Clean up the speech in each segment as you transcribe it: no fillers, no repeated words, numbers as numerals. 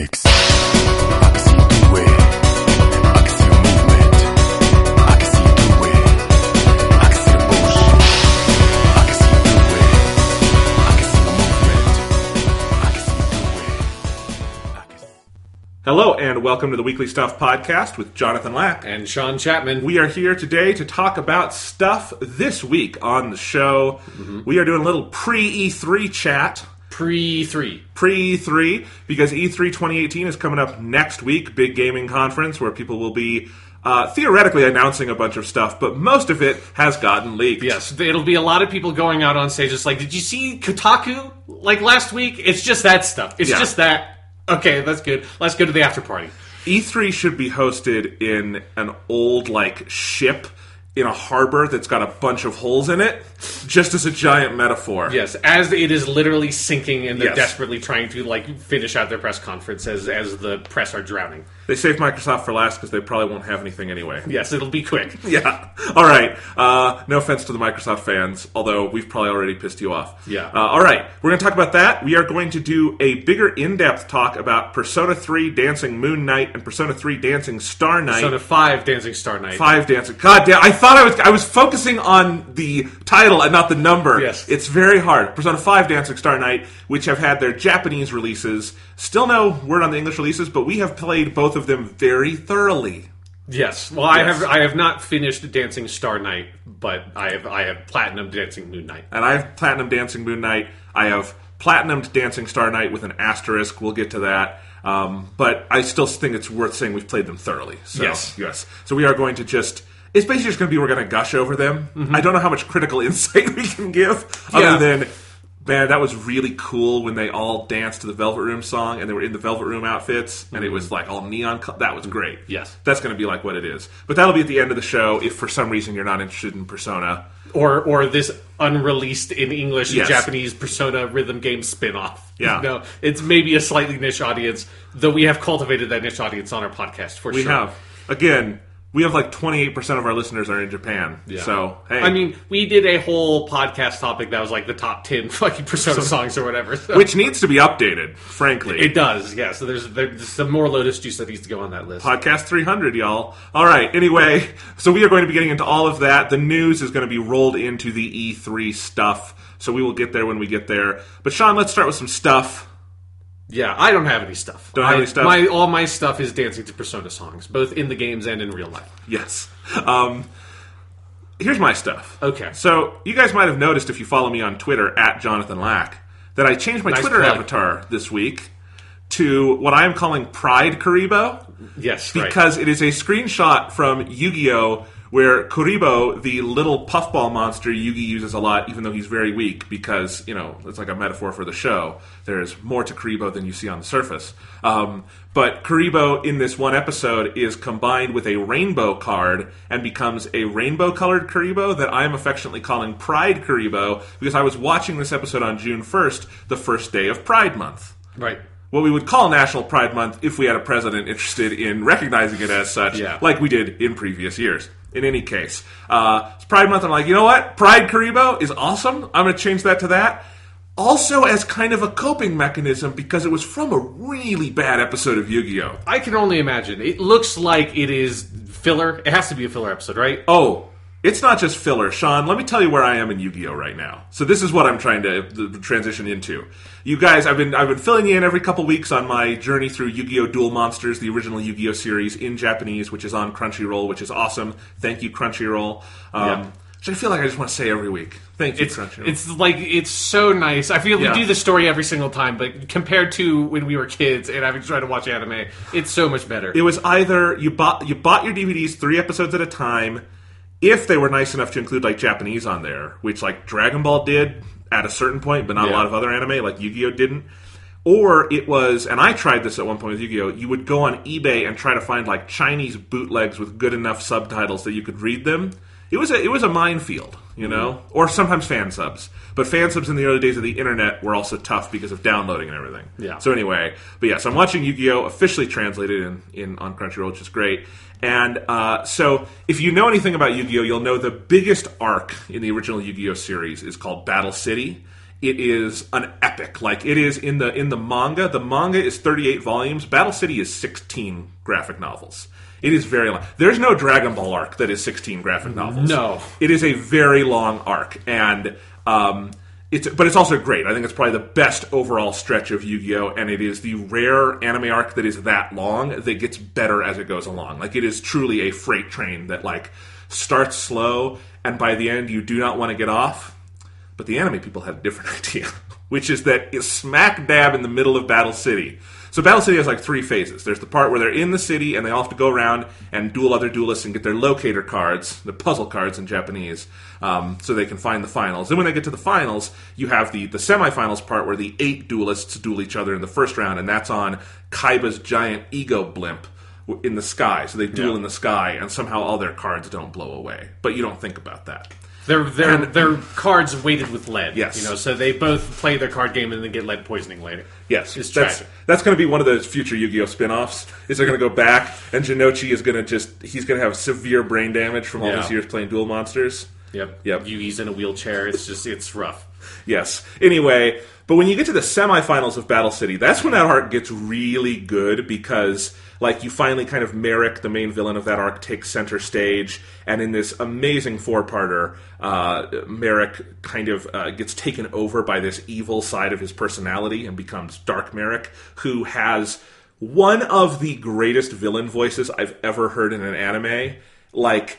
mix. I can see you do it. I can see your movement. I can see you do it. I can see the bullshit. I can see you do it. I can see the movement. I can see you do it. I can see... Hello and welcome to the Weekly Stuff Podcast with Jonathan Lack. And Sean Chapman. We are here today to talk about stuff this week on the show. We are doing a little pre-E3 chat. Pre-E3, because E3 2018 is coming up next week, big gaming conference where people will be theoretically announcing a bunch of stuff, but most of it has gotten leaked. Yes, it'll be a lot of people going out on stage just like, did you see Kotaku like last week? It's just that stuff. It's just that. Okay, that's good. Let's go to the after party. E3 should be hosted in an old, ship in a harbor that's got a bunch of holes in it, just as a giant metaphor. Yes, as it is literally sinking and they're Yes. desperately trying to, finish out their press conference as the press are drowning. They saved Microsoft for last because they probably won't have anything anyway. Yes, it'll be quick. Yeah. All right. No offense to the Microsoft fans, although we've probably already pissed you off. Yeah. All right. We're going to talk about that. We are going to do a bigger in-depth talk about Persona 3 Dancing Moon Knight and Persona 3 Dancing Star Knight. Persona 5 Dancing Star Knight. 5 Dancing. God damn. I thought I was focusing on the title and not the number. Yes. It's very hard. Persona 5 Dancing Star Knight, which have had their Japanese releases. Still no word on the English releases, but we have played both of them very thoroughly. Yes. Well, Yes. I have not finished Dancing Star Knight, but I have platinum Dancing Moon Knight. And I have Platinum Dancing Moon Knight. I have Platinumed Dancing Star Knight with an asterisk. We'll get to that. But I still think it's worth saying we've played them thoroughly. So, Yes. So we are going to just... It's basically just going to be we're going to gush over them. I don't know how much critical insight we can give other than... Man, that was really cool when they all danced to the Velvet Room song and they were in the Velvet Room outfits and it was all neon. That was great. Yes. That's going to be like what it is. But that'll be at the end of the show if for some reason you're not interested in Persona. Or this unreleased in English Yes. and Japanese Persona rhythm game spin-off. Yeah. No, it's maybe a slightly niche audience, though we have cultivated that niche audience on our podcast for We sure. have. Again, we have 28% of our listeners are in Japan. Yeah. So, hey. I mean, we did a whole podcast topic that was the top 10 fucking Persona songs or whatever. So. Which needs to be updated, frankly. It does, yeah. So there's some more Lotus juice that needs to go on that list. Podcast 300, y'all. All right, anyway, so we are going to be getting into all of that. The news is going to be rolled into the E3 stuff, so we will get there when we get there. But, Sean, let's start with some stuff. Yeah, I don't have any stuff. Don't have any stuff? All my stuff is dancing to Persona songs, both in the games and in real life. Yes. Here's my stuff. Okay. So, you guys might have noticed if you follow me on Twitter, at Jonathan Lack, that I changed my Nice Twitter plug. avatar this week to what I am calling Pride Karibo. Yes, right. Because it is a screenshot from Yu-Gi-Oh! Where Kuribo, the little puffball monster Yugi uses a lot, even though he's very weak, because, it's like a metaphor for the show. There's more to Kuribo than you see on the surface. But Kuribo, in this one episode, is combined with a rainbow card and becomes a rainbow-colored Kuribo that I am affectionately calling Pride Kuribo, because I was watching this episode on June 1st, the first day of Pride Month. Right. What we would call National Pride Month if we had a president interested in recognizing it as such, like we did in previous years. In any case, it's Pride Month. I'm like, you know what? Pride Karibo is awesome. I'm going to change that to that. Also as kind of a coping mechanism because it was from a really bad episode of Yu-Gi-Oh! I can only imagine. It looks like it is filler. It has to be a filler episode, right? Oh, it's not just filler. Sean, let me tell you where I am in Yu-Gi-Oh! Right now. So this is what I'm trying to transition into. You guys, I've been filling you in every couple weeks on my journey through Yu-Gi-Oh! Duel Monsters, the original Yu-Gi-Oh! Series in Japanese, which is on Crunchyroll, which is awesome. Thank you, Crunchyroll. Which I feel like I just want to say every week. Thank you, Crunchyroll. It's so nice. I feel we Yeah. do the story every single time, but compared to when we were kids and having tried to watch anime, it's so much better. It was either you bought your DVDs 3 episodes at a time, if they were nice enough to include Japanese on there, which Dragon Ball did at a certain point, but not a lot of other anime, like Yu-Gi-Oh! Didn't. Or it was, and I tried this at one point with Yu-Gi-Oh! You would go on eBay and try to find Chinese bootlegs with good enough subtitles that you could read them. It was a minefield, or sometimes fan subs. But fan subs in the early days of the internet were also tough because of downloading and everything. Yeah. So anyway, but yes, I'm watching Yu-Gi-Oh! Officially translated on Crunchyroll, which is great. And so if you know anything about Yu-Gi-Oh!, you'll know the biggest arc in the original Yu-Gi-Oh! Series is called Battle City. it is an epic. Like, it is in the manga. The manga is 38 volumes. Battle City is 16 graphic novels. It is very long. There's no Dragon Ball arc that is 16 graphic novels. No. It is a very long arc, and it's also great. I think it's probably the best overall stretch of Yu-Gi-Oh! And it is the rare anime arc that is that long that gets better as it goes along. Like, it is truly a freight train that, like, starts slow, and by the end you do not want to get off. But the anime people had a different idea, which is that it's smack dab in the middle of Battle City. So Battle City has like 3 phases. There's the part where they're in the city and they all have to go around and duel other duelists and get their locator cards, the puzzle cards in Japanese, so they can find the finals. Then when they get to the finals, you have the semifinals part where the 8 duelists duel each other in the first round, and that's on Kaiba's giant ego blimp in the sky. So they duel in the sky, and somehow all their cards don't blow away. But you don't think about that. They're cards weighted with lead. Yes. So they both play their card game and then get lead poisoning later. Yes. It's tragic. That's going to be one of those future Yu-Gi-Oh! Spin-offs. Is they're going to go back, and Jinochi is going to he's going to have severe brain damage from all these years playing Duel Monsters. Yep. Yugi's in a wheelchair. It's rough. Yes. Anyway, but when you get to the semifinals of Battle City, that's when that arc gets really good because, like, you finally kind of Merrick, the main villain of that arc, takes center stage, and in this amazing 4-parter, Merrick kind of gets taken over by this evil side of his personality and becomes Dark Merrick, who has one of the greatest villain voices I've ever heard in an anime. Like,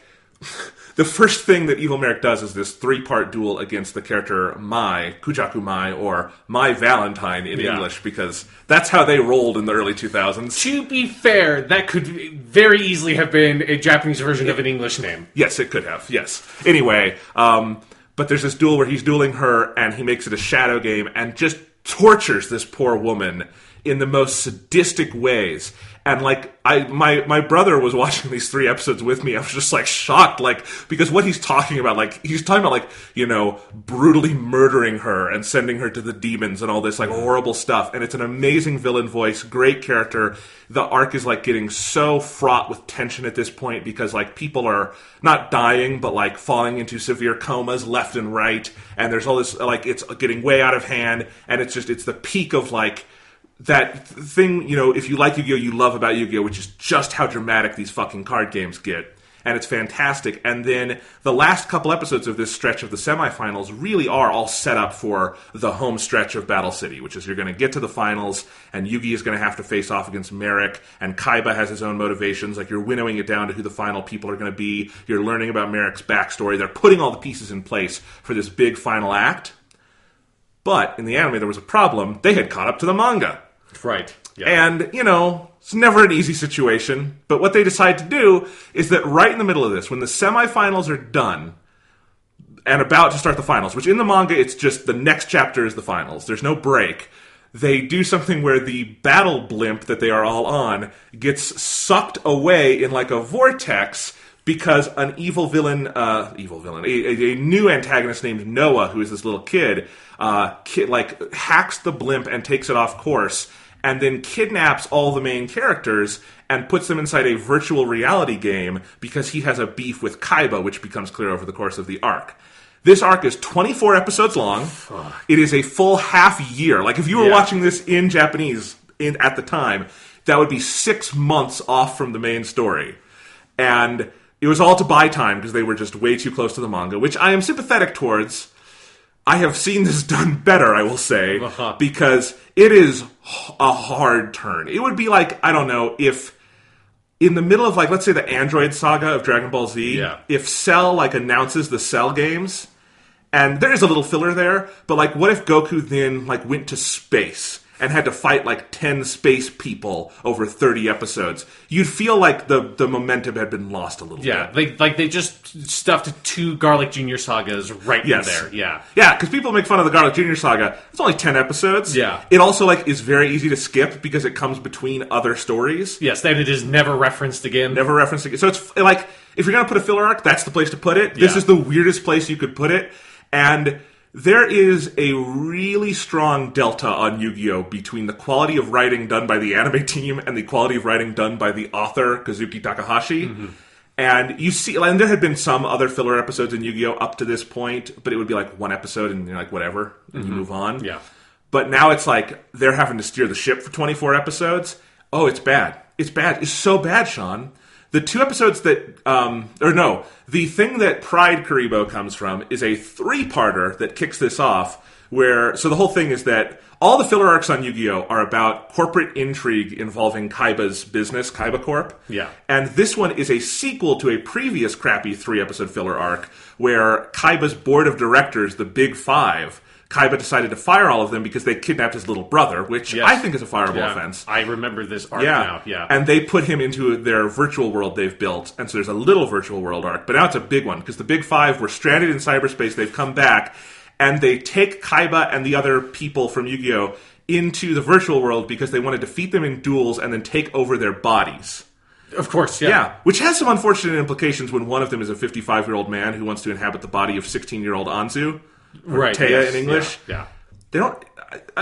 the first thing that Evil Merrick does is this 3-part duel against the character Mai, Kujaku Mai, or My Valentine in English, because that's how they rolled in the early 2000s. To be fair, that could very easily have been a Japanese version of an English name. Yes, it could have, yes. Anyway, but there's this duel where he's dueling her, and he makes it a shadow game, and just tortures this poor woman in the most sadistic ways. And, like, my brother was watching these 3 episodes with me. I was just, like, shocked, like, because what he's talking about, like, he's talking about, like, you know, brutally murdering her and sending her to the demons and all this, like, horrible stuff. And it's an amazing villain voice, great character. The arc is, like, getting so fraught with tension at this point because, like, people are not dying, but, like, falling into severe comas left and right. And there's all this, like, it's getting way out of hand. And it's the peak of, like, that thing, you know, if you like Yu-Gi-Oh! You love about Yu-Gi-Oh! Which is just how dramatic these fucking card games get. And it's fantastic. And then the last couple episodes of this stretch of the semifinals really are all set up for the home stretch of Battle City, which is you're going to get to the finals, and Yugi is going to have to face off against Merrick, and Kaiba has his own motivations. Like, you're winnowing it down to who the final people are going to be. You're learning about Merrick's backstory. They're putting all the pieces in place for this big final act. But in the anime, there was a problem. They had caught up to the manga. Right. Yeah. And, you know, it's never an easy situation. But what they decide to do is that right in the middle of this, when the semifinals are done and about to start the finals, which in the manga, it's just the next chapter is the finals. There's no break. They do something where the battle blimp that they are all on gets sucked away in like a vortex because an evil villain, a new antagonist named Noah, who is this little kid, hacks the blimp and takes it off course, and then kidnaps all the main characters and puts them inside a virtual reality game because he has a beef with Kaiba, which becomes clear over the course of the arc. This arc is 24 episodes long. It is a full half year. Like, if you were watching this in Japanese at the time, that would be 6 months off from the main story. And it was all to buy time because they were just way too close to the manga, which I am sympathetic towards. I have seen this done better, I will say, because it is a hard turn. It would be like, I don't know, if in the middle of, like, let's say the Android saga of Dragon Ball Z, if Cell, like, announces the Cell games, and there is a little filler there, but, like, what if Goku then, like, went to space and had to fight, like, 10 space people over 30 episodes? You'd feel like the momentum had been lost a little bit. They just stuffed 2 Garlic Jr. sagas right in there. Yeah, because people make fun of the Garlic Jr. saga. It's only 10 episodes. Yeah. It also, like, is very easy to skip because it comes between other stories. Yes, then it is never referenced again. Never referenced again. So it's, like, if you're going to put a filler arc, that's the place to put it. This is the weirdest place you could put it. And there is a really strong delta on Yu-Gi-Oh! Between the quality of writing done by the anime team and the quality of writing done by the author, Kazuki Takahashi. Mm-hmm. And you see, and there had been some other filler episodes in Yu-Gi-Oh! Up to this point, but it would be like one episode and you're like, whatever, and you move on. Yeah. But now it's like they're having to steer the ship for 24 episodes. Oh, it's bad. It's bad. It's so bad, Sean. The 2 episodes that, the thing that Pride Karibo comes from is a 3-parter that kicks this off, so the whole thing is that all the filler arcs on Yu-Gi-Oh! Are about corporate intrigue involving Kaiba's business, Kaiba Corp. Yeah. And this one is a sequel to a previous crappy 3-episode filler arc where Kaiba's board of directors, the Big Five, Kaiba decided to fire all of them because they kidnapped his little brother, which I think is a fireable offense. I remember this arc now, yeah. And they put him into their virtual world they've built, and so there's a little virtual world arc, but now it's a big one, because the Big Five were stranded in cyberspace, they've come back, and they take Kaiba and the other people from Yu-Gi-Oh! Into the virtual world because they want to defeat them in duels and then take over their bodies. Of course, yeah. Yeah, which has some unfortunate implications when one of them is a 55-year-old man who wants to inhabit the body of 16-year-old Anzu. Right, Taya in English. Yeah. They don't.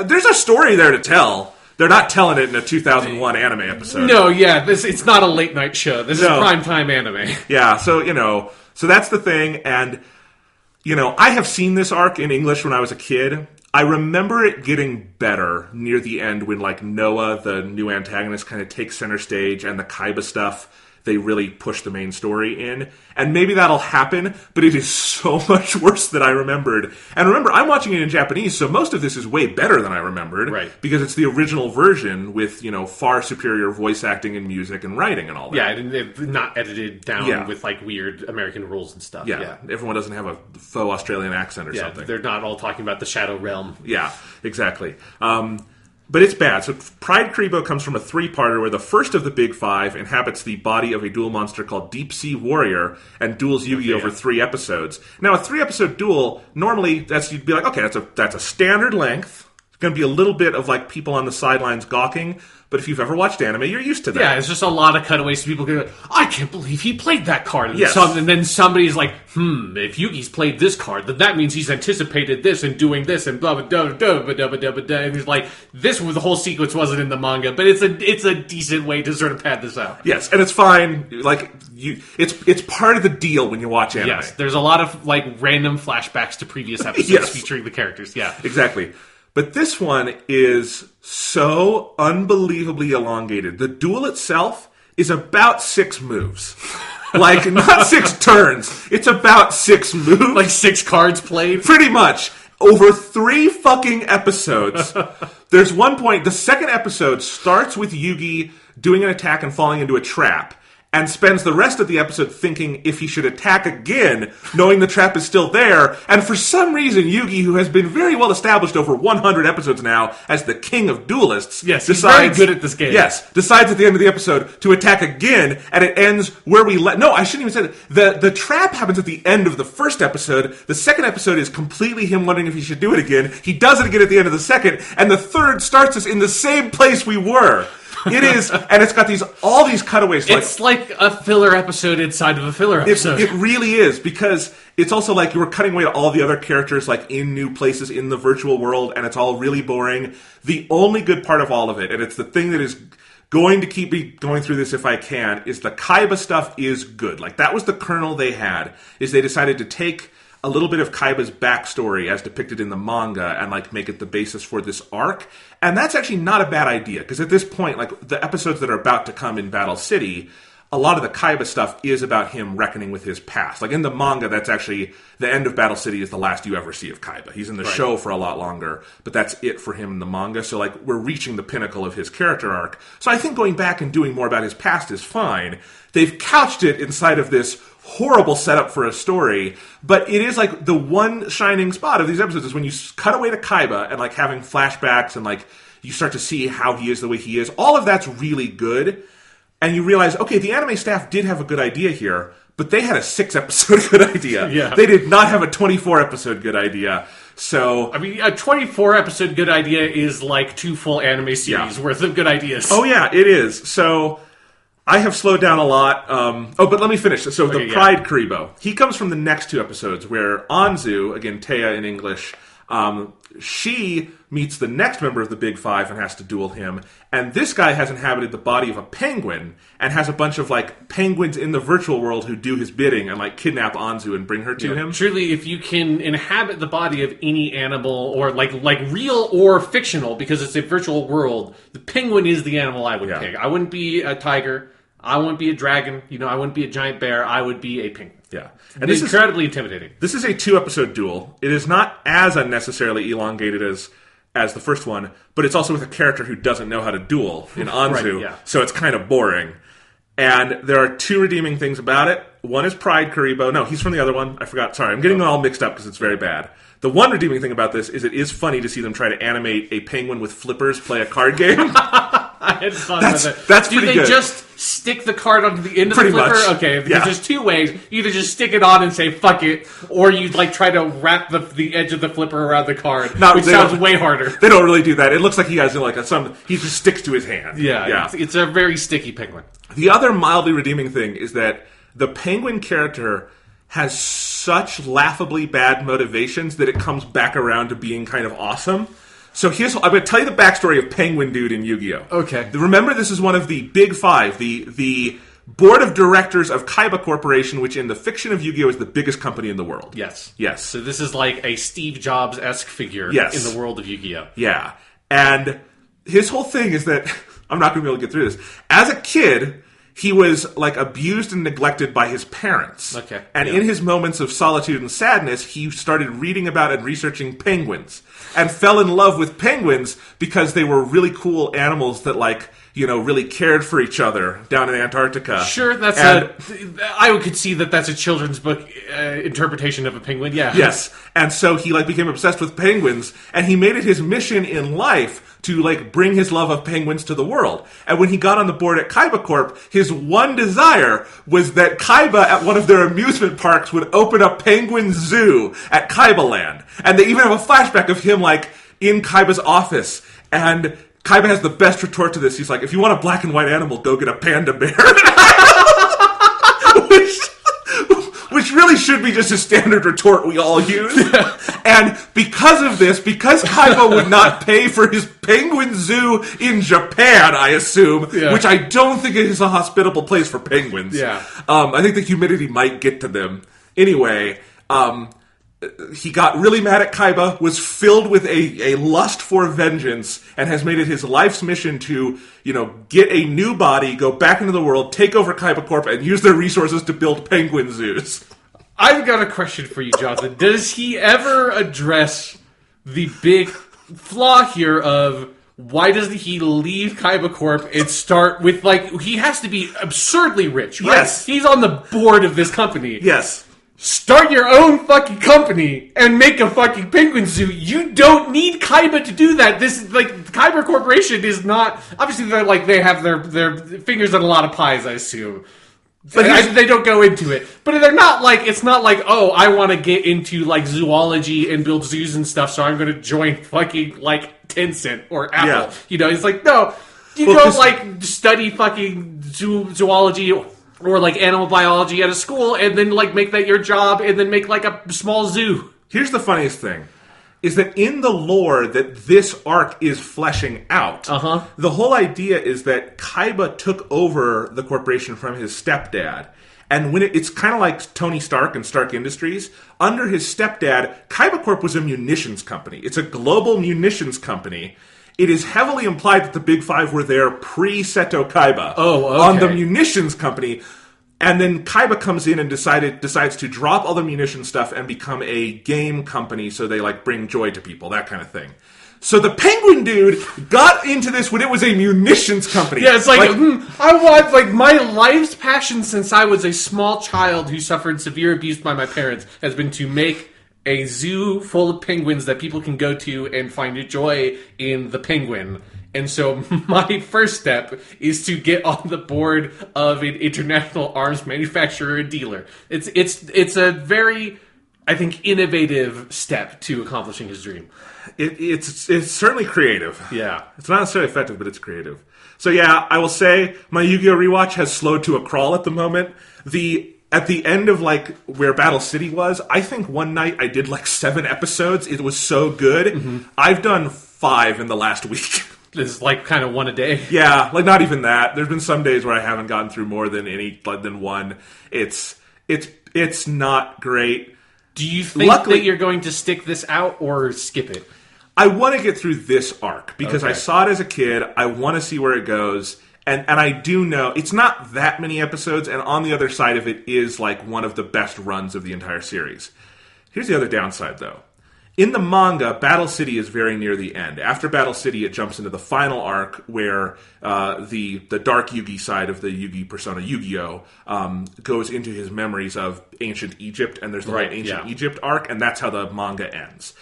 There's a story there to tell. They're not telling it in a 2001 anime episode. No, yeah, it's not a late night show. This is primetime anime. Yeah, so so that's the thing, and I have seen this arc in English when I was a kid. I remember it getting better near the end when Noah, the new antagonist, kind of takes center stage, and the Kaiba stuff, they really push the main story in. And maybe that'll happen, but it is so much worse than I remembered. And remember, I'm watching it in Japanese, so most of this is way better than I remembered. Right. Because it's the original version with, far superior voice acting and music and writing and all that. Yeah, and they've not edited down with weird American rules and stuff. Yeah, everyone doesn't have a faux Australian accent or something. They're not all talking about the Shadow Realm. Yeah, exactly. But it's bad. So Pride Karibo comes from a 3-parter where the first of the Big Five inhabits the body of a duel monster called Deep Sea Warrior and duels Yugi over 3 episodes. Now, a 3-episode duel, normally, you'd be like, okay, that's a standard length. It's going to be a little bit of people on the sidelines gawking. But if you've ever watched anime, you're used to that. Yeah, it's just a lot of cutaways to people going, I can't believe he played that card. And, yes. And then somebody's like, if Yugi's played this card, then that means he's anticipated this and doing this and blah, blah, blah, blah, blah, blah, blah, blah. And he's like, the whole sequence wasn't in the manga, but it's a decent way to sort of pad this out. Yes, and it's fine. It's part of the deal when you watch anime. Yes, there's a lot of, random flashbacks to previous episodes featuring the characters, yeah. Exactly. But this one is so unbelievably elongated. The duel itself is about 6 moves. Not 6 turns. It's about 6 moves. 6 cards played? Pretty much. Over 3 fucking episodes. There's one point, the second episode starts with Yugi doing an attack and falling into a trap. And spends the rest of the episode thinking if he should attack again, knowing the trap is still there. And for some reason, Yugi, who has been very well established over 100 episodes now as the king of duelists, he's very good at this game. Yes, decides at the end of the episode to attack again, and it ends where we No, I shouldn't even say that. The trap happens at the end of the first episode. The second episode is completely him wondering if he should do it again. He does it again at the end of the second, and the third starts us in the same place we were. It is, and it's got all these cutaways. It's like a filler episode inside of a filler episode. It really is, because it's also you were cutting away to all the other characters in new places in the virtual world, and it's all really boring. The only good part of all of it, and it's the thing that is going to keep me going through this if I can, is the Kaiba stuff is good. That was the kernel they had, is they decided to take a little bit of Kaiba's backstory as depicted in the manga and make it the basis for this arc. And that's actually not a bad idea, because at this point, the episodes that are about to come in Battle City, a lot of the Kaiba stuff is about him reckoning with his past. In the manga, that's actually the end of Battle City is the last you ever see of Kaiba. He's in the show for a lot longer, but that's it for him in the manga. So we're reaching the pinnacle of his character arc. So I think going back and doing more about his past is fine. They've couched it inside of this horrible setup for a story, but it is the one shining spot of these episodes is when you cut away to Kaiba and having flashbacks and you start to see how he is the way he is. All of that's really good, and you realize, okay, the anime staff did have a good idea here, but they had a 6-episode good idea. Yeah. They did not have a 24-episode good idea. So, a 24-episode good idea is 2 full anime series worth of good ideas. Oh yeah, it is. So I have slowed down a lot. But let me finish. So the Pride Karibo, he comes from the next 2 episodes where Anzu, again Taya in English, She meets the next member of the Big Five and has to duel him. And this guy has inhabited the body of a penguin and has a bunch of like penguins in the virtual world who do his bidding and like kidnap Anzu and bring her to him. Truly, if you can inhabit the body of any animal, or like real or fictional, because it's a virtual world, the penguin is the animal I would pick. I wouldn't be a tiger. I wouldn't be a dragon. I wouldn't be a giant bear. I would be a penguin. Yeah. And this is incredibly intimidating. This is a 2-episode duel. It is not as unnecessarily elongated as the first one, but it's also with a character who doesn't know how to duel in Anzu, so it's kind of boring. And there are 2 redeeming things about it. One is Pride Karibo. No, he's from the other one. I forgot. Sorry, I'm getting them all mixed up because it's very bad. The one redeeming thing about this is it is funny to see them try to animate a penguin with flippers play a card game. I had fun with it. That's pretty good. Do they just stick the card onto the end of Pretty the flipper? much. Okay, because there's 2 ways. You either just stick it on and say, fuck it, or you like try to wrap the edge of the flipper around the card, which sounds way harder. They don't really do that. It looks like he has he just sticks to his hand. Yeah. It's a very sticky penguin. The other mildly redeeming thing is that the penguin character has such laughably bad motivations that it comes back around to being kind of awesome. So I'm going to tell you the backstory of Penguin Dude in Yu-Gi-Oh! Okay. Remember, this is one of the Big Five, the board of directors of Kaiba Corporation, which in the fiction of Yu-Gi-Oh! Is the biggest company in the world. Yes. Yes. So this is like a Steve Jobs-esque figure in the world of Yu-Gi-Oh! Yeah. And his whole thing is that, I'm not going to be able to get through this. As a kid, he was like abused and neglected by his parents. Okay. And in his moments of solitude and sadness, he started reading about and researching penguins and fell in love with penguins because they were really cool animals that really cared for each other down in Antarctica. Sure, I could see that's a children's book interpretation of a penguin, yeah. Yes, and so he became obsessed with penguins, and he made it his mission in life to bring his love of penguins to the world. And when he got on the board at Kaiba Corp, his one desire was that Kaiba at one of their amusement parks would open a penguin zoo at Kaiba Land. And they even have a flashback of him in Kaiba's office, and Kaiba has the best retort to this. He's like, if you want a black and white animal, go get a panda bear. Which really should be just a standard retort we all use. And because of this, because Kaiba would not pay for his penguin zoo in Japan, I assume, which I don't think is a hospitable place for penguins. Yeah. I think the humidity might get to them. Anyway, he got really mad at Kaiba, was filled with a lust for vengeance, and has made it his life's mission to, get a new body, go back into the world, take over Kaiba Corp, and use their resources to build penguin zoos. I've got a question for you, Jonathan. Does he ever address the big flaw here of why doesn't he leave Kaiba Corp and start with, he has to be absurdly rich, right? Yes. He's on the board of this company. Yes. Start your own fucking company and make a fucking penguin zoo. You don't need Kaiba to do that. This is Kaiba Corporation is not, obviously they have their fingers in a lot of pies, I assume. But they don't go into it. But they're not it's not oh, I want to get into zoology and build zoos and stuff, so I'm going to join fucking Tencent or Apple. Yeah. It's no, you don't study fucking zoology or animal biology at a school and then make that your job and then make a small zoo. Here's the funniest thing. Is that in the lore that this arc is fleshing out, the whole idea is that Kaiba took over the corporation from his stepdad. And when it's kind of like Tony Stark and Stark Industries, under his stepdad, Kaiba Corp was a munitions company. It's a global munitions company. It is heavily implied that the Big Five were there pre-Seto Kaiba on the munitions company. And then Kaiba comes in and decides to drop all the munition stuff and become a game company, so they bring joy to people, that kind of thing. So the Penguin Dude got into this when it was a munitions company. Yeah, it's I want my life's passion since I was a small child who suffered severe abuse by my parents has been to make a zoo full of penguins that people can go to and find joy in the penguin. And so my first step is to get on the board of an international arms manufacturer and dealer. It's a very, I think, innovative step to accomplishing his dream. It's certainly creative. Yeah. It's not necessarily effective, but it's creative. So yeah, I will say my Yu-Gi-Oh! Rewatch has slowed to a crawl at the moment. The at the end of like where Battle City was, I think one night I did like 7 episodes. It was so good. I've done 5 in the last week. It's like kind of one a day. Yeah, like not even that. There's been some days where I haven't gotten through more than one. It's not great. Do you think that you're going to stick this out or skip it? I want to get through this arc because I saw it as a kid. I want to see where it goes. And I do know it's not that many episodes, and on the other side of it is like one of the best runs of the entire series. Here's the other downside, though. In the manga, Battle City is very near the end. After Battle City, it jumps into the final arc where the dark Yugi side of the Yugi persona, Yu-Gi-Oh, goes into his memories of ancient Egypt, and there's the whole ancient Egypt arc, and that's how the manga ends.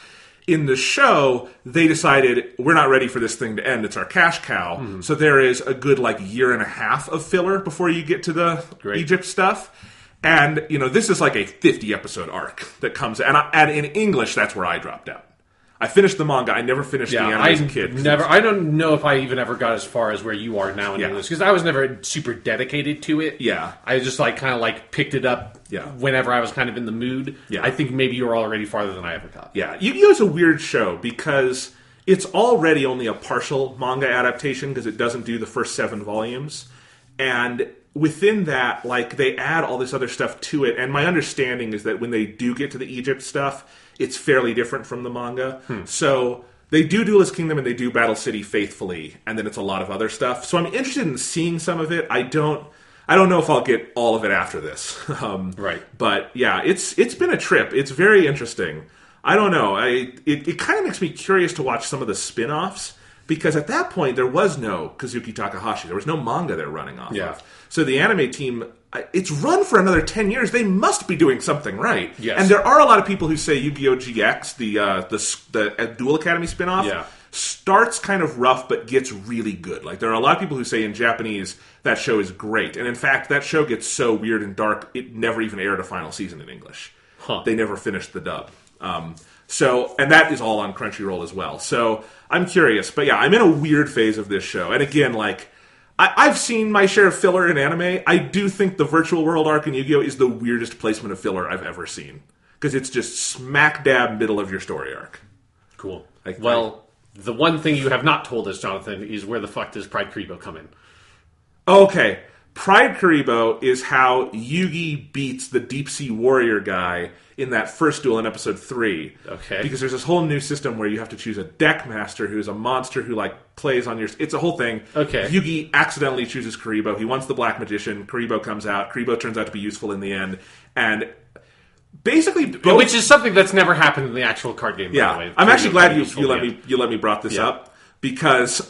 In the show, they decided, we're not ready for this thing to end. It's our cash cow. So there is a good like year and a half of filler before you get to the Egypt stuff. And, this is like a 50-episode arc that comes... And in English, that's where I dropped out. I finished the manga. I never finished the anime as a kid. I don't know if I even ever got as far as where you are now in English. Because I was never super dedicated to it. Yeah. I just picked it up whenever I was kind of in the mood. Yeah. I think maybe you were already farther than I ever got. Yeah. Yu-Gi-Oh! Is a weird show because it's already only a partial manga adaptation because it doesn't do the first 7 volumes. And... within that, they add all this other stuff to it, and my understanding is that when they do get to the Egypt stuff, it's fairly different from the manga. So they do Duelist Kingdom and they do Battle City faithfully, and then it's a lot of other stuff. So I'm interested in seeing some of it. I don't know if I'll get all of it after this. Right. But yeah, it's been a trip. It's very interesting. I don't know. It kind of makes me curious to watch some of the spin-offs. Because at that point, there was no Kazuki Takahashi. There was no manga they're running off of. So the anime team, it's run for another 10 years. They must be doing something right. Yes. And there are a lot of people who say Yu-Gi-Oh! GX, the Duel Academy spinoff, starts kind of rough but gets really good. There are a lot of people who say in Japanese that show is great. And in fact, that show gets so weird and dark, it never even aired a final season in English. They never finished the dub. And that is all on Crunchyroll as well. So I'm curious. But yeah, I'm in a weird phase of this show. And again, I've seen my share of filler in anime. I do think the Virtual World arc in Yu-Gi-Oh! Is the weirdest placement of filler I've ever seen. Because it's just smack dab middle of your story arc. Cool. The one thing you have not told us, Jonathan, is where the fuck does Pride Karibo come in? Okay. Pride Karibo is how Yugi beats the Deep Sea Warrior guy in that first duel in episode 3. Okay. Because there's this whole new system where you have to choose a deck master who's a monster who plays on your... It's a whole thing. Okay. Yugi accidentally chooses Karibo. He wants the Black Magician. Karibo comes out. Karibo turns out to be useful in the end. And basically... Which is something that's never happened in the actual card game, by the way. I'm actually glad you let me brought this up. Because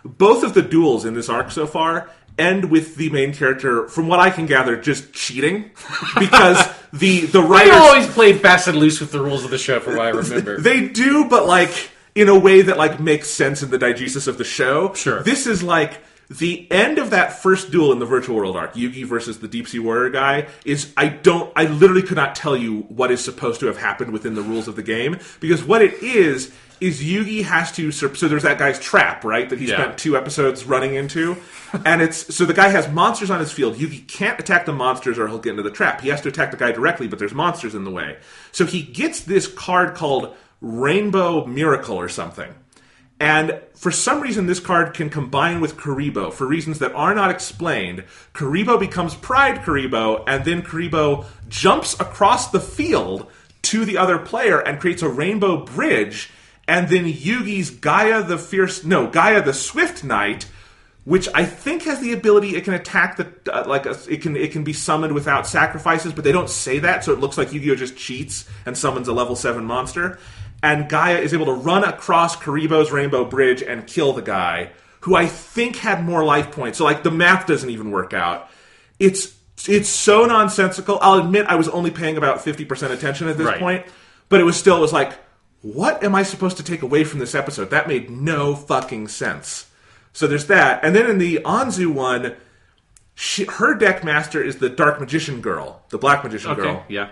both of the duels in this arc so far... end with the main character, from what I can gather, just cheating. Because the writers... They always play fast and loose with the rules of the show, from what I remember. They do, but in a way that makes sense in the diegesis of the show. Sure. This is the end of that first duel in the Virtual World arc, Yugi versus the Deep Sea Warrior guy, is I literally could not tell you what is supposed to have happened within the rules of the game. Because what it is Yugi has to... So there's that guy's trap, right? That he spent 2 episodes running into. And so the guy has monsters on his field. Yugi can't attack the monsters or he'll get into the trap. He has to attack the guy directly, but there's monsters in the way. So he gets this card called Rainbow Miracle or something. And for some reason, this card can combine with Karibo for reasons that are not explained. Karibo becomes Pride Karibo, and then Karibo jumps across the field to the other player and creates a rainbow bridge. And then Yugi's Gaia the Swift Knight, which I think has the ability, it can attack it can be summoned without sacrifices, but they don't say that, so it looks like Yu-Gi-Oh! Just cheats and summons a level 7 monster. And Gaia is able to run across Karibo's Rainbow Bridge and kill the guy, who I think had more life points. So the math doesn't even work out. It's so nonsensical. I'll admit I was only paying about 50% attention at this point, but it was what am I supposed to take away from this episode? That made no fucking sense. So there's that. And then in the Anzu one, her deck master is the Dark Magician girl, the Black Magician girl. Yeah.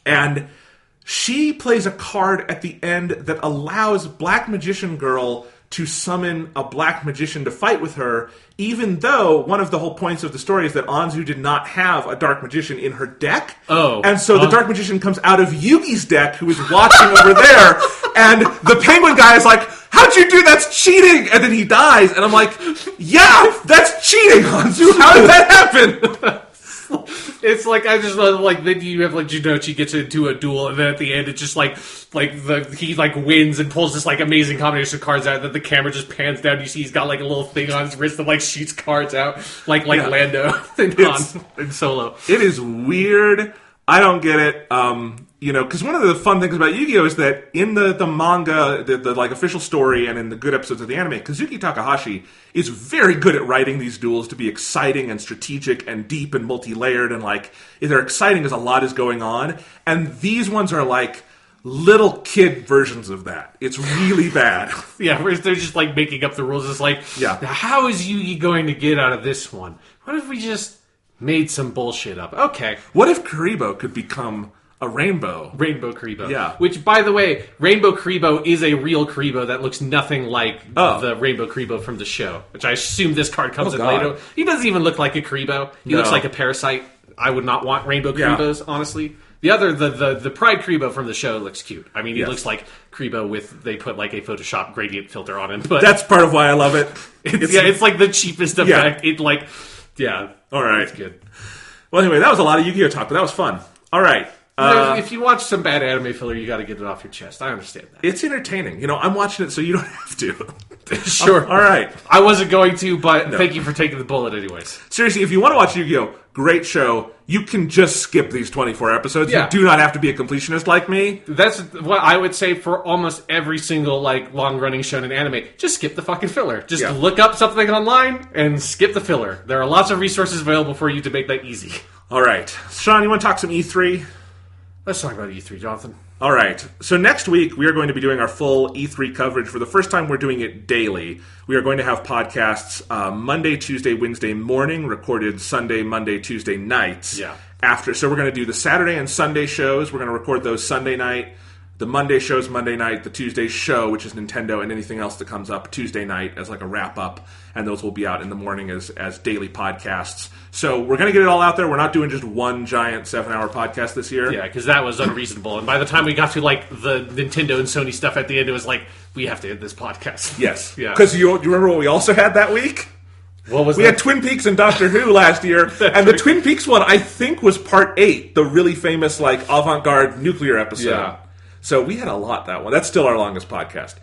And she plays a card at the end that allows Black Magician girl to summon a black magician to fight with her, even though one of the whole points of the story is that Anzu did not have a dark magician in her deck. Oh. And so the dark magician comes out of Yugi's deck, who is watching over there, and the penguin guy is like, how'd you do? That's cheating! And then he dies, and I'm like, yeah, that's cheating, Anzu! How did that happen? It's like, I just love, like, then you have, like, Jinochi gets into a duel, and then at the end, it's just he wins and pulls this, like, amazing combination of cards out, and then the camera just pans down, you see he's got, like, a little thing on his wrist that, like, shoots cards out, like Lando in Solo. It is weird. I don't get it. Because one of the fun things about Yu-Gi-Oh! Is that in the manga, the like official story, and in the good episodes of the anime, Kazuki Takahashi is very good at writing these duels to be exciting and strategic and deep and multi-layered, and like they're exciting as a lot is going on. And these ones are like little kid versions of that. It's really bad. Yeah, where they're just like making up the rules. It's like, how is Yugi going to get out of this one? What if we just made some bullshit up? Okay. What if Karibo could become a rainbow? Rainbow Karibo. Yeah. Which, by the way, Rainbow Karibo is a real Karibo that looks nothing like the Rainbow Karibo from the show. Which I assume this card comes in later. He doesn't even look like a Karibo. He looks like a parasite. I would not want Rainbow Karibos, honestly. The other, the Pride Karibo from the show looks cute. I mean, he looks like Karibo they put like a Photoshop gradient filter on him. But that's part of why I love it. It's like the cheapest effect. It like, all right. It's good. Well, anyway, that was a lot of Yu-Gi-Oh! Talk, but that was fun. All right. If you watch some bad anime filler, you got to get it off your chest. I understand that. It's entertaining. I'm watching it so you don't have to. Sure. All right. I wasn't going to, but thank you for taking the bullet anyways. Seriously, if you want to watch Yu-Gi-Oh! Great show. You can just skip these 24 episodes. Yeah. You do not have to be a completionist like me. That's what I would say for almost every single long-running shonen anime. Just skip the fucking filler. Just look up something online and skip the filler. There are lots of resources available for you to make that easy. All right. Sean, you want to talk some E3? Let's talk about E3, Jonathan. All right. So next week, we are going to be doing our full E3 coverage. For the first time, we're doing it daily. We are going to have podcasts Monday, Tuesday, Wednesday morning, recorded Sunday, Monday, Tuesday nights. Yeah. So we're going to do the Saturday and Sunday shows. We're going to record those Sunday night. The Monday shows Monday night, the Tuesday show, which is Nintendo, and anything else that comes up Tuesday night as like a wrap-up, and those will be out in the morning as daily podcasts. So we're going to get it all out there. We're not doing just one giant 7-hour podcast this year. Yeah, because that was unreasonable. And by the time we got to like the Nintendo and Sony stuff at the end, it was like, we have to end this podcast. Yes. Yeah. Because you remember what we also had that week? What was we had Twin Peaks and Doctor Who last year, and the Twin Peaks one, I think, was part 8, the really famous like avant-garde nuclear episode. Yeah. So we had a lot that one. That's still our longest podcast.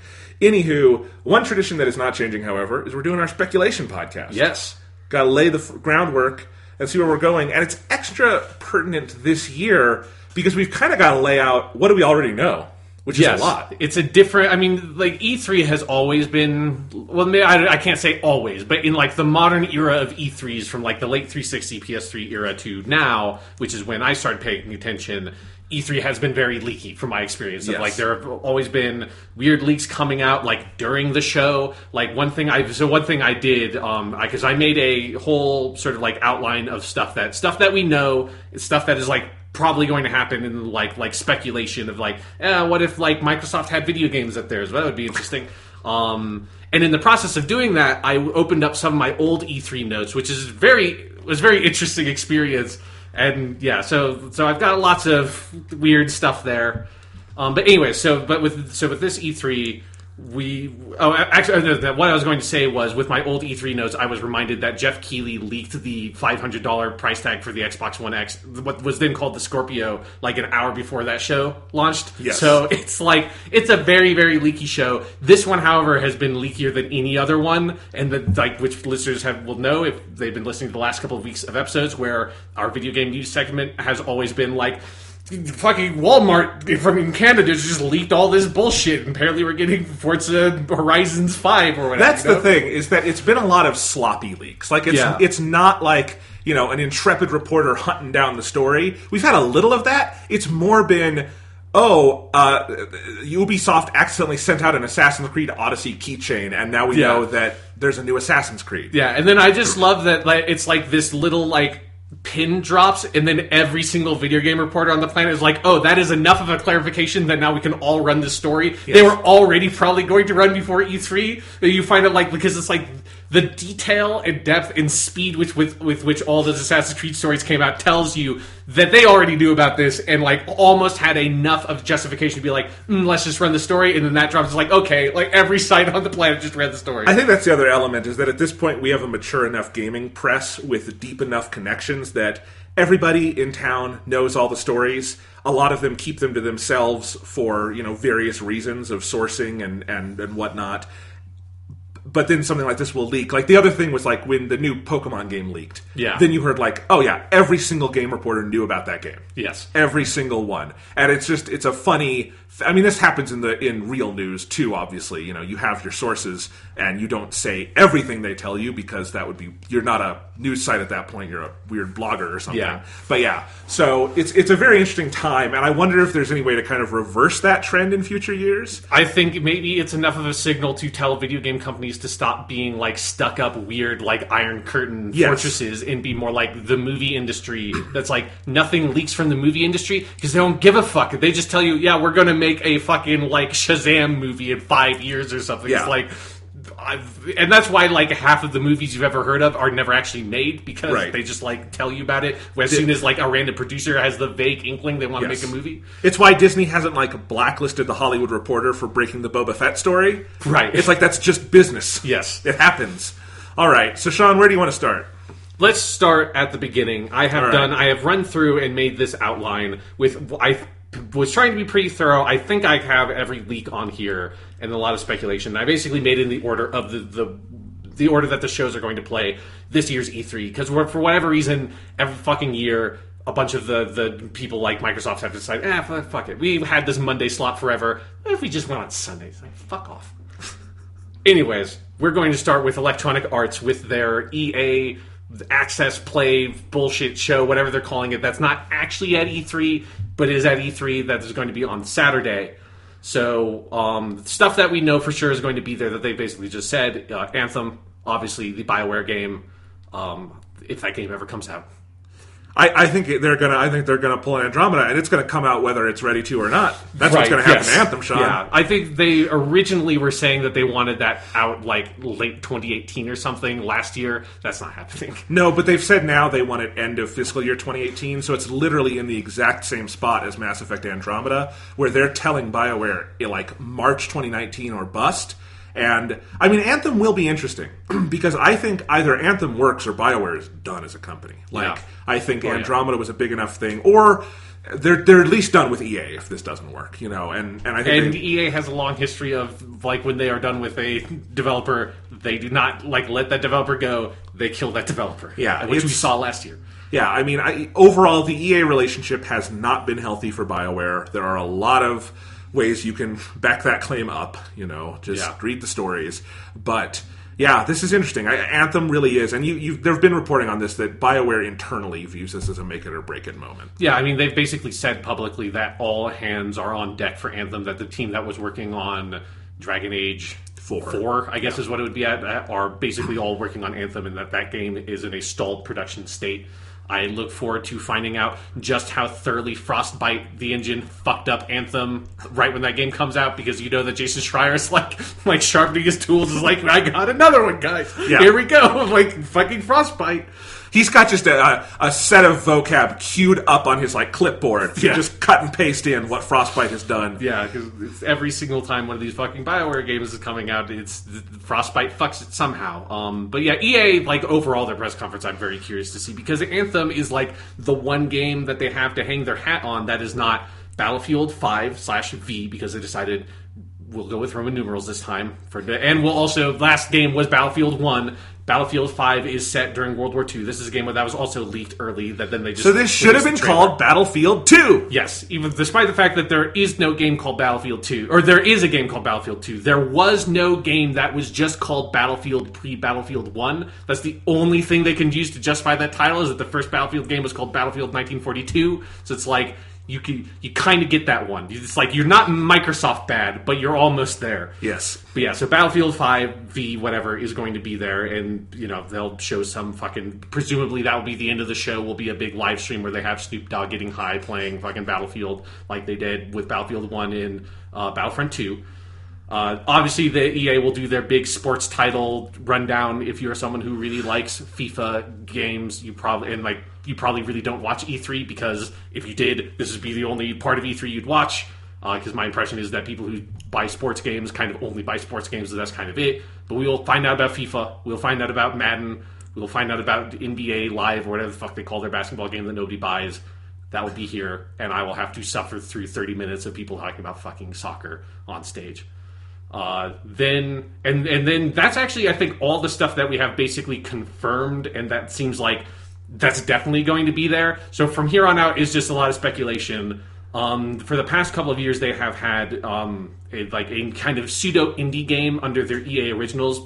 Anywho, one tradition that is not changing, however, is we're doing our speculation podcast. Yes. Got to lay the groundwork and see where we're going. And it's extra pertinent this year because we've kind of got to lay out what do we already know, which is a lot. It's a different... I mean, like, E3 has always been... Well, I can't say always, but in, like, the modern era of E3s from, like, the late 360 PS3 era to now, which is when I started paying attention... E3 has been very leaky from my experience. Of, like, there have always been weird leaks coming out, like, during the show. Like, one thing I did, because I made a whole sort of, like, outline of stuff that we know, stuff that is, like, probably going to happen in, like speculation of, like, what if, like, Microsoft had video games at theirs? Well, that would be interesting. And in the process of doing that, I opened up some of my old E3 notes, which was a very interesting experience. And yeah, so I've got lots of weird stuff there. But anyway, with this E3, what I was going to say was with my old E3 notes, I was reminded that Jeff Keighley leaked the $500 price tag for the Xbox One X, what was then called the Scorpio, like an hour before that show launched. Yes. So it's a very, very leaky show. This one, however, has been leakier than any other one, and which listeners will know if they've been listening to the last couple of weeks of episodes, where our video game news segment has always been like, fucking Walmart from Canada just leaked all this bullshit, and apparently we're getting Forza Horizons 5 or whatever. That's the thing, is that it's been a lot of sloppy leaks. Like, it's not like, an intrepid reporter hunting down the story. We've had a little of that. It's more been, Ubisoft accidentally sent out an Assassin's Creed Odyssey keychain, and now we know that there's a new Assassin's Creed. Yeah, and then I just love that it's like this little, like, pin drops, and then every single video game reporter on the planet is like, oh, that is enough of a clarification that now we can all run this story. Yes. They were already probably going to run before E3. You find it like, because it's like the detail and depth and speed with which all those Assassin's Creed stories came out tells you that they already knew about this and like almost had enough of justification to be like, let's just run the story, and then that drops. It's like, okay, like every site on the planet just read the story. I think that's the other element, is that at this point we have a mature enough gaming press with deep enough connections that everybody in town knows all the stories. A lot of them keep them to themselves for, various reasons of sourcing and whatnot. But then something like this will leak. Like, the other thing was, like, when the new Pokemon game leaked. Yeah. Then you heard, like, oh, yeah, every single game reporter knew about that game. Yes. Every single one. And it's a funny... I mean, this happens in real news, too, obviously. You have your sources, and you don't say everything they tell you, because that would be... You're not a news site at that point. You're a weird blogger or something. Yeah. But, yeah. So, it's a very interesting time, and I wonder if there's any way to kind of reverse that trend in future years. I think maybe it's enough of a signal to tell video game companies to stop being like stuck up weird like Iron Curtain fortresses and be more like the movie industry. That's like nothing leaks from the movie industry because they don't give a fuck. They just tell you, yeah, we're going to make a fucking like Shazam movie in 5 years or something. Yeah. It's like... and that's why like half of the movies you've ever heard of are never actually made, because they just like tell you about it as soon as like a random producer has the vague inkling they want to make a movie. It's why Disney hasn't like blacklisted the Hollywood Reporter for breaking the Boba Fett story. Right. It's like that's just business. Yes. It happens. All right. So Sean, where do you want to start? Let's start at the beginning. I have run through and made this outline with I was trying to be pretty thorough. I think I have every leak on here and a lot of speculation. I basically made it in the order of the order that the shows are going to play this year's E3, because for whatever reason, every fucking year, a bunch of the people like Microsoft have decided, fuck it. We had this Monday slot forever. What if we just went on Sundays? Like, fuck off. Anyways, we're going to start with Electronic Arts with their EA Access Play bullshit show, whatever they're calling it. That's not actually at E3, but it is at E3. That is going to be on Saturday. So, stuff that we know for sure is going to be there that they basically just said. Anthem, obviously, the BioWare game, if that game ever comes out. I think they're gonna pull an Andromeda, and it's gonna come out whether it's ready to or not. That's what's gonna happen to Anthem, Sean. Yeah, I think they originally were saying that they wanted that out like late 2018 or something last year. That's not happening. No, but they've said now they want it end of fiscal year 2018, so it's literally in the exact same spot as Mass Effect Andromeda, where they're telling BioWare like March 2019 or bust. And, I mean, Anthem will be interesting, because I think either Anthem works or BioWare is done as a company. Like, I think Andromeda was a big enough thing, or they're at least done with EA if this doesn't work, and I think EA has a long history of, like, when they are done with a developer, they do not, like, let that developer go, they kill that developer. Yeah. Which we saw last year. Yeah, I mean, overall, the EA relationship has not been healthy for BioWare. There are a lot of ways you can back that claim up, read the stories. But yeah, this is interesting. Anthem really is, and there've been reporting on this that BioWare internally views this as a make it or break it moment. Yeah, I mean, they've basically said publicly that all hands are on deck for Anthem, that the team that was working on Dragon Age 4, I guess is what it would be at, are basically all working on Anthem, and that game is in a stalled production state. I look forward to finding out just how thoroughly Frostbite, the engine, fucked up Anthem right when that game comes out, because you know that Jason Schreier's like sharpening his tools, is like, I got another one, guys. Yeah. Here we go. Like, fucking Frostbite. He's got just a set of vocab queued up on his clipboard to just cut and paste in what Frostbite has done. Yeah, because every single time one of these fucking BioWare games is coming out, it's Frostbite fucks it somehow. But yeah, EA, overall their press conference, I'm very curious to see, because Anthem is the one game that they have to hang their hat on that is not Battlefield 5/V, because they decided we'll go with Roman numerals this time. And we'll also, last game was Battlefield 1. Battlefield 5 is set during World War II. This is a game that was also leaked early. That then they just so this should have been called Battlefield 2. Yes, even despite the fact that there is no game called Battlefield 2, or there is a game called Battlefield 2. There was no game that was just called Battlefield pre-Battlefield 1. That's the only thing they can use to justify that title, is that the first Battlefield game was called Battlefield 1942. So it's like, you kind of get that one. It's like you're not Microsoft bad, but you're almost there. Yes. But yeah, so Battlefield 5 V whatever is going to be there, and they'll show some fucking. Presumably that will be the end of the show. Will be a big live stream where they have Snoop Dogg getting high playing fucking Battlefield like they did with Battlefield 1 in Battlefront 2. Obviously, the EA will do their big sports title rundown. If you're someone who really likes FIFA games, you probably really don't watch E3, because if you did, this would be the only part of E3 you'd watch. Because my impression is that people who buy sports games kind of only buy sports games, so that's kind of it. But we will find out about FIFA. We'll find out about Madden. We'll find out about NBA Live, or whatever the fuck they call their basketball game that nobody buys. That will be here, and I will have to suffer through 30 minutes of people talking about fucking soccer on stage. Then that's actually, I think, all the stuff that we have basically confirmed, and that seems like that's definitely going to be there. So from here on out is just a lot of speculation. For the past couple of years, they have had a kind of pseudo indie game under their EA Originals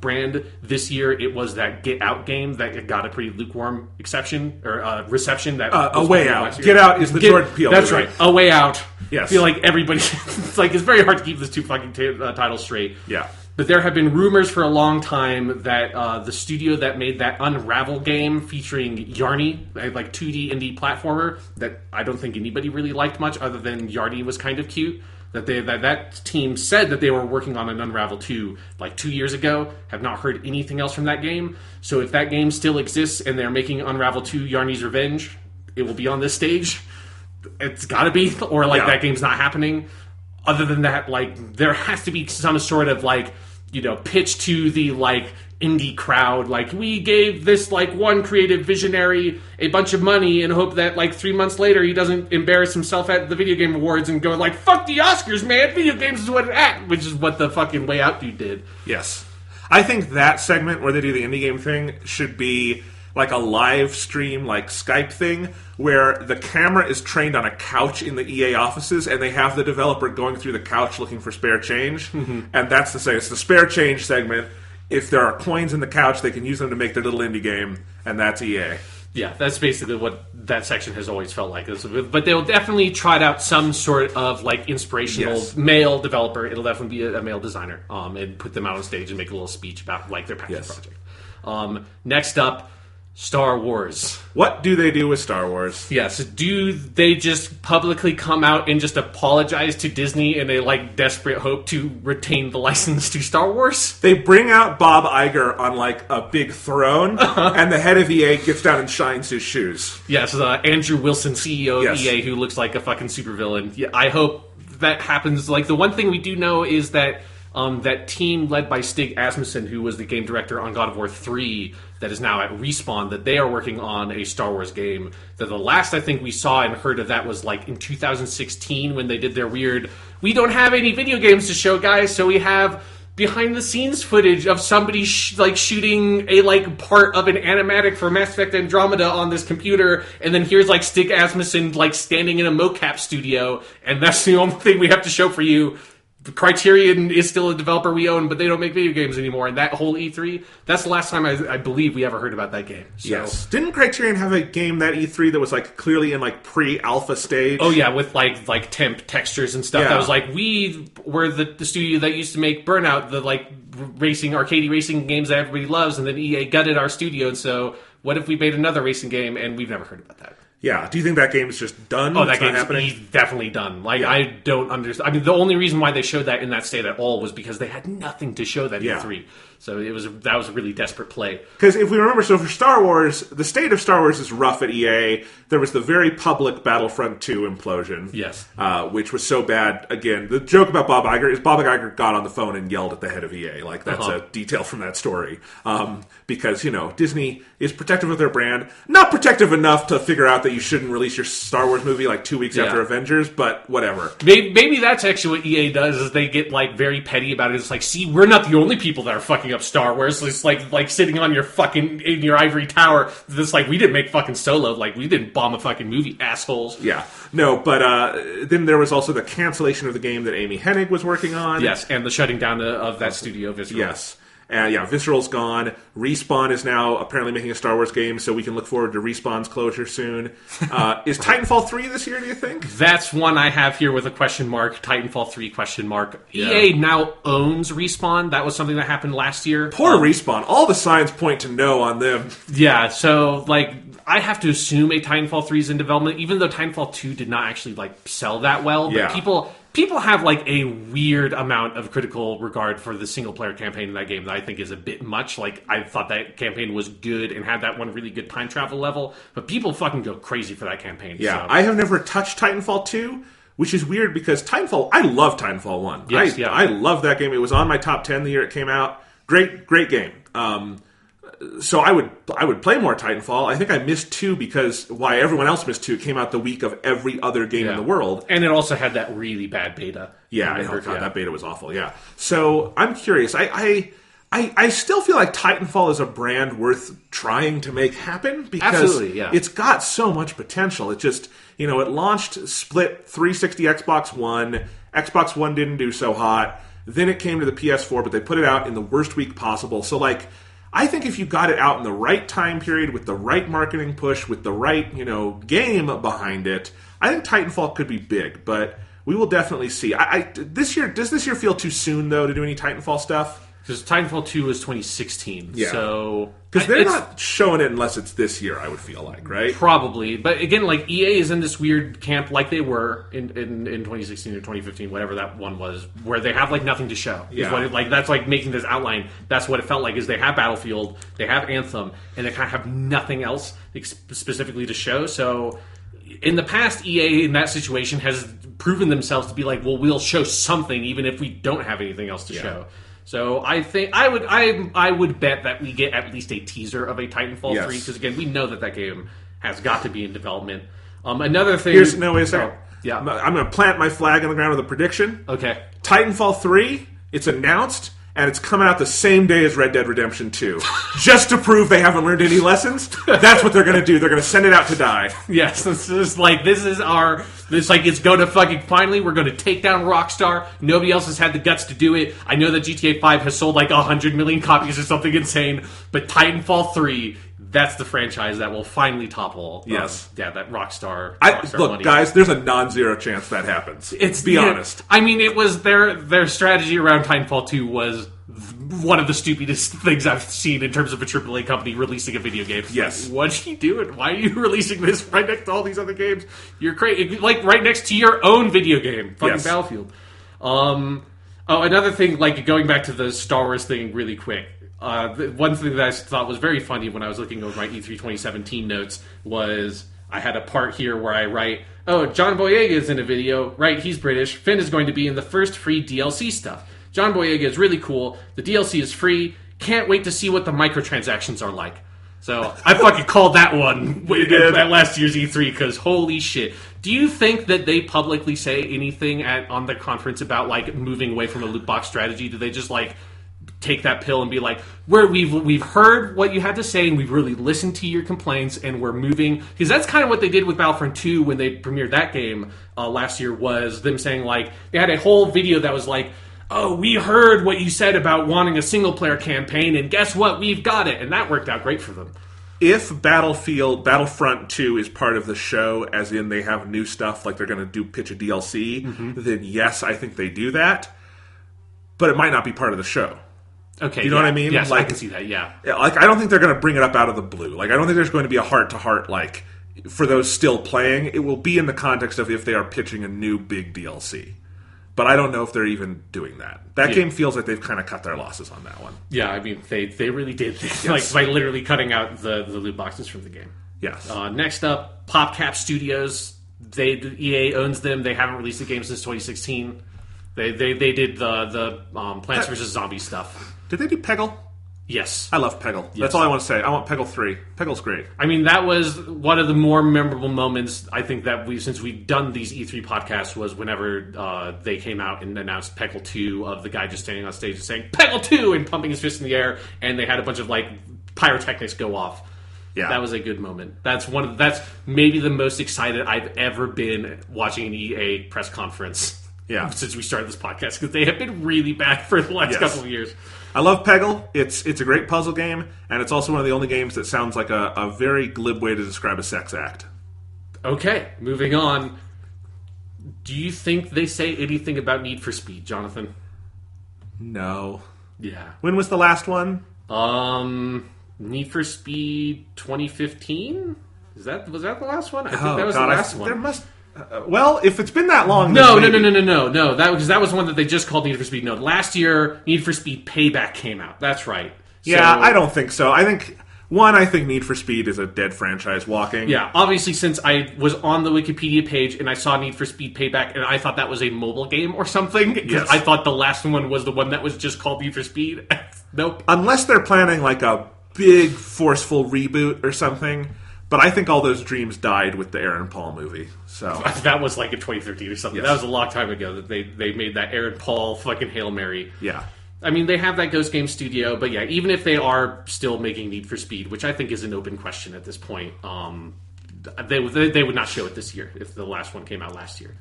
brand. This year, it was that Get Out game that got a pretty lukewarm reception. That A Way Out. Get Out is the Jordan Peele. That's right. A Way Out. Yes. I feel like everybody. It's very hard to keep those two fucking titles straight. Yeah. But there have been rumors for a long time that the studio that made that Unravel game featuring Yarny, like 2D indie platformer, that I don't think anybody really liked much other than Yarny was kind of cute, that team said that they were working on an Unravel 2 like 2 years ago, have not heard anything else from that game. So if that game still exists and they're making Unravel 2 Yarny's Revenge, it will be on this stage. It's gotta be, or that game's not happening. Other than that, there has to be some sort of pitch to the indie crowd. We gave this one creative visionary a bunch of money and hope that 3 months later he doesn't embarrass himself at the video game awards and go fuck the Oscars, man. Video games is what it at, which is what the fucking Way Out dude did. Yes. I think that segment where they do the indie game thing should be a live stream, Skype thing, where the camera is trained on a couch in the EA offices, and they have the developer going through the couch looking for spare change. Mm-hmm. And that's it's the spare change segment. If there are coins in the couch, they can use them to make their little indie game, and that's EA. Yeah, that's basically what that section has always felt like. But they'll definitely trot out some sort of inspirational male developer. It'll definitely be a male designer, and put them out on stage and make a little speech about their passion project. Next up, Star Wars. What do they do with Star Wars? Yes. Do they just publicly come out and just apologize to Disney in a desperate hope to retain the license to Star Wars? They bring out Bob Iger on a big throne, and the head of EA gets down and shines his shoes. Yes, Andrew Wilson, CEO of EA, who looks like a fucking supervillain. Yeah, I hope that happens. The one thing we do know is that that team led by Stig Asmussen, who was the game director on God of War 3, that is now at Respawn, that they are working on a Star Wars game. That the last I think we saw and heard of that was in 2016 when they did their weird, we don't have any video games to show, guys, so we have behind the scenes footage of somebody shooting a part of an animatic for Mass Effect Andromeda on this computer, and then here's Stig Asmussen standing in a mocap studio, and that's the only thing we have to show for you. Criterion is still a developer we own, but they don't make video games anymore. And that whole E3, that's the last time I believe we ever heard about that game. So. Yes. Didn't Criterion have a game that E3 that was clearly in pre-alpha stage? Oh yeah, with temp textures and stuff. Yeah. That was we were the studio that used to make Burnout, the arcade racing games that everybody loves, and then EA gutted our studio. And so what if we made another racing game? And we've never heard about that. Yeah. Do you think that game is just done? Oh, that game is definitely done. I don't understand. I mean, the only reason why they showed that in that state at all was because they had nothing to show that E3. So that was a really desperate play. Because if we remember, so for Star Wars, the state of Star Wars is rough at EA. There was the very public Battlefront 2 implosion. Yes. Which was so bad. Again, the joke about Bob Iger is Bob Iger got on the phone and yelled at the head of EA. That's a detail from that story. Because, Disney is protective of their brand. Not protective enough to figure out that you shouldn't release your Star Wars movie 2 weeks after Avengers, but whatever. Maybe that's actually what EA does, is they get very petty about it. It's see, we're not the only people that are fucking up Star Wars. It's like sitting on your in your ivory tower. It's we didn't make fucking Solo. We didn't bomb a fucking movie, assholes. Yeah. No, but then there was also the cancellation of the game that Amy Hennig was working on. Yes, and the shutting down of that studio, Visceral. Yes. Visceral's gone. Respawn is now apparently making a Star Wars game, so we can look forward to Respawn's closure soon. Is Titanfall 3 this year, do you think? That's one I have here with a question mark. Titanfall 3 question mark. EA now owns Respawn. That was something that happened last year. Poor Respawn. All the signs point to no on them. Yeah, so, I have to assume a Titanfall 3 is in development, even though Titanfall 2 did not actually, sell that well. But people have, a weird amount of critical regard for the single-player campaign in that game that I think is a bit much. I thought that campaign was good and had that one really good time travel level, but people fucking go crazy for that campaign. Yeah, so. I have never touched Titanfall 2, which is weird because I love Titanfall 1. Yes, I love that game. It was on my top 10 the year it came out. Great game. So I would play more Titanfall. I think I missed 2 because why everyone else missed 2. It came out the week of every other game in the world. And it also had that really bad beta. Yeah, that beta was awful, yeah. So I'm curious. I still feel like Titanfall is a brand worth trying to make happen because it's got so much potential. It just, it launched split 360 Xbox One. Xbox One didn't do so hot. Then it came to the PS4, but they put it out in the worst week possible. So, I think if you got it out in the right time period with the right marketing push, with the right, game behind it, I think Titanfall could be big, but we will definitely see. Does this year feel too soon, though, to do any Titanfall stuff? Because Titanfall 2 was 2016, so... Because they're not showing it unless it's this year, I would feel like, right? Probably. But again, EA is in this weird camp like they were in 2016 or 2015, whatever that one was, where they have, nothing to show. Yeah. That's making this outline. That's what it felt like, is they have Battlefield, they have Anthem, and they kind of have nothing else specifically to show. So... in the past, EA in that situation has proven themselves to be we'll show something even if we don't have anything else to show. So I think I would bet that we get at least a teaser of a Titanfall 3 because again we know that game has got to be in development. Another thing. Wait a second. Yeah, I'm going to plant my flag on the ground with a prediction. Okay. Titanfall 3. It's announced. And it's coming out the same day as Red Dead Redemption 2. Just to prove they haven't learned any lessons. That's what they're going to do. They're going to send it out to die. Yes, it's going to fucking, finally, we're going to take down Rockstar. Nobody else has had the guts to do it. I know that GTA 5 has sold 100 million copies or something insane, but Titanfall 3, that's the franchise that will finally topple. Yes. That Rockstar look, money. Guys, there's a non-zero chance that happens. Be honest. I mean, it was their strategy around Titanfall 2 was one of the stupidest things I've seen in terms of a AAA company releasing a video game. Yes. What are you doing? Why are you releasing this right next to all these other games? You're crazy. Right next to your own video game. Fucking Battlefield. Another thing, going back to the Star Wars thing really quick. One thing that I thought was very funny when I was looking over my E3 2017 notes was I had a part here where I write, John Boyega is in a video, right, he's British, Finn is going to be in the first free DLC stuff. John Boyega is really cool, the DLC is free, can't wait to see what the microtransactions are like. So I fucking called that one at last year's E3 because holy shit. Do you think that they publicly say anything on the conference about moving away from a loot box strategy? Do they just take that pill and be we've heard what you had to say and we've really listened to your complaints and we're moving, because that's kind of what they did with Battlefront 2 when they premiered that game last year, was them saying they had a whole video that was we heard what you said about wanting a single player campaign and guess what, we've got it, and that worked out great for them. If Battlefront 2 is part of the show, as in they have new stuff they're going to pitch a DLC, then yes, I think they do that, but it might not be part of the show. Okay, you know what I mean? Yes, I can see that. Yeah, I don't think they're going to bring it up out of the blue. I don't think there's going to be a heart-to-heart for those still playing. It will be in the context of if they are pitching a new big DLC. But I don't know if they're even doing that. That game feels like they've kind of cut their losses on that one. Yeah, I mean they really did, by literally cutting out the loot boxes from the game. Yes. Next up, PopCap Studios. EA owns them. They haven't released the game since 2016. They did the Plants vs. Zombies stuff. Did they do Peggle? Yes. I love Peggle. Yes. That's all I want to say. I want Peggle 3. Peggle's great. I mean, that was one of the more memorable moments, I think, that since we've done these E3 podcasts, was whenever they came out and announced Peggle 2, of the guy just standing on stage and saying, Peggle 2! And pumping his fist in the air, and they had a bunch of, pyrotechnics go off. Yeah. That was a good moment. That's maybe the most excited I've ever been watching an EA press conference. Yeah. Since we started this podcast, because they have been really bad for the last couple of years. I love Peggle. It's a great puzzle game, and it's also one of the only games that sounds like a very glib way to describe a sex act. Okay, moving on. Do you think they say anything about Need for Speed, Jonathan? No. Yeah. When was the last one? Need for Speed 2015? Was that the last one? I think that was God, the last one. There must. Well, if it's been that long, No. then maybe. No. That was one that they just called Need for Speed. No, last year Need for Speed Payback came out. That's right. Yeah, I don't think so. I think Need for Speed is a dead franchise walking. Yeah, obviously, since I was on the Wikipedia page and I saw Need for Speed Payback, and I thought that was a mobile game or something, because Yes. I thought the last one was the one that was just called Need for Speed. Nope. Unless they're planning like a big, forceful reboot or something. But I think all those dreams died with the Aaron Paul movie. So That was like in 2013 or something. Yes. That was a long time ago that they made that Aaron Paul fucking Hail Mary. yeah. I mean, they have that Ghost Game Studio, but yeah, even if they are still making Need for Speed, which I think is an open question at this point, they would not show it this year if the last one came out last year.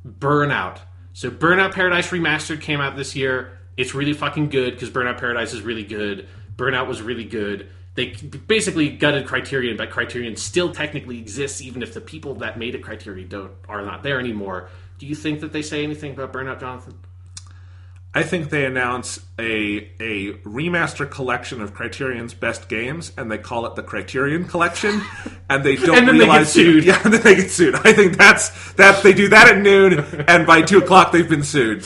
Burnout. So Burnout Paradise Remastered came out this year. It's really fucking good because Burnout Paradise is really good. Burnout was really good. They basically gutted Criterion, but Criterion still technically exists even if the people that made it Criterion are not there anymore. Do you think that they say anything about Burnout, Jonathan? I think they announce a remaster collection of Criterion's best games, and they call it the Criterion Collection, and they don't And then realize they get sued. Yeah, and then they get sued. I think that they do that at noon, and by 2:00 they've been sued.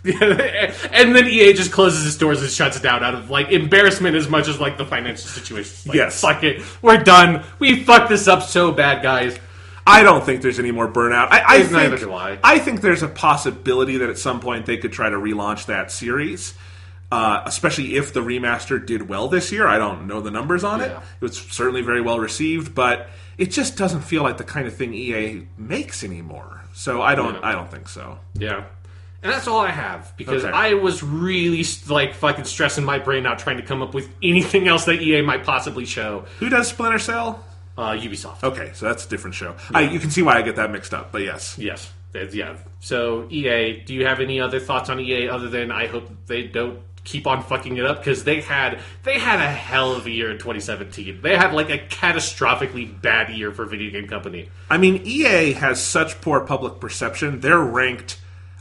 Yeah, and then EA just closes its doors and shuts it down out of like embarrassment as much as like the financial situation. Like, Yes. fuck it, we're done. We fucked this up so bad, guys. I don't think there's any more Burnout. Neither do I. I think there's a possibility that at some point they could try to relaunch that series, especially if the remaster did well this year. I don't know the numbers on it. Yeah. It was certainly very well received, but it just doesn't feel like the kind of thing EA makes anymore. So I don't think so. Yeah. And that's all I have, because Okay. I was really like fucking stressing my brain out trying to come up with anything else that EA might possibly show. Who does Splinter Cell? Ubisoft. Okay, so that's a different show. You can see why I get that mixed up, but yes. Yes. Yeah. So EA, do you have any other thoughts on EA other than I hope they don't keep on fucking it up? Because they had a hell of a year in 2017. They had like a catastrophically bad year for a video game company. I mean, EA has such poor public perception. They're ranked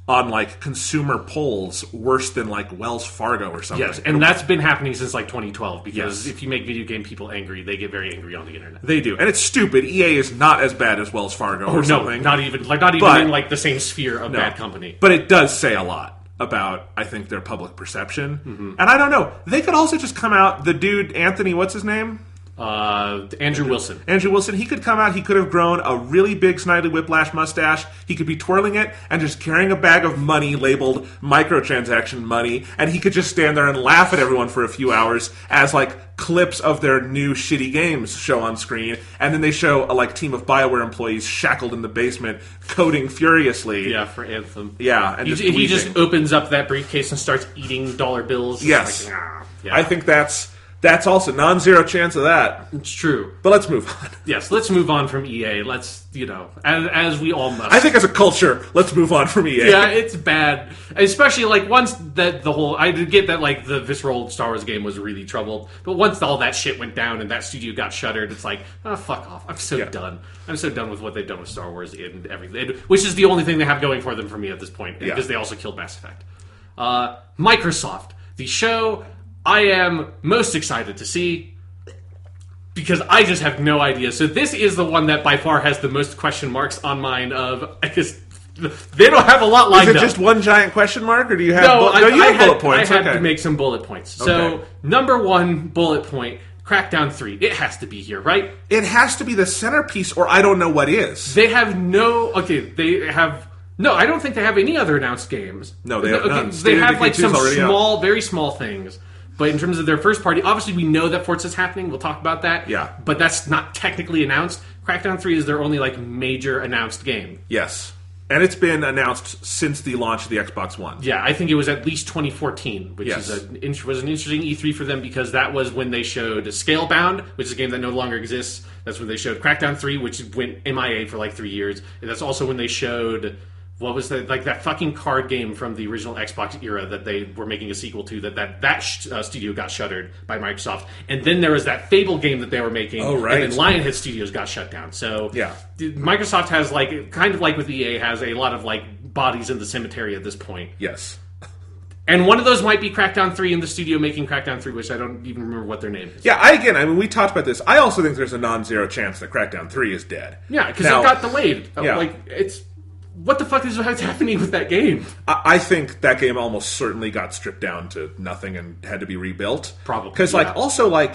on like consumer polls worse than like Wells Fargo or something. Yes, and that's been happening since like 2012 because Yes. if you make video game people angry, they get very angry on the internet. They do, and it's stupid. EA is not as bad as Wells Fargo or No, something. not even But- in like the same sphere of bad company. But it does say a lot about, I think, their public perception. Mm-hmm. And I don't know. They could also just come out. The dude Anthony, what's his name? Andrew Wilson. Andrew Wilson, he could come out, he could have grown a really big Snidely Whiplash mustache, he could be twirling it and just carrying a bag of money labeled microtransaction money, and he could just stand there and laugh at everyone for a few hours as, like, clips of their new shitty games show on screen, and then they show a, like, team of BioWare employees shackled in the basement, coding furiously. Yeah, for Anthem. Yeah, and He just weeping. opens up that briefcase and starts eating dollar bills. Yes. Like, yeah. I think that's also non-zero chance of that. It's true. But let's move on. Yes, let's move on from EA. Let's, as we all must. I think as a culture, let's move on from EA. Yeah, it's bad. Especially, like, once that the whole... I did get that, like, the visceral Star Wars game was really troubled. But once all that shit went down and that studio got shuttered, it's like, oh, fuck off. I'm so done. I'm so done with what they've done with Star Wars and everything. Which is the only thing they have going for them for me at this point. Yeah. Because they also killed Mass Effect. Microsoft. The show I am most excited to see... because I just have no idea. So this is the one that by far has the most question marks on mine of... I guess they don't have a lot lined up. Is it just one giant question mark, or do you have... No, you have bullet points. I had Okay. to make some bullet points. Okay. So, number one bullet point, Crackdown 3. It has to be here, right? It has to be the centerpiece, or I don't know what is. They have no... Okay, they have... No, I don't think they have any other announced games. No, they have none. They State of have, Decay like, 2 is some already out. small, very small things. But in terms of their first party, obviously we know that Forza's happening. We'll talk about that. Yeah. But that's not technically announced. Crackdown 3 is their only, like, major announced game. Yes. And it's been announced since the launch of the Xbox One. Yeah, I think it was at least 2014, which Yes. was an interesting E3 for them because that was when they showed Scalebound, which is a game that no longer exists. That's when they showed Crackdown 3, which went MIA for like 3 years. And that's also when they showed what was that fucking card game from the original Xbox era that they were making a sequel to that studio got shuttered by Microsoft, and then there was that Fable game that they were making, Oh, right. and then Lionhead Studios got shut down. So Yeah. Microsoft has kind of like with EA, has a lot of bodies in the cemetery at this point. Yes. And one of those might be Crackdown 3 in the studio making Crackdown 3, which I don't even remember what their name is. Yeah, I mean, we talked about this. I also think there's a non-zero chance that Crackdown 3 is dead. Yeah, because it got delayed. Yeah. What the fuck is happening with that game? I think that game almost certainly got stripped down to nothing and had to be rebuilt. Probably, Because, yeah.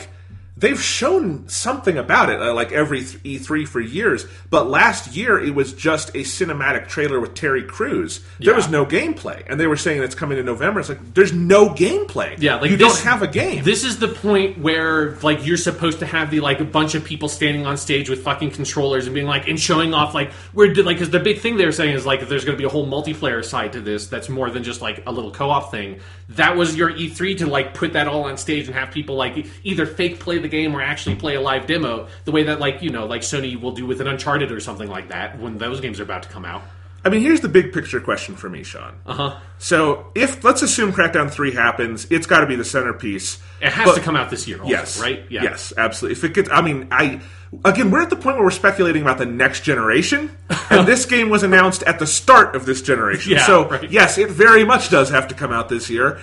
they've shown something about it, every E3 for years. But last year, it was just a cinematic trailer with Terry Crews. There was no gameplay. And they were saying it's coming in November. It's like, there's no gameplay. Yeah, you don't have a game. This is the point where, you're supposed to have a bunch of people standing on stage with fucking controllers and being and showing off, because the big thing they were saying is, if there's going to be a whole multiplayer side to this that's more than just, a little co-op thing. That was your E3 to, put that all on stage and have people, either fake play the game or actually play a live demo, the way that Sony will do with an Uncharted or something like that when those games are about to come out. I mean, here's the big picture question for me, Sean. So, let's assume Crackdown 3 happens, it's got to be the centerpiece. It has to come out this year also, yes, right? Yeah. Yes, absolutely. If it gets, again, we're at the point where we're speculating about the next generation, and this game was announced at the start of this generation. Yeah, so, right. yes, it very much does have to come out this year.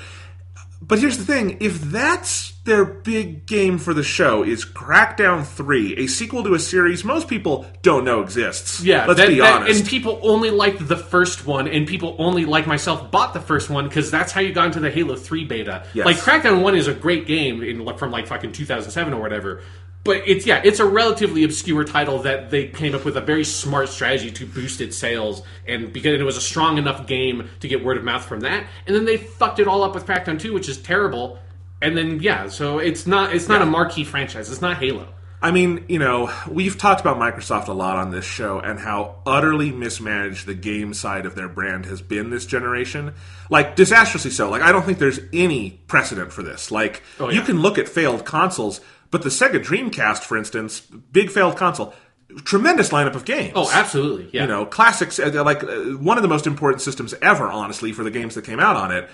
But here's the thing, if that's their big game for the show, is Crackdown 3, a sequel to a series most people don't know exists. Yeah, let's be honest. And people only liked the first one, and people only, like myself, bought the first one, because that's how you got into the Halo 3 beta. Yes. Crackdown 1 is a great game from fucking 2007 or whatever. But it's a relatively obscure title that they came up with a very smart strategy to boost its sales, and because it was a strong enough game to get word of mouth from that, and then they fucked it all up with Crackdown 2, which is terrible. And then so it's not a marquee franchise. It's not Halo. I mean, we've talked about Microsoft a lot on this show and how utterly mismanaged the game side of their brand has been this generation. Disastrously so. I don't think there's any precedent for this. You can look at failed consoles, but the Sega Dreamcast, for instance, big failed console, tremendous lineup of games. Oh, absolutely. Yeah. Classics, one of the most important systems ever, honestly, for the games that came out on it.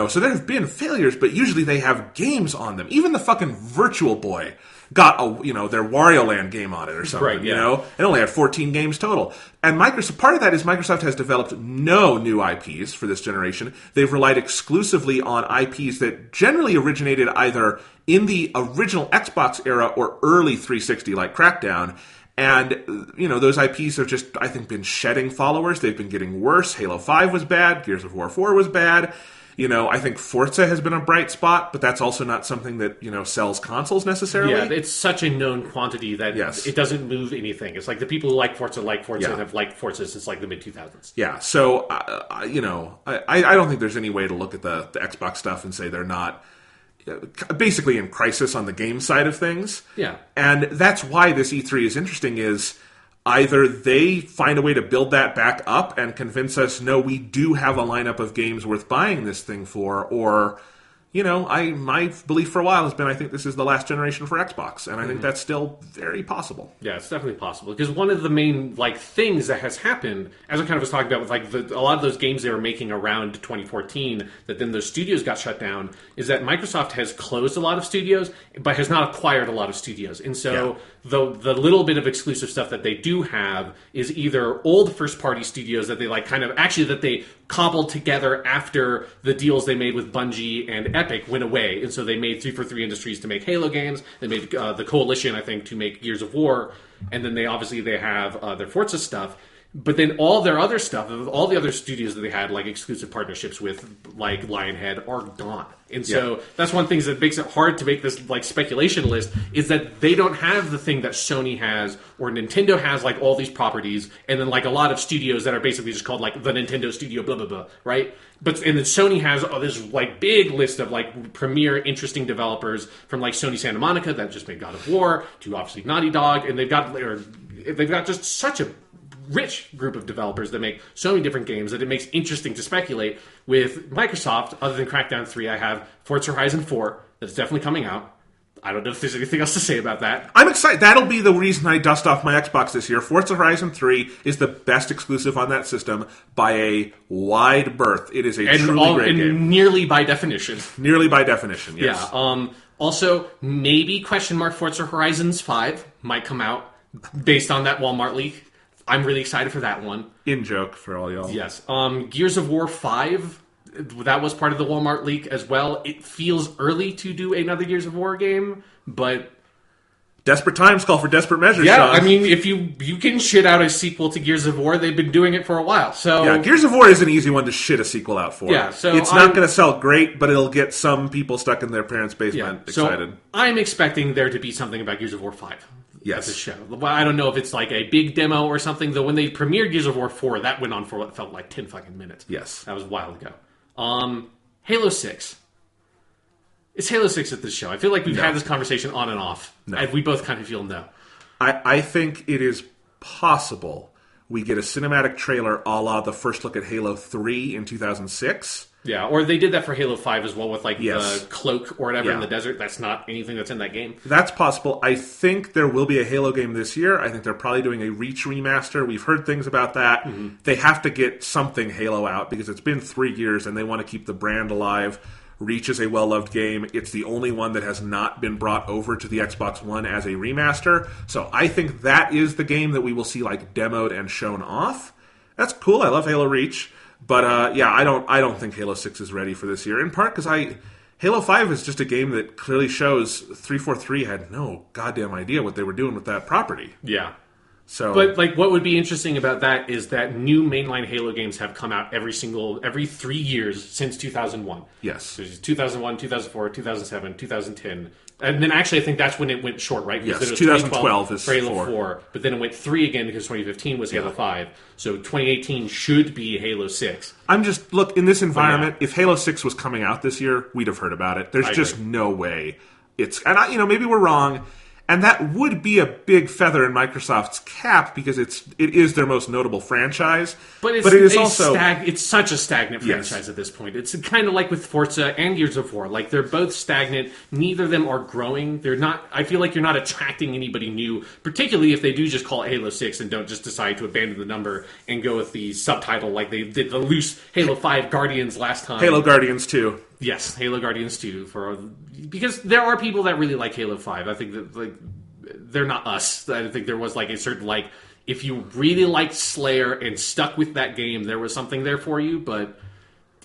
So there have been failures, but usually they have games on them. Even the fucking Virtual Boy got their Wario Land game on it or something. Right, yeah. It only had 14 games total. And Microsoft, part of that is Microsoft has developed no new IPs for this generation. They've relied exclusively on IPs that generally originated either in the original Xbox era or early 360, like Crackdown. And, those IPs have just, I think, been shedding followers. They've been getting worse. Halo 5 was bad. Gears of War 4 was bad. I think Forza has been a bright spot, but that's also not something that, sells consoles necessarily. Yeah, it's such a known quantity that it doesn't move anything. It's the people who like Forza and have liked Forza since the mid-2000s. Yeah, so, I don't think there's any way to look at the Xbox stuff and say they're not basically in crisis on the game side of things. Yeah. And that's why this E3 is interesting, is either they find a way to build that back up and convince us, no, we do have a lineup of games worth buying this thing for, or, my belief for a while has been I think this is the last generation for Xbox, and I think that's still very possible. Yeah, it's definitely possible, because one of the main things that has happened, as I kind of was talking about with a lot of those games they were making around 2014 that then those studios got shut down, is that Microsoft has closed a lot of studios but has not acquired a lot of studios. And so the little bit of exclusive stuff that they do have is either old first party studios that they that they cobbled together after the deals they made with Bungie and Epic went away. And so they made 343 Industries to make Halo games. They made the Coalition, I think, to make Gears of War. And then they have their Forza stuff. But then all their other stuff, all the other studios that they had exclusive partnerships with, like Lionhead, are gone. And so that's one thing that makes it hard to make this speculation list, is that they don't have the thing that Sony has or Nintendo has, all these properties, and then a lot of studios that are basically just called the Nintendo Studio blah blah blah, right? And then Sony has this big list of premier interesting developers from Sony Santa Monica that just made God of War to obviously Naughty Dog, and they've got just such a rich group of developers that make so many different games that it makes interesting to speculate. With Microsoft, other than Crackdown 3, I have Forza Horizon 4 that's definitely coming out. I don't know if there's anything else to say about that. I'm excited. That'll be the reason I dust off my Xbox this year. Forza Horizon 3 is the best exclusive on that system by a wide berth. It is a truly great game. Nearly by definition. Nearly by definition, yes. Yeah. Also, maybe Forza Horizons 5 might come out based on that Walmart leak. I'm really excited for that one. In joke for all y'all. Yes. Gears of War 5, that was part of the Walmart leak as well. It feels early to do another Gears of War game, but... Desperate times call for desperate measures, yeah, Sean. I mean, if you can shit out a sequel to Gears of War, they've been doing it for a while. So yeah, Gears of War is an easy one to shit a sequel out for. Yeah, so it's not going to sell great, but it'll get some people stuck in their parents' basement excited. So I'm expecting there to be something about Gears of War 5. Yes. At the show. I don't know if it's like a big demo or something, though when they premiered Gears of War 4, that went on for what felt like 10 fucking minutes. Yes. That was a while ago. Halo 6. Is Halo 6 at this show? I feel like we've had this conversation on and off. No. And we both kind of feel no. I think it is possible we get a cinematic trailer a la the first look at Halo 3 in 2006. Yeah, or they did that for Halo 5 as well with like Yes. the cloak or whatever in Yeah. the desert. That's not anything that's in that game. That's possible. I think there will be a Halo game this year. I think they're probably doing a Reach remaster. We've heard things about that. Mm-hmm. They have to get something Halo out because it's been 3 years and they want to keep the brand alive. Reach is a well-loved game. It's the only one that has not been brought over to the Xbox One as a remaster. So I think that is the game that we will see like demoed and shown off. That's cool. I love Halo Reach. But yeah, I don't think Halo 6 is ready for this year. In part because Halo 5 is just a game that clearly shows 343 had no goddamn idea what they were doing with that property. Yeah. So, But like, what would be interesting about that is that new mainline Halo games have come out every 3 years since 2001. yes. So it's 2001, 2004, 2007, 2010. And then actually I think that's when it went short, right? Yes, then it was 2012 is for Halo 4. 4. But then it went 3 again because 2015 was Halo 5. So 2018 should be Halo 6. I'm just, look, in this environment, if Halo 6 was coming out this year, we'd have heard about it. There's I just agree. no way. And maybe we're wrong. And that would be a big feather in Microsoft's cap because it is their most notable franchise. But it is also it's such a stagnant Yes. franchise at this point. It's kind of like with Forza and Gears of War. Like they're both stagnant. Neither of them are growing. They're not. I feel like you're not attracting anybody new, particularly if they do just call it Halo 6 and don't just decide to abandon the number and go with the subtitle like they did the loose Halo 5 Guardians last time. Halo Guardians 2. Yes, Halo Guardians 2 because there are people that really like Halo 5. I think that like they're not us. I think there was like a certain like if you really liked Slayer and stuck with that game, there was something there for you, but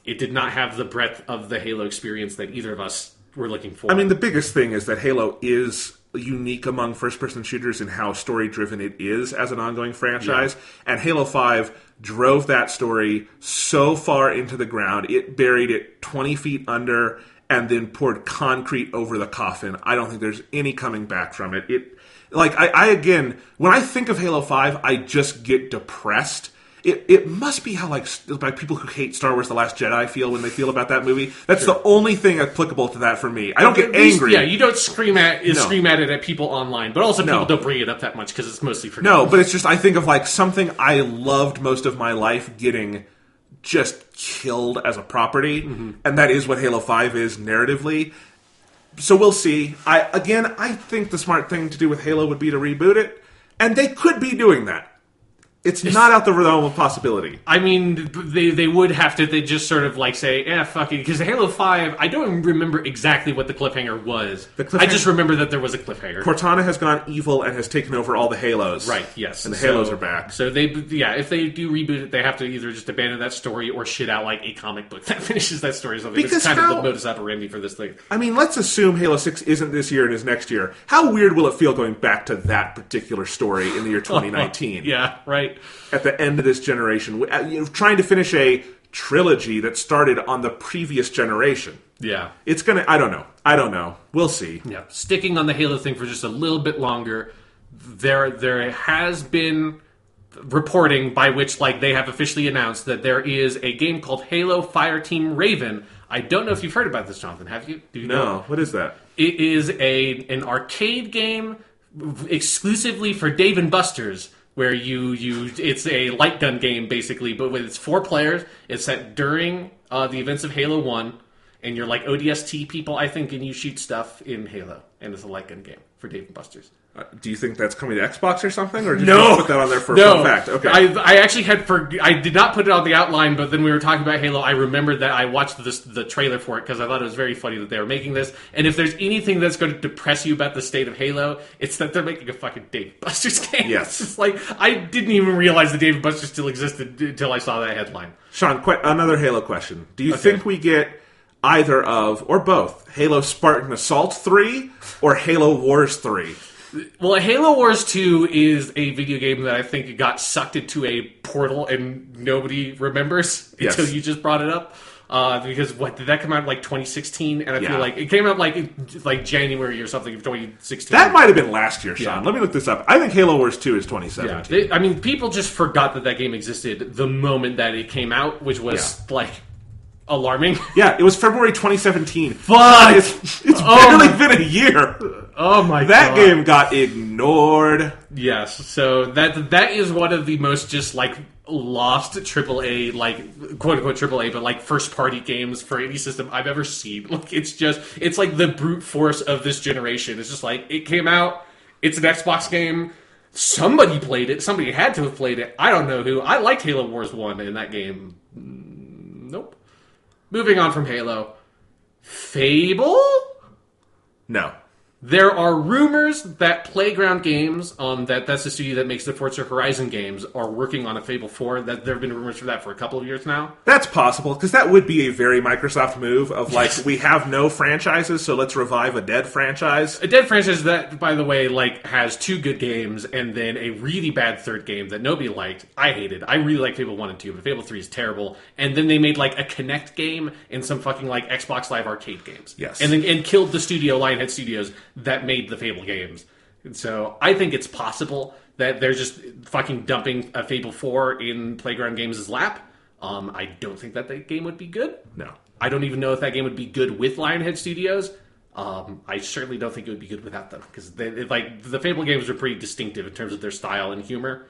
it did not have the breadth of the Halo experience that either of us were looking for. I mean, the biggest thing is that Halo is unique among first-person shooters in how story-driven it is as an ongoing franchise. Yeah. And Halo 5 drove that story so far into the ground, it buried it 20 feet under and then poured concrete over the coffin. I don't think there's any coming back from it. I again, when I think of Halo 5, I just get depressed. It must be how like people who hate Star Wars: The Last Jedi feel when they feel about that movie. That's the only thing applicable to that for me. I don't get angry. Yeah, you don't scream at it at people online, but also people don't bring it up that much because it's mostly forgotten. No, but it's just I think of like something I loved most of my life getting just killed as a property, and that is what Halo 5 is narratively. So we'll see. I think the smart thing to do with Halo would be to reboot it, and they could be doing that. It's not out the realm of possibility. I mean, they would have to. They just sort of like say, fuck it. Because Halo 5, I don't remember exactly what the cliffhanger was. I just remember that there was a cliffhanger. Cortana has gone evil and has taken over all the Halos. Right, yes. And the Halos are back. So if they do reboot it, they have to either just abandon that story or shit out like a comic book that finishes that story or something. Because it's kind of the modus operandi for this thing. I mean, let's assume Halo 6 isn't this year and is next year. How weird will it feel going back to that particular story in the year 2019? Yeah, right. At the end of this generation, trying to finish a trilogy that started on the previous generation. Yeah. It's gonna, I don't know. We'll see. Yeah. Sticking on the Halo thing for just a little bit longer, there has been reporting by which like they have officially announced that there is a game called Halo Fireteam Raven. I don't know if you've heard about this, Jonathan. Have you? Do you know? No. What is that? It is an arcade game exclusively for Dave & Buster's, where it's a light gun game basically, but with it's 4 players. It's set during the events of Halo 1, and you're like ODST people, I think, and you shoot stuff in Halo, and it's a light gun game for Dave and Buster's. Do you think that's coming to Xbox or something, or did you just put that on there for a fun fact? Okay, I actually I did not put it on the outline, but then we were talking about Halo. I remembered that I watched the trailer for it because I thought it was very funny that they were making this. And if there's anything that's going to depress you about the state of Halo, it's that they're making a fucking Dave & Buster's game. Yes, it's like I didn't even realize that Dave & Buster's still existed until I saw that headline. Sean, another Halo question: do you think we get either of or both Halo Spartan Assault 3 or Halo Wars 3? Well, Halo Wars 2 is a video game that I think got sucked into a portal and nobody remembers until you just brought it up. Because did that come out in like 2016? And I feel like it came out like January or something of 2016. That might have been last year, Sean. Let me look this up. I think Halo Wars 2 is 2017. Yeah. People just forgot that game existed the moment that it came out, which was alarming. Yeah, it was February 2017. Fuck! It's barely been a year. Oh my god. That game got ignored. Yes, so that is one of the most just like lost AAA, like quote unquote AAA, but like first party games for any system I've ever seen. Like it's like the brute force of this generation. It's just like it came out, it's an Xbox game. Somebody played it. Somebody had to have played it. I don't know who. I liked Halo Wars 1 in that game. Nope. Moving on from Halo. Fable? No. There are rumors that Playground Games, that's the studio that makes the Forza Horizon games, are working on a Fable 4. That there have been rumors for that for a couple of years now. That's possible, because that would be a very Microsoft move of like, we have no franchises, so let's revive a dead franchise. A dead franchise that, by the way, like has 2 good games and then a really bad third game that nobody liked. I hated. I really liked Fable 1 and 2, but Fable 3 is terrible. And then they made like a Kinect game and some fucking like Xbox Live Arcade games. Yes. And killed the studio, Lionhead Studios, that made the Fable games. And so I think it's possible that they're just fucking dumping a Fable 4 in Playground Games' lap. I don't think that game would be good. No. I don't even know if that game would be good with Lionhead Studios. I certainly don't think it would be good without them, because the Fable games are pretty distinctive in terms of their style and humor.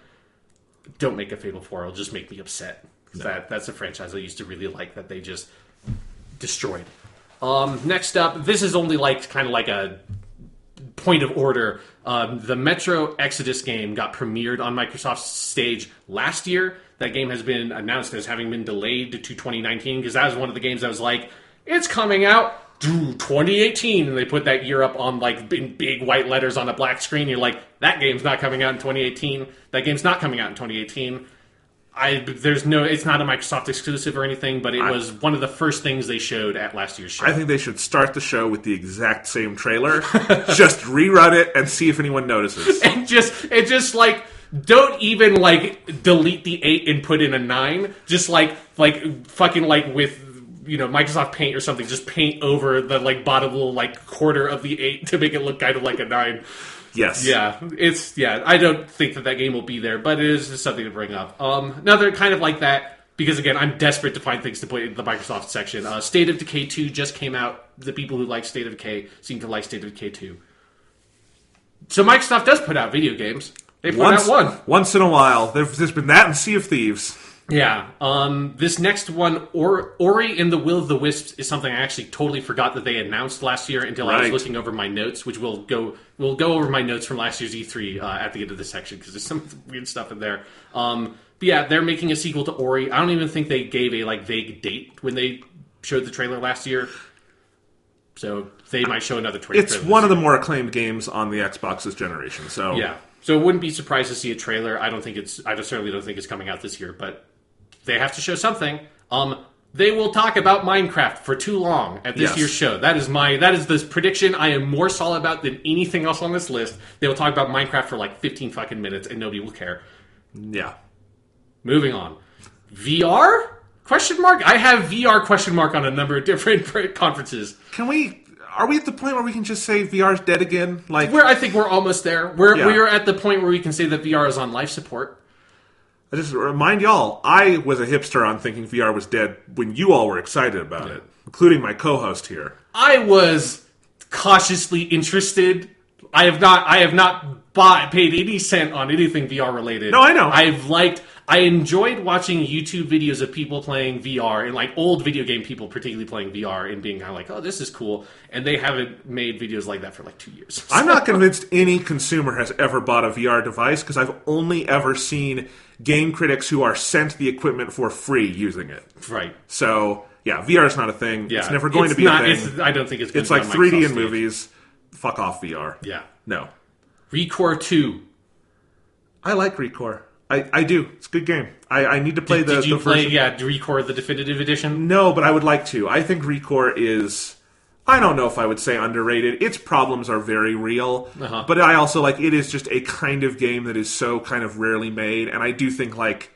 Don't make a Fable 4; it'll just make me upset. No. That's a franchise I used to really like that they just destroyed. Next up, this is only like kind of like a point of order. The Metro Exodus game got premiered on Microsoft's stage last year. That game has been announced as having been delayed to 2019, because that was one of the games that was like, it's coming out 2018, and they put that year up on like in big white letters on a black screen. You're like, that game's not coming out in 2018. That game's not coming out in 2018. It's not a Microsoft exclusive or anything, but it was one of the first things they showed at last year's show. I think they should start the show with the exact same trailer, just rerun it and see if anyone notices. And just like, don't even like delete the 8 and put in a 9. Just like fucking like with, Microsoft Paint or something, just paint over the like bottom little like quarter of the 8 to make it look kind of like a 9. Yes. Yeah, I don't think that game will be there, but it is just something to bring up. Another kind of like that, because again, I'm desperate to find things to put in the Microsoft section. State of Decay 2 just came out. The people who like State of Decay seem to like State of Decay 2. So Microsoft does put out video games. They put out one. Once in a while. There's been that and Sea of Thieves. Yeah. This next one, Ori and the Will of the Wisps, is something I actually totally forgot that they announced last year until I was looking over my notes, which we'll go over my notes from last year's E3 at the end of this section, because there's some weird stuff in there. But yeah, they're making a sequel to Ori. I don't even think they gave a vague date when they showed the trailer last year. So they might show another trailer. It's one of the more acclaimed games on the Xbox this generation. So yeah. So it wouldn't be surprised to see a trailer. I certainly don't think it's coming out this year, but they have to show something. They will talk about Minecraft for too long at this year's show. That is the prediction I am more solid about than anything else on this list. They will talk about Minecraft for like 15 fucking minutes and nobody will care. Yeah. Moving on. VR? Question mark? I have VR question mark on a number of different conferences. Are we at the point where we can just say VR's dead again? I think we're almost there. We're at the point where we can say that VR is on life support. I just remind y'all, I was a hipster on thinking VR was dead when you all were excited about it, including my co-host here. I was cautiously interested. I have not paid any cent on anything VR related. No, I know. I enjoyed watching YouTube videos of people playing VR and like old video game people particularly playing VR and being kind of like, oh, this is cool. And they haven't made videos like that for like 2 years. I'm not convinced any consumer has ever bought a VR device because I've only ever seen game critics who are sent the equipment for free using it. Right. So, yeah, VR is not a thing. Yeah. It's never going to be a thing. I don't think it's going It's to be like on 3D Microsoft in stage. movies. Fuck off VR. Yeah. No. Recore 2. I like Recore. I do. It's a good game. I need to play Did you play, version. Recore the definitive edition? No, but I would like to. I think Recore is... I don't know if I would say underrated. Its problems are very real. But I also like... It is just a kind of game that is so kind of rarely made. And I do think like...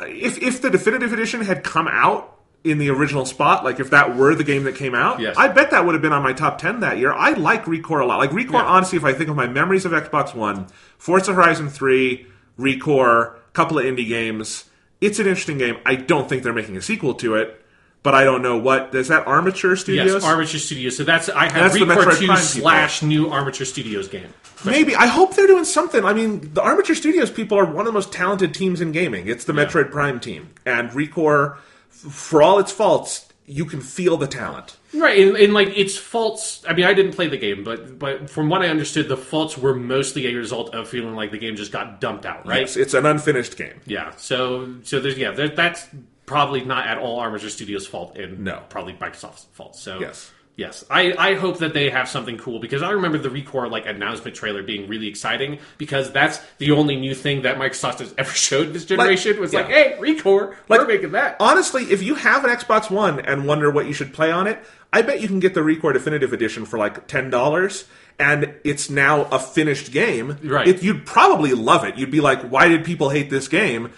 If the definitive edition had come out in the original spot, like if that were the game that came out, Yes. I bet that would have been on my top 10 that year. I like Recore a lot. Like Recore, honestly, if I think of my memories of Xbox One, Forza Horizon 3, Recore, a couple of indie games, it's an interesting game. I don't think they're making a sequel to it, but I don't know what... Is that Armature Studios? Yes, Armature Studios. So I have That's the Recore Metroid 2 Prime / new Armature Studios game. Maybe. I hope they're doing something. I mean, the Armature Studios people are one of the most talented teams in gaming. It's the Metroid Prime team. And Recore, for all its faults, you can feel the talent. Right, and like its faults. I mean, I didn't play the game, but from what I understood, the faults were mostly a result of feeling like the game just got dumped out. Right? Yes, it's an unfinished game. Yeah. So that's probably not at all Armature Studios' fault, and probably Microsoft's fault. So yes, I hope that they have something cool because I remember the Recore like announcement trailer being really exciting because that's the only new thing that Microsoft has ever showed this generation was like, hey, Recore, we're making that. Honestly, if you have an Xbox One and wonder what you should play on it, I bet you can get the Recore Definitive Edition for like $10, and it's now a finished game. Right. You'd probably love it. You'd be like, why did people hate this game?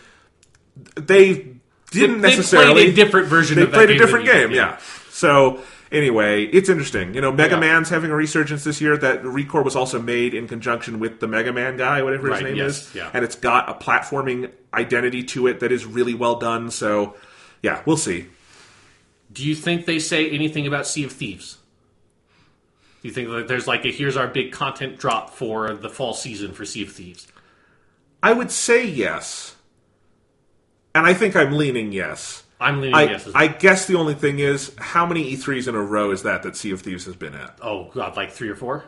They didn't necessarily... They played a different version of that game. They played a different game, yeah. So... Anyway, it's interesting. You know, Mega Man's having a resurgence this year. That Recore was also made in conjunction with the Mega Man guy, whatever his name is. Yeah. And it's got a platforming identity to it that is really well done. So, yeah, we'll see. Do you think they say anything about Sea of Thieves? Do you think that there's like here's our big content drop for the fall season for Sea of Thieves? I would say yes. And I think I'm leaning yes. I'm leaning yes as well. I guess the only thing is, how many E3s in a row is that Sea of Thieves has been at? Oh, God, like 3 or 4?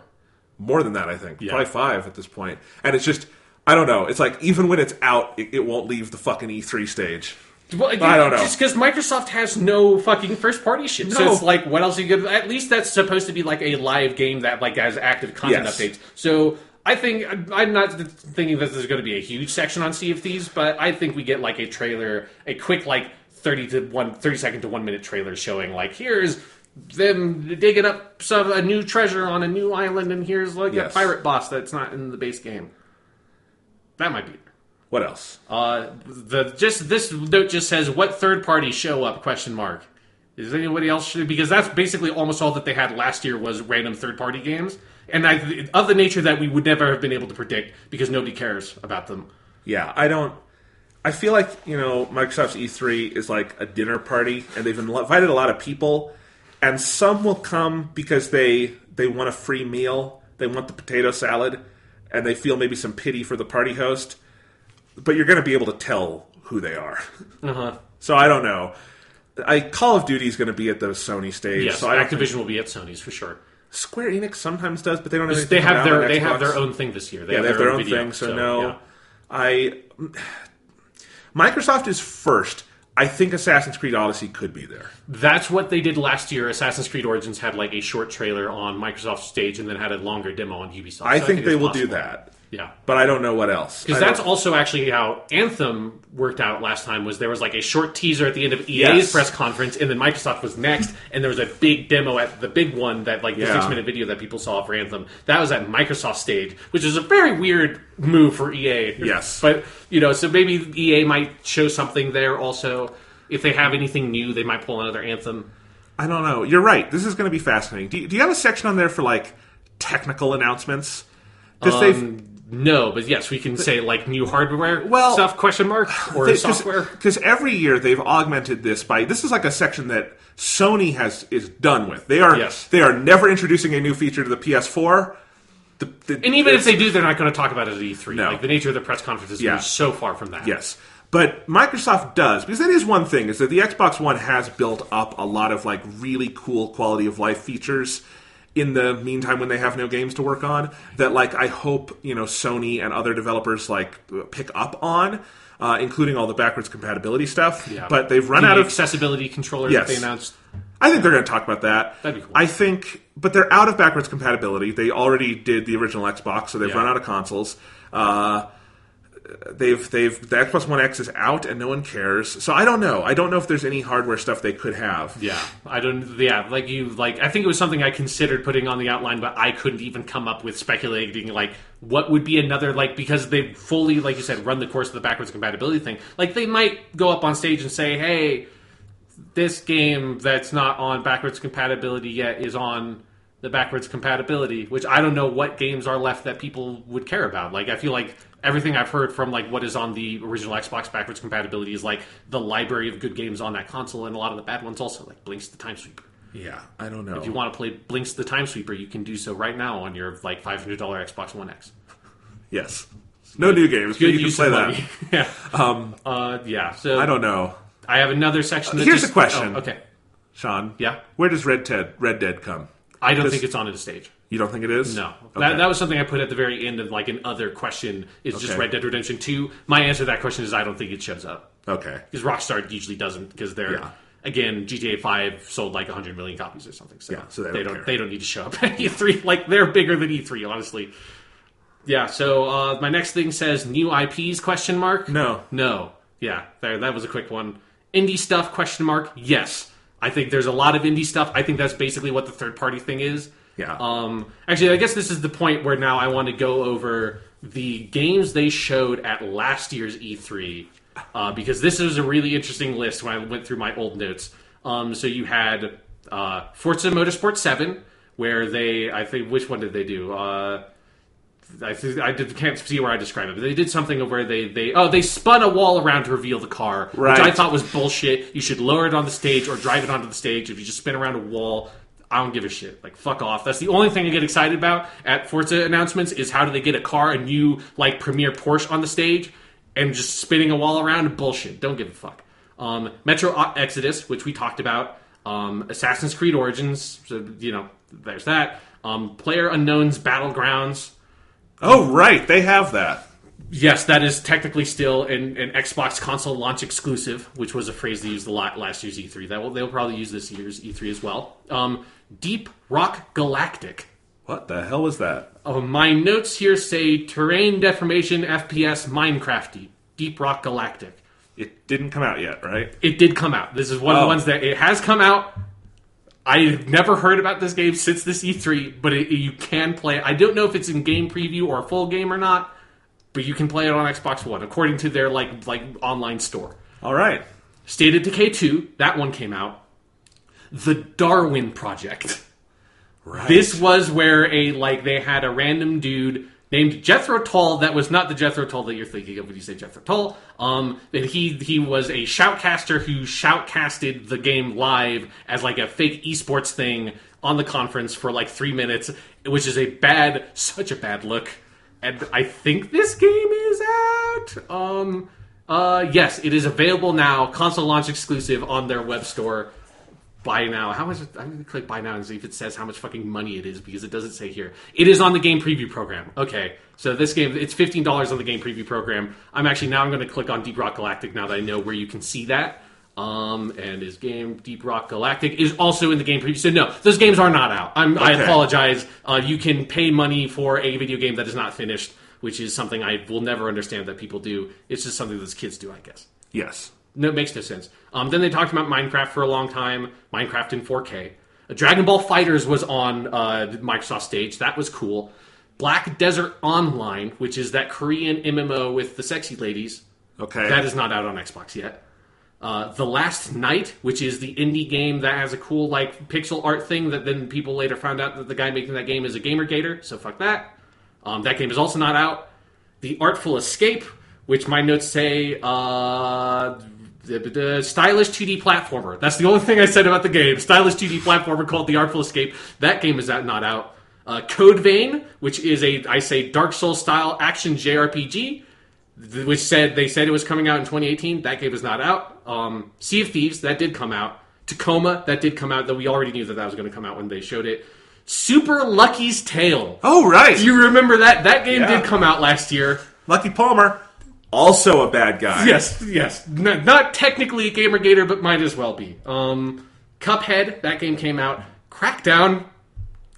More than that, I think. Yeah. Probably 5 at this point. And it's just, I don't know. It's like, even when it's out, it won't leave the fucking E3 stage. Well, I don't know. Just because Microsoft has no fucking first-party shit. So it's like, what else are you going to... At least that's supposed to be like a live game that like has active content updates. So... I think I'm not thinking that there's going to be a huge section on Sea of Thieves, but I think we get like a trailer, a quick like 30 second to 1 minute trailer showing like here's them digging up a new treasure on a new island, and here's like a pirate boss that's not in the base game. That might be it. What else? This note just says what third party show up ? Is anybody else? Because that's basically almost all that they had last year was random third party games. And of the nature that we would never have been able to predict because nobody cares about them. Yeah, I feel like, you know, Microsoft's E3 is like a dinner party, and they've invited a lot of people, and some will come because they want a free meal, they want the potato salad, and they feel maybe some pity for the party host, but you're going to be able to tell who they are. So I don't know. Call of Duty is going to be at the Sony stage. Yes, so Activision will be at Sony's for sure. Square Enix sometimes does, but they don't have They have their own thing this year. They have their own video, thing. So no, Microsoft is first. I think Assassin's Creed Odyssey could be there. That's what they did last year. Assassin's Creed Origins had like a short trailer on Microsoft's stage and then had a longer demo on Ubisoft. I think they will do that. Yeah. But I don't know what else. Because that's also actually how Anthem worked out last time, was there was like a short teaser at the end of EA's press conference, and then Microsoft was next, and there was a big demo at the big one, that like the 6-minute video that people saw for Anthem. That was at Microsoft stage, which is a very weird move for EA. Yes. But, you know, so maybe EA might show something there also. If they have anything new, they might pull another Anthem. I don't know. You're right. This is going to be fascinating. Do you have a section on there for like technical announcements? Because no, but yes, we can say like new hardware stuff, ? Or software. Because every year they've augmented this by, this is like a section that Sony is done with. They are never introducing a new feature to the PS4. And even if they do, they're not going to talk about it at E3. No. Like, the nature of the press conferences is so far from that. Yes. But Microsoft does, because that is one thing, is that the Xbox One has built up a lot of like really cool quality of life features in the meantime when they have no games to work on that like I hope, Sony and other developers like pick up on, including all the backwards compatibility stuff. Yeah. But they've run out of accessibility controller that they announced. I think they're going to talk about that. That'd be cool. But they're out of backwards compatibility. They already did the original Xbox, so they've run out of consoles. The Xbox One X is out and no one cares. So I don't know. I don't know if there's any hardware stuff they could have. Yeah, I don't. Yeah, I think it was something I considered putting on the outline, but I couldn't even come up with speculating like what would be another because they fully, like you said, run the course of the backwards compatibility thing. Like they might go up on stage and say, "Hey, this game that's not on backwards compatibility yet is on the backwards compatibility," which I don't know what games are left that people would care about. Like, I feel like everything I've heard from like what is on the original Xbox backwards compatibility is like the library of good games on that console, and a lot of the bad ones also, like Blinks the Time Sweeper. Yeah, I don't know. If you want to play Blinks the Time Sweeper, you can do so right now on your like $500 Xbox One X. Yes. No new games, but you can play that. Yeah. So I don't know. I have another section. Here's a question. Oh, okay. Sean. Yeah. Where does Red Dead come? I don't think it's on the stage. You don't think it is? No. Okay. That was something I put at the very end of like an other question. Is just Red Dead Redemption 2. My answer to that question is I don't think it shows up. Okay. Because Rockstar usually doesn't, because they're again, GTA 5 sold like 100 million copies or something. So, so they don't need to show up at E3. Like they're bigger than E3, honestly. Yeah. So my next thing says new IPs ? No. Yeah. That was a quick one. Indie stuff ? Yes. I think there's a lot of indie stuff. I think that's basically what the third party thing is. Yeah. Actually, I guess this is the point where now I want to go over the games they showed at last year's E3, because this was a really interesting list when I went through my old notes. So you had Forza Motorsport 7, where I think, which one did they do? Can't see where I describe it, but they did something where they spun a wall around to reveal the car, which I thought was bullshit. You should lower it on the stage or drive it onto the stage. If you just spin around a wall, I don't give a shit. Like, fuck off. That's the only thing I get excited about at Forza announcements is how do they get a new, like, premier Porsche on the stage and just spinning a wall around? Bullshit. Don't give a fuck. Metro Exodus, which we talked about. Assassin's Creed Origins. So, there's that. PlayerUnknown's Battlegrounds. Oh, right. They have that. Yes, that is technically still an Xbox console launch exclusive, which was a phrase they used a lot last year's E3. They'll probably use this year's E3 as well. Deep Rock Galactic. What the hell was that? My notes here say terrain deformation FPS Minecraft Deep Rock Galactic. It didn't come out yet, right? It did come out. This is one of the ones that it has come out. I've never heard about this game since this E3, but you can play it. I don't know if it's in game preview or a full game or not, but you can play it on Xbox One, according to their like online store. All right. State of Decay 2, that one came out. The Darwin Project. Right. This was where they had a random dude named Jethro Tull. That was not the Jethro Tull that you're thinking of when you say Jethro Tull. That he was a shoutcaster who shoutcasted the game live as like a fake esports thing on the conference for like 3 minutes, which is such a bad look. And I think this game is out. Yes, it is available now, console launch exclusive on their web store. Buy now. How much? I'm going to click buy now and see if it says how much fucking money it is, because it doesn't say here. It is on the game preview program. Okay, so this game, it's $15 on the game preview program. I'm going to click on Deep Rock Galactic now that I know where you can see that. And his game Deep Rock Galactic is also in the game preview. So no, those games are not out. I apologize. You can pay money for a video game that is not finished, which is something I will never understand that people do. It's just something that kids do, I guess. Yes. No, it makes no sense. Then they talked about Minecraft for a long time. Minecraft in 4K. Dragon Ball FighterZ was on Microsoft stage. That was cool. Black Desert Online, which is that Korean MMO with the sexy ladies. Okay. That is not out on Xbox yet. The Last Night, which is the indie game that has a cool like pixel art thing that then people later found out that the guy making that game is a Gamergator, so fuck that. That game is also not out. The Artful Escape, which my notes say stylish 2D platformer. That's the only thing I said about the game. Stylish 2D platformer called The Artful Escape. That game is not out. Code Vein, which is a Dark Souls style action JRPG, which they said it was coming out in 2018. That game is not out. Sea of Thieves, that did come out. Tacoma, that did come out, though we already knew that was going to come out when they showed it. Super Lucky's Tale. Oh, right. Do you remember that? That game Yeah. did come out last year. Lucky Palmer, also a bad guy. Yes. Not technically a Gamergator, but might as well be. Cuphead, that game came out. Crackdown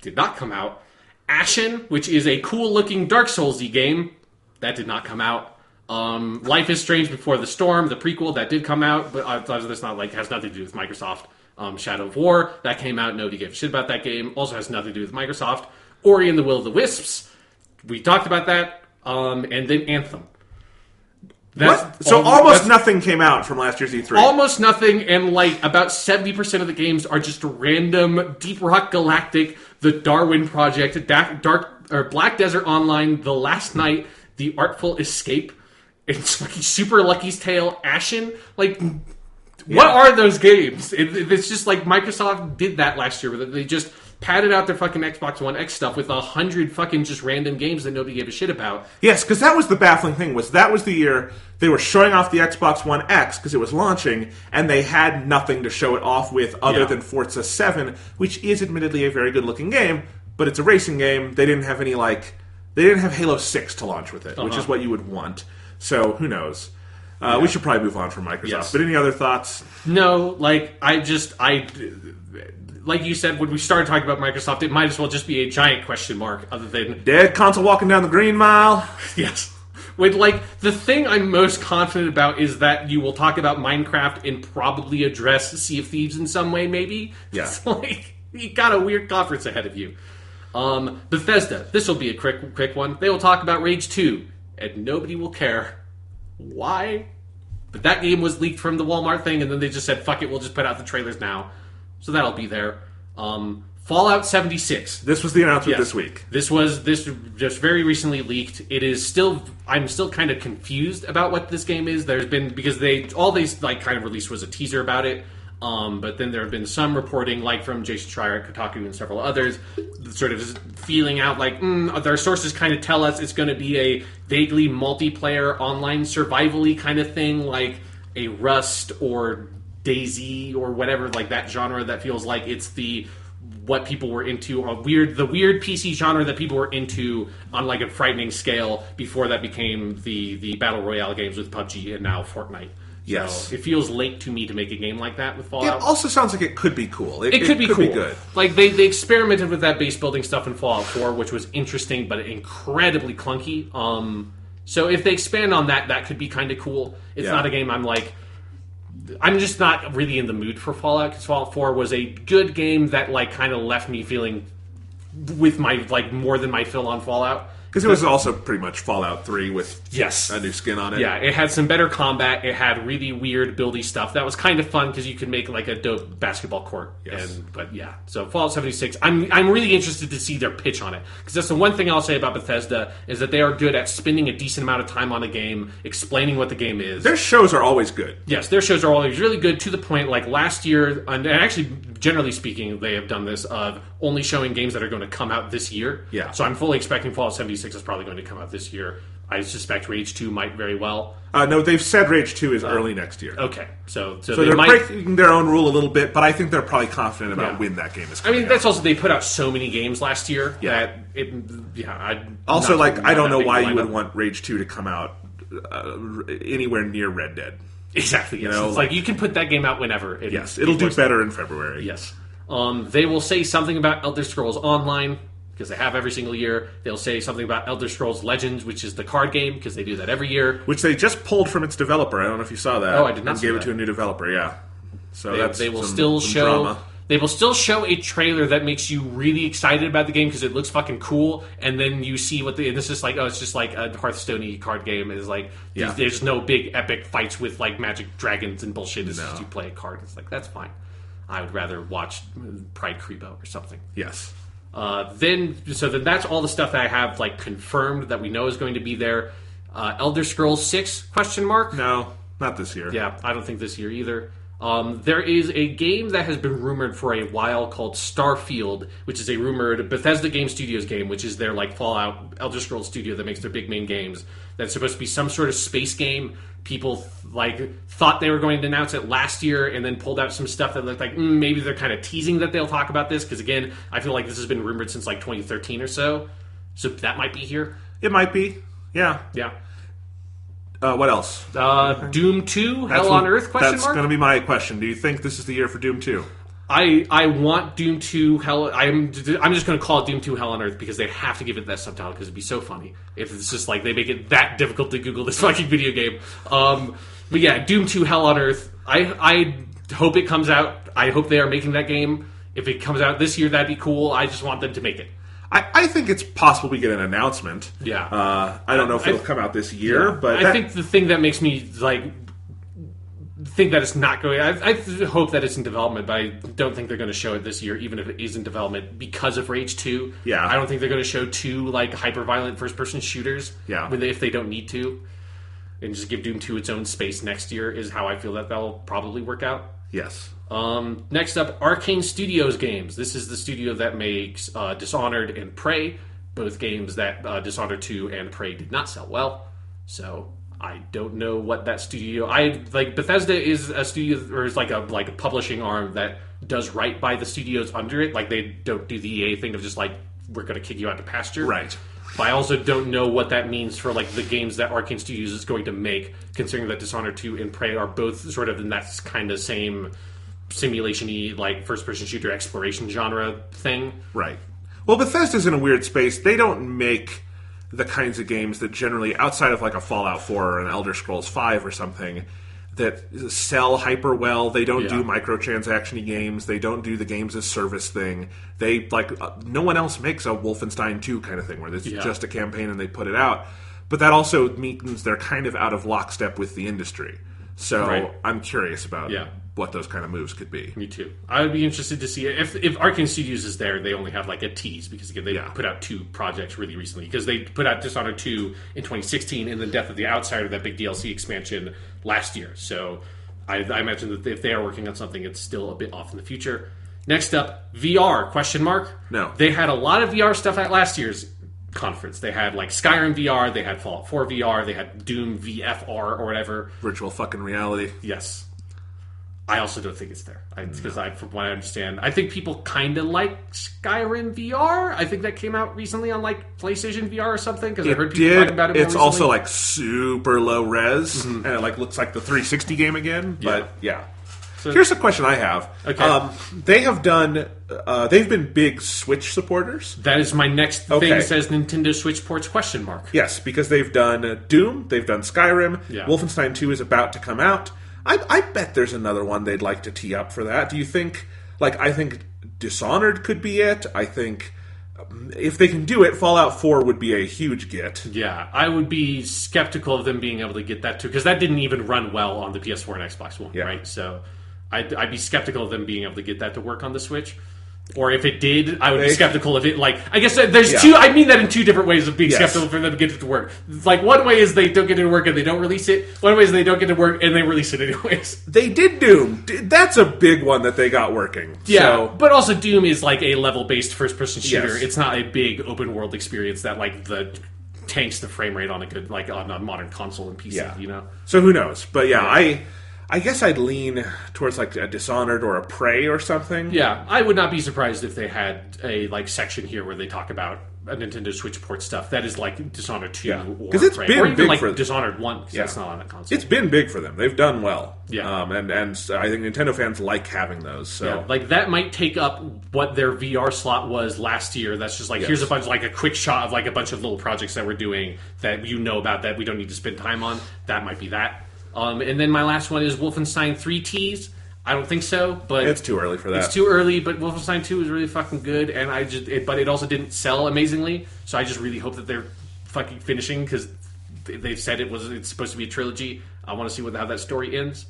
did not come out. Ashen, which is a cool-looking Dark Souls-y game, that did not come out. Life is Strange Before the Storm, the prequel, that did come out, but that's not has nothing to do with Microsoft. Shadow of War, that came out. Nobody gave a shit about that game. Also has nothing to do with Microsoft. Ori and the Will of the Wisps, we talked about that. And then Anthem. Almost nothing came out from last year's E3. Almost nothing, and about 70% of the games are just random Deep Rock Galactic, The Darwin Project, Black Desert Online, The Last Night, The Artful Escape. It's fucking Super Lucky's Tale, Ashen. What are those games? It's just Microsoft did that last year. They just padded out their fucking Xbox One X stuff with 100 fucking just random games that nobody gave a shit about. Yes, because that was the baffling thing. That was the year they were showing off the Xbox One X because it was launching, and they had nothing to show it off with other than Forza 7, which is admittedly a very good-looking game, but it's a racing game. They didn't have any they didn't have Halo 6 to launch with it, which is what you would want. So who knows? We should probably move on from Microsoft. Yes. But any other thoughts? No, like you said, when we started talking about Microsoft, it might as well just be a giant question mark, other than... Dead console walking down the green mile. Yes. With, the thing I'm most confident about is that you will talk about Minecraft and probably address Sea of Thieves in some way, maybe. Yeah. It's you got a weird conference ahead of you. Bethesda, this will be a quick one. They will talk about Rage 2, and nobody will care. Why? But that game was leaked from the Walmart thing, and then they just said, fuck it, we'll just put out the trailers now. So that'll be there. Fallout 76. This was the announcement this week. This just very recently leaked. It is still... I'm still kind of confused about what this game is. There's been... Because all they kind of released was a teaser about it. But then there have been some reporting, from Jason Schreier at Kotaku and several others, sort of feeling out their sources kind of tell us it's going to be a vaguely multiplayer online survival-y kind of thing, like a Rust or Daisy or whatever, that genre that feels like it's what people were into, the weird PC genre that people were into on a frightening scale before that became the Battle Royale games with PUBG and now Fortnite. Yes. So it feels late to me to make a game like that with Fallout. It also sounds like it could be cool. It could be cool. Be good. They experimented with that base building stuff in Fallout 4, which was interesting but incredibly clunky. So if they expand on that, that could be kind of cool. It's not a game I'm just not really in the mood for Fallout, because Fallout 4 was a good game that kind of left me feeling with my more than my fill on Fallout. Because it was also pretty much Fallout 3 with a new skin on it. Yeah, it had some better combat. It had really weird buildy stuff. That was kind of fun because you could make a dope basketball court. Yes. So Fallout 76, I'm really interested to see their pitch on it. Because that's the one thing I'll say about Bethesda, is that they are good at spending a decent amount of time on a game, explaining what the game is. Their shows are always good. Yes, their shows are always really good, to the point, last year, and actually, generally speaking, they have done this, of only showing games that are going to come out this year. Yeah. So I'm fully expecting Fallout 76 is probably going to come out this year. I suspect Rage 2 might very well. No, they've said Rage 2 is early next year. Okay, so they're breaking their own rule a little bit, but I think they're probably confident about when that game is coming out. That's also, they put out so many games last year that I don't know why you would want Rage 2 to come out anywhere near Red Dead. Exactly. Yes. It's you can put that game out whenever. It'll do better in February. Yes. They will say something about Elder Scrolls Online, because they have every single year. They'll say something about Elder Scrolls Legends, which is the card game, because they do that every year. Which they just pulled from its developer. I don't know if you saw that. Oh, I did not and see gave that. it to a new developer, yeah. So they will still show... drama. They will still show a trailer that makes you really excited about the game because it looks fucking cool, and then you see and it's just it's just like a Hearthstone-y card game. It's there's no big epic fights with magic dragons and bullshit. It's just you play a card. It's that's fine. I would rather watch Pride Creepo or something. Yes. Then that's all the stuff that I have confirmed that we know is going to be there. Elder Scrolls 6 ? No, not this year. Yeah, I don't think this year either. There is a game that has been rumored for a while called Starfield, which is a rumored Bethesda Game Studios game, which is their like Fallout Elder Scrolls studio that makes their big main games. That's supposed to be some sort of space game. People thought they were going to announce it last year, and then pulled out some stuff that looked like maybe they're kind of teasing that they'll talk about this. Because again, I feel like this has been rumored since like 2013 or so. So that might be here. It might be. Yeah. Yeah. What else? Doom 2, Hell on Earth, question That's mark? going to be my question. Do you think this is the year for Doom 2? I want Doom 2 Hell... I'm just going to call it Doom 2 Hell on Earth because they have to give it that subtitle because it'd be so funny if it's just like they make it that difficult to Google this fucking video game. But yeah, Doom 2 Hell on Earth. I hope it comes out. I hope they are making that game. If it comes out this year, that'd be cool. I just want them to make it. I think it's possible we get an announcement. Yeah. I don't know if it'll come out this year, but I think the thing that makes me think that it's not going. I hope that it's in development, but I don't think they're going to show it this year, even if it is in development because of Rage 2. Yeah. I don't think they're going to show two hyper-violent first-person shooters. Yeah. If they don't need to, and just give Doom 2 its own space next year is how I feel that'll probably work out. Yes. Next up, Arcane Studios games. This is the studio that makes Dishonored and Prey, both games that Dishonored 2 and Prey did not sell well. So I don't know what that studio. Bethesda is a studio, or is like a publishing arm that does right by the studios under it. Like they don't do the EA thing of just we're going to kick you out to pasture. Right. But I also don't know what that means for the games that Arcane Studios is going to make, considering that Dishonored 2 and Prey are both sort of in that kind of same simulation-y, first-person shooter exploration genre thing. Right. Well, Bethesda's in a weird space. They don't make the kinds of games that generally, outside of a Fallout 4 or an Elder Scrolls 5 or something, that sell hyper well. They don't do microtransaction-y games. They don't do the games as service thing. They no one else makes a Wolfenstein 2 kind of thing where it's just a campaign and they put it out. But that also means they're kind of out of lockstep with the industry. So I'm curious about what those kind of moves could be. Me too. I would be interested to see if Arcane Studios is there. They only have a tease because again they put out two projects really recently because they put out Dishonored 2 in 2016 and then Death of the Outsider, that big DLC expansion, last year. So I imagine that if they are working on something, it's still a bit off in the future. Next up, VR, question mark? No. They had a lot of VR stuff at last year's conference. They had Skyrim VR, they had Fallout 4 VR, they had Doom VFR or whatever. Virtual fucking reality. Yes. I also don't think it's there. Because from what I understand, I think people kind of like Skyrim VR. I think that came out recently on PlayStation VR or something. Because I heard people talking about it more It's recently. also super low res, and it looks like the 360 game again. But So, here's a question I have. Okay. They have done. They've been big Switch supporters. That is my next thing. Says Nintendo Switch ports question mark. Yes, because they've done Doom, they've done Skyrim. Yeah. Wolfenstein 2 is about to come out. I bet there's another one they'd like to tee up for that. Do you think? I think Dishonored could be it. I think if they can do it, Fallout 4 would be a huge get. Yeah, I would be skeptical of them being able to get that too, because that didn't even run well on the PS4 and Xbox One, right? So I'd be skeptical of them being able to get that to work on the Switch. Or if it did, I would be skeptical of it. I guess there's two. I mean that in two different ways of being skeptical for them to get it to work. One way is they don't get it to work and they don't release it. One way is they don't get it to work and they release it anyways. They did Doom. That's a big one that they got working. Yeah, so. but also Doom is a level-based first-person shooter. Yes. It's not a big open-world experience that tanks the frame rate on a good on a modern console and PC. Yeah. So who knows? But I guess I'd lean towards a Dishonored or a Prey or something. Yeah, I would not be surprised if they had a section here where they talk about a Nintendo Switch port stuff that is Dishonored 2 or it's Prey. been Or even big for Dishonored 1 because that's not on that console. It's been big for them. They've done well. Yeah. And I think Nintendo fans like having those. So that might take up what their VR slot was last year. That's just here's a bunch a quick shot of a bunch of little projects that we're doing that about that we don't need to spend time on. That might be that. And then my last one is Wolfenstein 3 tease. I don't think so, but it's too early for that. It's too early, but Wolfenstein 2 is really fucking good, and but it also didn't sell amazingly. So I just really hope that they're fucking finishing because they've said it's supposed to be a trilogy. I want to see how that story ends.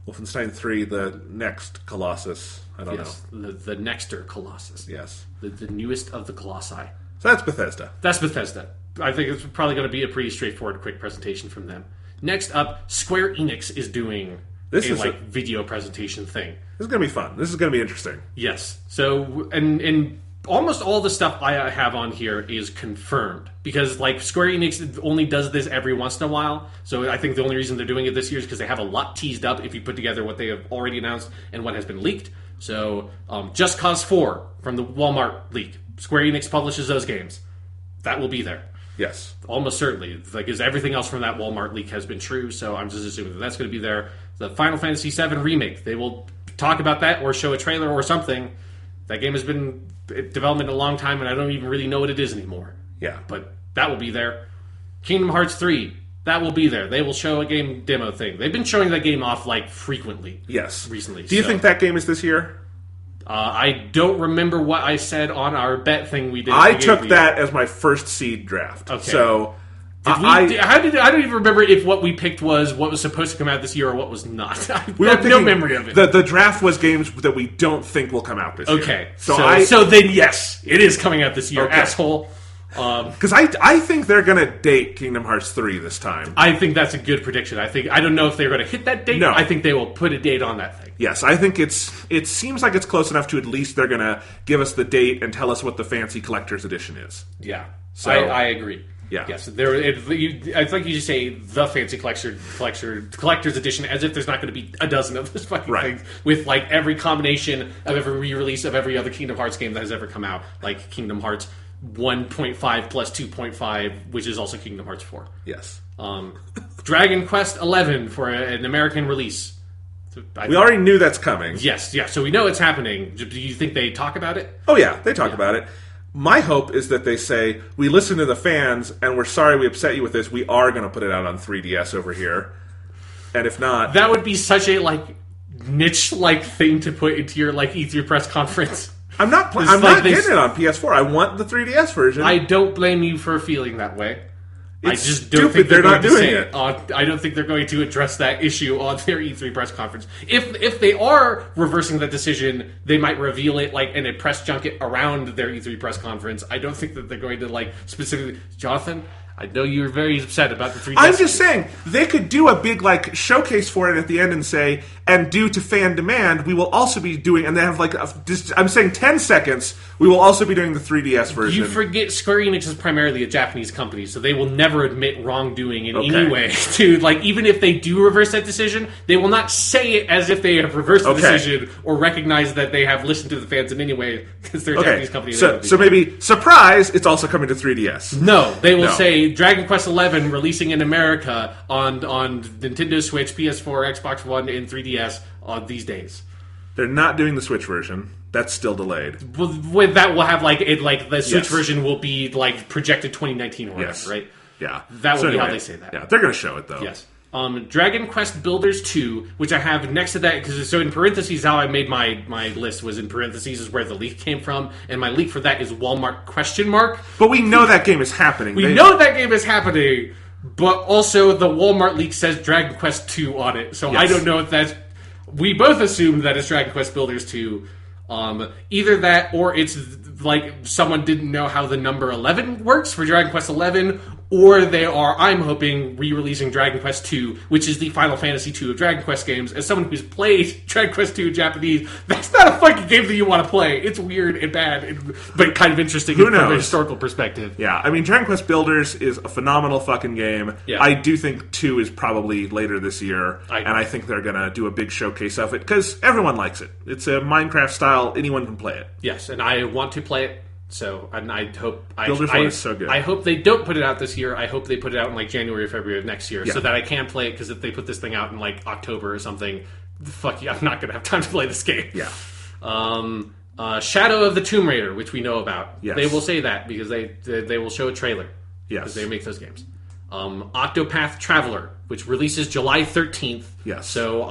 Wolfenstein 3, the next Colossus. I don't know. The Nexter Colossus. Yes, the newest of the Colossi. So that's Bethesda. That's Bethesda. I think it's probably going to be a pretty straightforward, quick presentation from them. Next up, Square Enix is doing This is video presentation thing. This is going to be fun. This is going to be interesting. Yes. So, and almost all the stuff I have on here is confirmed because, like, Square Enix only does this every once in a while. So I think the only reason they're doing it this year is because they have a lot teased up if you put together what they have already announced and what has been leaked. So, Just Cause 4 from the Walmart leak. Square Enix publishes those games. That will be there. Yes. Almost certainly. Because everything else from that Walmart leak has been true, so I'm just assuming that that's going to be there. The Final Fantasy VII Remake. They will talk about that or show a trailer or something. That game has been in development a long time, and I don't even really know what it is anymore. Yeah. But that will be there. Kingdom Hearts 3. That will be there. They will show a game demo thing. They've been showing that game off, like, frequently. Yes. Recently. Do you think that game is this year? I don't remember what I said on our bet thing we did. I took that as my first seed draft. Okay. So I don't even remember if what we picked was what was supposed to come out this year or what was not. I have no memory of it. The draft was games that we don't think will come out this year. Okay. So then, yes, it is coming out this year, okay. Asshole. Because I think they're going to date Kingdom Hearts 3 this time. I think that's a good prediction. I don't know if they're going to hit that date. No. I think they will put a date on that thing. Yes, I think it seems like it's close enough to at least they're going to give us the date and tell us what the fancy collector's edition is. Yeah. So, I agree. Yeah. Yes. It's like you just say the fancy collector's edition, as if there's not going to be a dozen of this fucking things with like every combination of every re-release of every other Kingdom Hearts game that has ever come out, like Kingdom Hearts 1.5 plus 2.5, which is also Kingdom Hearts 4. Yes. Dragon Quest 11 for an American release. We already knew that's coming. Yes. Yeah. So we know it's happening. Do you think they talk about it? Oh yeah, they talk about it. My hope is that they say, we listen to the fans, and we're sorry we upset you with this. We are going to put it out on 3DS over here. And if not... That would be such a, like, niche-like thing to put into your, like, E3 press conference. I'm not getting it on PS4. I want the 3DS version. I don't blame you for feeling that way. It's I just don't think they're not doing it. I don't think they're going to address that issue on their E3 press conference. If they are reversing that decision, they might reveal it like in a press junket around their E3 press conference. I don't think that they're going to like specifically. Jonathan, I know you were very upset about the 3DS. I'm just saying, they could do a big like showcase for it at the end and say, and due to fan demand, we will also be doing, and they have like, I'm saying 10 seconds, we will also be doing the 3DS version. You forget Square Enix is primarily a Japanese company, so they will never admit wrongdoing in any way. To like, even if they do reverse that decision, they will not say it as if they have reversed the decision or recognize that they have listened to the fans in any way because they're a Japanese company. So maybe, surprise, it's also coming to 3DS. No, they will say Dragon Quest XI releasing in America on Nintendo Switch, PS4, Xbox One, and 3DS on these days. They're not doing the Switch version. That's still delayed. Well, with that, we'll have the Switch version will be like projected 2019 or whatever, right? Yeah, that will be how they say that. Yeah, they're going to show it though. Yes. Dragon Quest Builders 2, which I have next to that, because so in parentheses, how I made my list was in parentheses is where the leak came from, and my leak for that is Walmart ? But we know that game is happening. We know that game is happening, but also the Walmart leak says Dragon Quest 2 on it, so I don't know if that's... We both assumed that it's Dragon Quest Builders 2. Either that, or it's like someone didn't know how the number 11 works for Dragon Quest 11, or they are, I'm hoping, re-releasing Dragon Quest 2, which is the Final Fantasy 2 of Dragon Quest games. As someone who's played Dragon Quest 2 in Japanese, that's not a fucking game that you want to play. It's weird and bad, but kind of interesting from a historical perspective. Yeah, I mean, Dragon Quest Builders is a phenomenal fucking game. Yeah. I do think 2 is probably later this year, and I think they're going to do a big showcase of it, because everyone likes it. It's a Minecraft style, anyone can play it. Yes, and I want to play it. So, and I hope... Builders 1 is so good. I hope they don't put it out this year. I hope they put it out in like January or February of next year so that I can play it, because if they put this thing out in like October or something, fuck you, I'm not going to have time to play this game. Yeah. Shadow of the Tomb Raider, which we know about. Yes. They will say that because they will show a trailer. Yes. Because they make those games. Octopath Traveler, which releases July 13th. Yes. So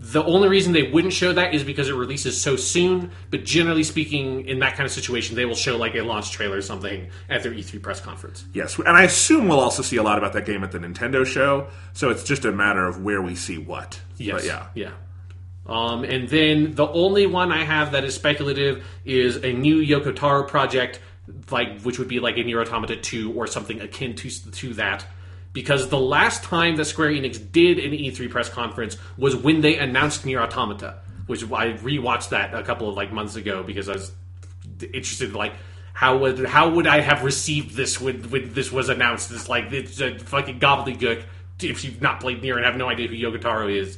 the only reason they wouldn't show that is because it releases so soon, but generally speaking, in that kind of situation, they will show like a launch trailer or something at their E3 press conference. Yes, and I assume we'll also see a lot about that game at the Nintendo show, so it's just a matter of where we see what. Yes. But yeah. Yeah. And then the only one I have that is speculative is a new Yoko Taro project, which would be like a Nier Automata 2 or something akin to that. because the last time that Square Enix did an E3 press conference was when they announced Nier Automata, which I rewatched that a couple of like months ago because I was interested in like how would I have received this when this was announced? It's like it's a fucking gobbledygook if you've not played Nier and have no idea who Yogotaro is.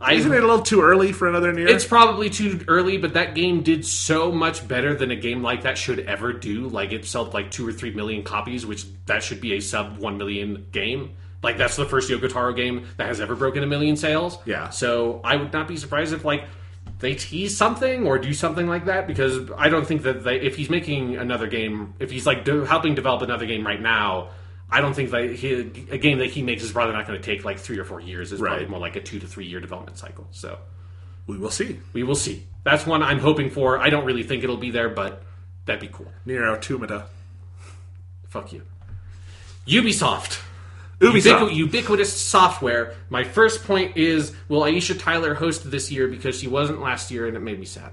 Isn't it a little too early for another Nier? It's probably too early, but that game did so much better than a game like that should ever do. Like, it sold like 2 or 3 million copies, which that should be a sub 1 million game. Like, that's the first Yogotaro game that has ever broken 1 million sales. Yeah. So I would not be surprised if, like, they tease something or do something like that, because I don't think that if he's making another game, if he's, like, helping develop another game right now, I don't think that a game that he makes is probably not going to take like 3 or 4 years. It's probably more like a 2 to 3 year development cycle. So we will see. We will see. That's one I'm hoping for. I don't really think it'll be there, but that'd be cool. Nier Automata. Fuck you. Ubisoft. Ubiquitous software. My first point is, will Aisha Tyler host this year, because she wasn't last year and it made me sad.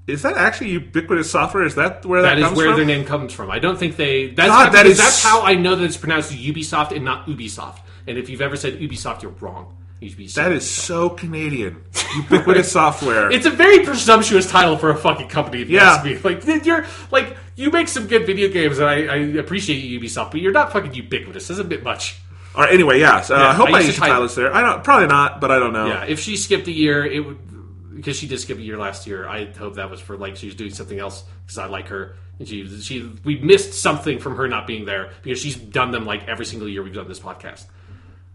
Is that actually Ubiquitous Software? Is that where that comes from? That is where their name comes from. I don't think they... That's how I know that it's pronounced Ubisoft and not Ubisoft. And if you've ever said Ubisoft, you're wrong. That is so Canadian. Ubiquitous Software. It's a very presumptuous title for a fucking company. If you ask me. Like, you make some good video games, and I appreciate you, Ubisoft, but you're not fucking ubiquitous. That's a bit much. All right. Anyway, I hope Aisha Tyler's there. Probably not, but I don't know. Yeah, if she skipped a year, it would... Because she did skip a year last year. I hope that was for, like, she was doing something else, because I like her. And we missed something from her not being there, because she's done them, like, every single year we've done this podcast.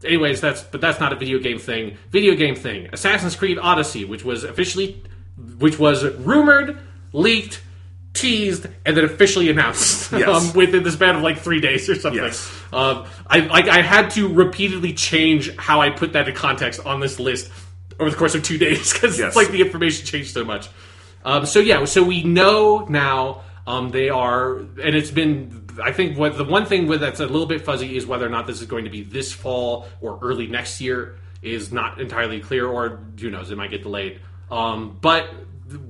Anyways, that's not a video game thing. Video game thing. Assassin's Creed Odyssey, which was rumored, leaked, teased, and then officially announced. Yes. Within the span of, like, 3 days or something. Yes. I had to repeatedly change how I put that in context on this list over the course of 2 days, because it's like the information changed so much. So we know now they are, and it's been, I think the one thing that's a little bit fuzzy is whether or not this is going to be this fall or early next year is not entirely clear, or who knows, it might get delayed. But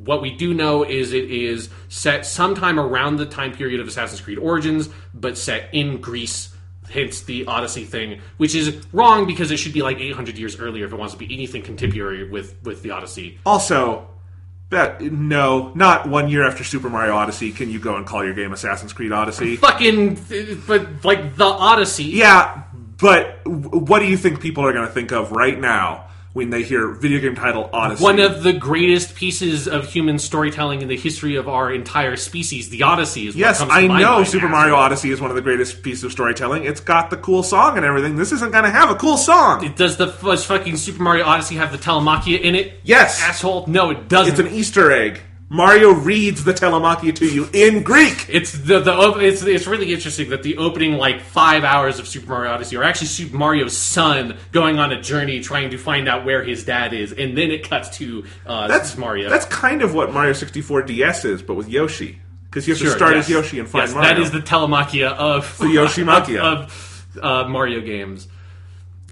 what we do know is it is set sometime around the time period of Assassin's Creed Origins, but set in Greece. Hence the Odyssey thing, which is wrong, because it should be like 800 years earlier if it wants to be anything contemporary with the Odyssey. Also, no, not 1 year after Super Mario Odyssey can you go and call your game Assassin's Creed Odyssey. But like the Odyssey. Yeah, but what do you think people are going to think of right now when they hear video game title Odyssey? One of the greatest pieces of human storytelling in the history of our entire species, the Odyssey, is what comes to my mind. Yes, I know Super Mario Odyssey is one of the greatest pieces of storytelling. It's got the cool song and everything. This isn't going to have a cool song. Does fucking Super Mario Odyssey have the Telemachia in it? Yes. Asshole. No, it doesn't. It's an Easter egg. Mario reads the Telemachia to you in Greek. It's really interesting that the opening like 5 hours of Super Mario Odyssey are actually Super Mario's son going on a journey trying to find out where his dad is, and then it cuts to Mario. That's kind of what Mario 64 DS is, but with Yoshi, because you have to start as Yoshi and find Mario. That is the Telemachia of the Yoshi-machia of Mario games.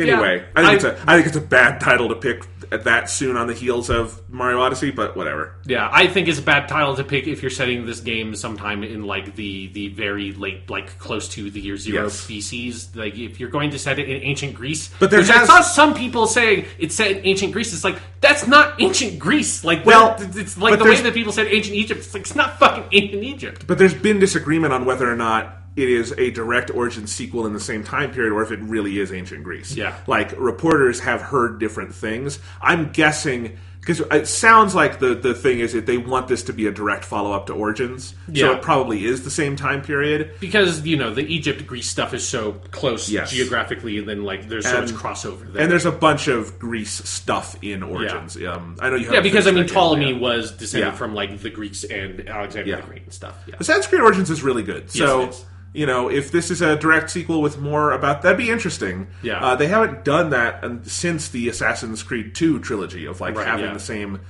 Anyway, I think it's a bad title to pick at that soon on the heels of Mario Odyssey, but whatever. Yeah, I think it's a bad title to pick if you're setting this game sometime in like the very late, like close to the year zero BCs. Like if you're going to set it in ancient Greece, but I saw some people saying it's set in ancient Greece. It's like that's not ancient Greece. Like it's like the way that people said ancient Egypt. It's like it's not fucking ancient Egypt. But there's been disagreement on whether or not it is a direct origin sequel in the same time period, or if it really is ancient Greece. Yeah. Like, reporters have heard different things. I'm guessing, because it sounds like the thing is that they want this to be a direct follow-up to Origins, so it probably is the same time period. Because, the Egypt-Greece stuff is so close geographically, and then, like, there's so much crossover there. And there's a bunch of Greece stuff in Origins. Yeah. I know you have because, Ptolemy was descended from, like, the Greeks and Alexander the Great and stuff. Yeah. Assassin's Creed Origins is really good, so... Yes, it is. If this is a direct sequel with more about... That'd be interesting. Yeah. They haven't done that since the Assassin's Creed 2 trilogy of, having the same,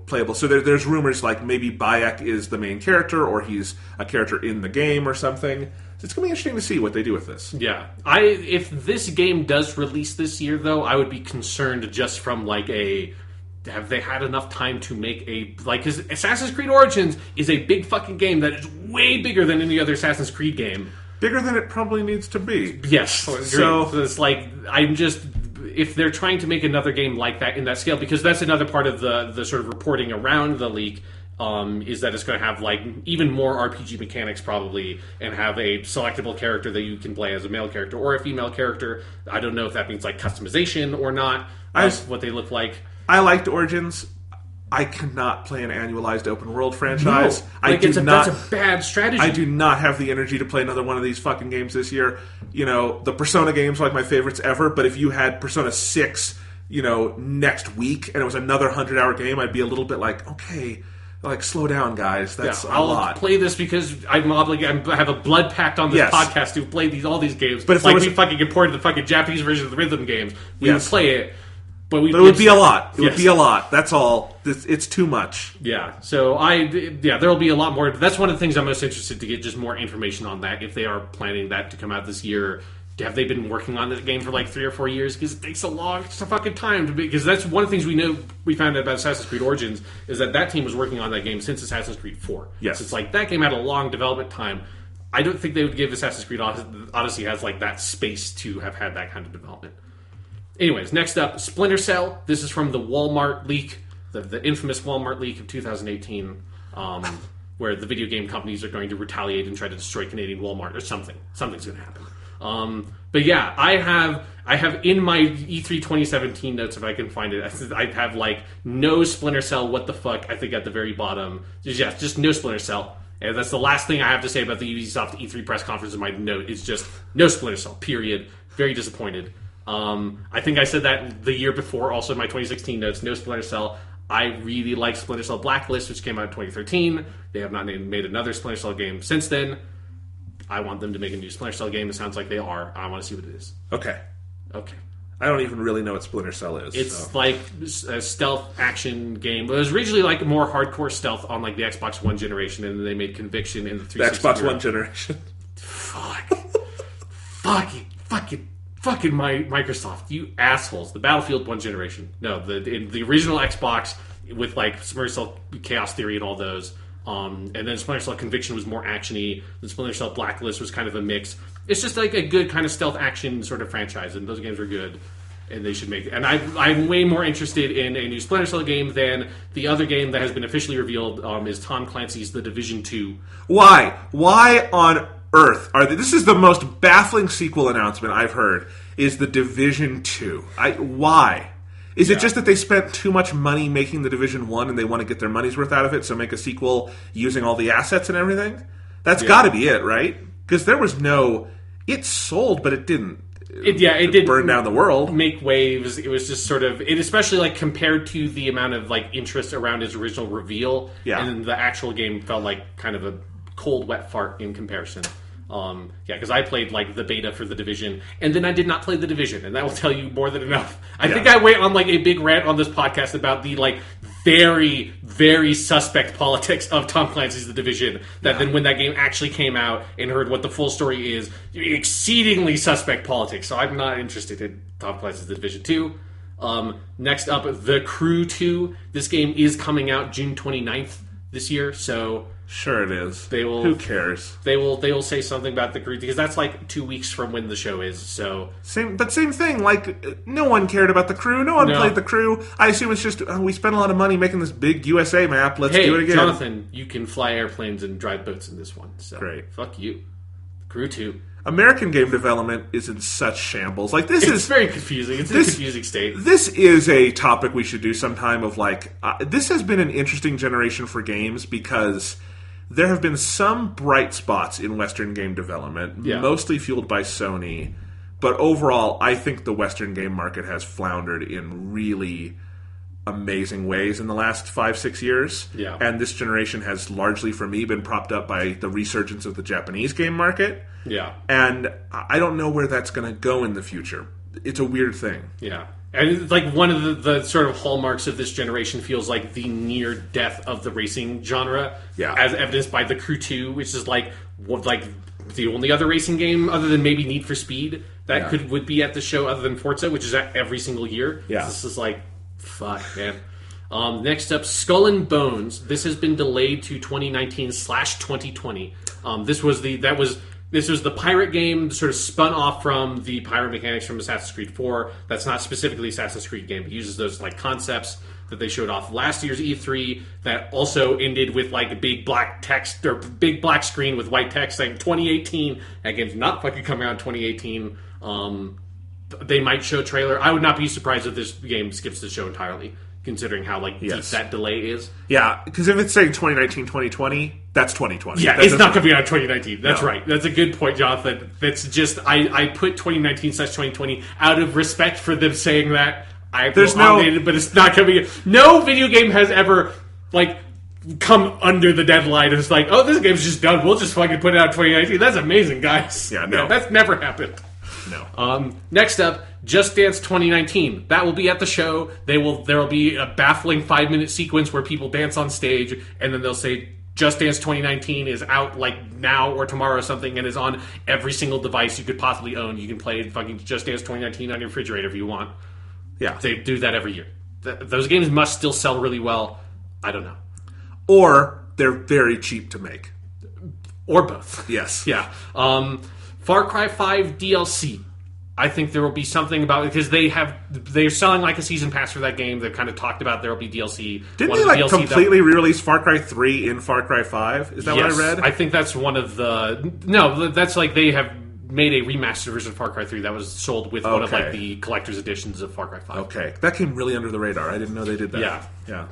playable... So there's rumors, like, maybe Bayek is the main character, or he's a character in the game or something. So it's going to be interesting to see what they do with this. Yeah. If this game does release this year, though, I would be concerned just from, like, have they had enough time to make because Assassin's Creed Origins is a big fucking game that is way bigger than any other Assassin's Creed game. bigger than it probably needs to be. Yes. So it's like, if they're trying to make another game like that in that scale, because that's another part of the sort of reporting around the leak, is that it's going to have like even more RPG mechanics probably, and have a selectable character that you can play as a male character or a female character. I don't know if that means like customization or not. What they look like. I liked Origins. I cannot play an annualized open world franchise. No, that's a bad strategy. I do not have the energy to play another one of these fucking games this year. You know, the Persona games are like my favorites ever, but if you had Persona 6, you know, next week and it was another 100-hour game, I'd be a little bit like, okay, like, slow down, guys. That's a lot. I'll play this because I'm obligated. I have a blood pact on this podcast to play all these games. But if like we fucking imported the fucking Japanese version of the rhythm games, we would play it. But it would be a lot. It would be a lot. That's all. It's too much. Yeah. So there'll be a lot more. That's one of the things I'm most interested to get just more information on that. If they are planning that to come out this year, have they been working on this game for like 3 or 4 years? Because it takes a fucking time to be. Because that's one of the things we found out about Assassin's Creed Origins is that team was working on that game since Assassin's Creed 4. Yes. So it's like that game had a long development time. I don't think they would give Assassin's Creed Odyssey has like that space to have had that kind of development. Anyways, next up, Splinter Cell. This is from the Walmart leak, the infamous Walmart leak of 2018, where the video game companies are going to retaliate and try to destroy Canadian Walmart or something. Something's going to happen. But yeah, I have in my E3 2017 notes, if I can find it, I have like no Splinter Cell. What the fuck? I think at the very bottom, just no Splinter Cell. And that's the last thing I have to say about the Ubisoft E3 press conference in my note. Is just no Splinter Cell. Period. Very disappointed. I think I said that the year before, also in my 2016 notes, no Splinter Cell. I really like Splinter Cell Blacklist, which came out in 2013. They have not made another Splinter Cell game since then. I want them to make a new Splinter Cell game. It sounds like they are. I want to see what it is. Okay. I don't even really know what Splinter Cell is. It's like a stealth action game. It was originally like more hardcore stealth on like the Xbox One generation, and then they made Conviction in the 360. The Xbox One generation. Fucking Microsoft, you assholes. The Battlefield 1 generation. No, the original Xbox with like Splinter Cell Chaos Theory and all those. And then Splinter Cell Conviction was more actiony. The Splinter Cell Blacklist was kind of a mix. It's just like a good kind of stealth action sort of franchise, and those games are good. And they should make it. And I'm way more interested in a new Splinter Cell game than the other game that has been officially revealed is Tom Clancy's The Division 2. Why? Why on earth are they? This is the most baffling sequel announcement I've heard. Is The Division 2? Why? Is it just that they spent too much money making The Division 1 and they want to get their money's worth out of it, so make a sequel using all the assets and everything? That's got to be it, right? Because there was no... It sold, but it didn't. It did burn down the world. Make waves. It was just sort of... It especially like compared to the amount of like interest around its original reveal. Yeah. And the actual game felt like kind of a cold, wet fart in comparison. Because I played like the beta for The Division, and then I did not play The Division, and that will tell you more than enough. I think I went on like a big rant on this podcast about the like very, very suspect politics of Tom Clancy's The Division. That then when that game actually came out and heard what the full story is, exceedingly suspect politics. So I'm not interested in Tom Clancy's The Division 2. Next up, The Crew 2. This game is coming out June 29th this year, so... Sure it is. They will. Who cares? They will say something about The Crew because that's like 2 weeks from when the show is. So same thing. Like no one cared about The Crew. No one played The Crew. I assume it's just we spent a lot of money making this big USA map. Let's do it again. Jonathan, you can fly airplanes and drive boats in this one. So great. Fuck you. The Crew 2. American game development is in such shambles. Like it's very confusing. It's in a confusing state. This is a topic we should do sometime. Of like, this has been an interesting generation for games because there have been some bright spots in Western game development, mostly fueled by Sony. But overall, I think the Western game market has floundered in really amazing ways in the last 5-6 years. Yeah. And this generation has largely, for me, been propped up by the resurgence of the Japanese game market. Yeah. And I don't know where that's going to go in the future. It's a weird thing. Yeah. And it's like one of the sort of hallmarks of this generation feels like the near death of the racing genre. Yeah. As evidenced by The Crew 2, which is like the only other racing game other than maybe Need for Speed that would be at the show other than Forza, which is at every single year. Yeah. So this is like, fuck, man. Next up, Skull and Bones. This has been delayed to 2019/2020. This was the pirate game, sort of spun off from the pirate mechanics from Assassin's Creed 4. That's not specifically Assassin's Creed game. It uses those like concepts that they showed off last year's E3 that also ended with like a big black text or big black screen with white text saying 2018. That game's not fucking coming out in 2018. They might show a trailer. I would not be surprised if this game skips the show entirely, considering how like deep that delay is. Yeah, because if it's saying 2019, 2020, that's 2020. Yeah, it's not coming out in 2019. That's No. right. That's a good point, Jonathan. That's just I put 2019/2020 out of respect for them saying that. There's no, but it's not coming. No video game has ever like come under the deadline. It's like, oh, this game's just done. We'll just fucking put it out in 2019. That's amazing, guys. Yeah, no. That's never happened. No. Next up, Just Dance 2019. That will be at the show. There will be a baffling 5-minute sequence where people dance on stage, and then they'll say Just Dance 2019 is out like now or tomorrow or something, and is on every single device you could possibly own. You can play fucking Just Dance 2019 on your refrigerator if you want. Yeah. They do that every year. Those games must still sell really well. I don't know. Or they're very cheap to make. Or both. Yes. Yeah. Far Cry 5 DLC. I think there will be something about it because they're selling like a season pass for that game. They've kind of talked about there will be DLC. Didn't they like completely re-release Far Cry 3 in Far Cry 5? Is that what I read? I think that's one of the... No, that's like they have made a remastered version of Far Cry 3 that was sold with one of like the collector's editions of Far Cry 5. Okay. That came really under the radar. I didn't know they did that. Yeah.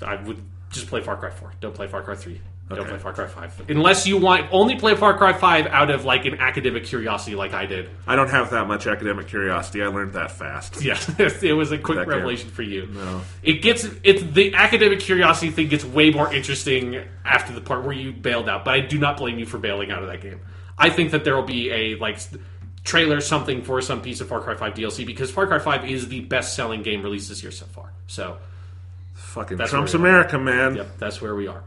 I would just play Far Cry 4. Don't play Far Cry 3. Don't Okay. play Far Cry 5. Unless you want... Only play Far Cry 5 out of like an academic curiosity like I did. I don't have that much academic curiosity. I learned that fast. Yeah, it was a quick That revelation for you. No. It's the academic curiosity thing gets way more interesting after the part where you bailed out, but I do not blame you for bailing out of that game. I think that there will be a like trailer something for some piece of Far Cry 5 DLC because Far Cry 5 is the best-selling game released this year so far. So Fucking That's Trump's where we are. America, man. yep, that's where we are.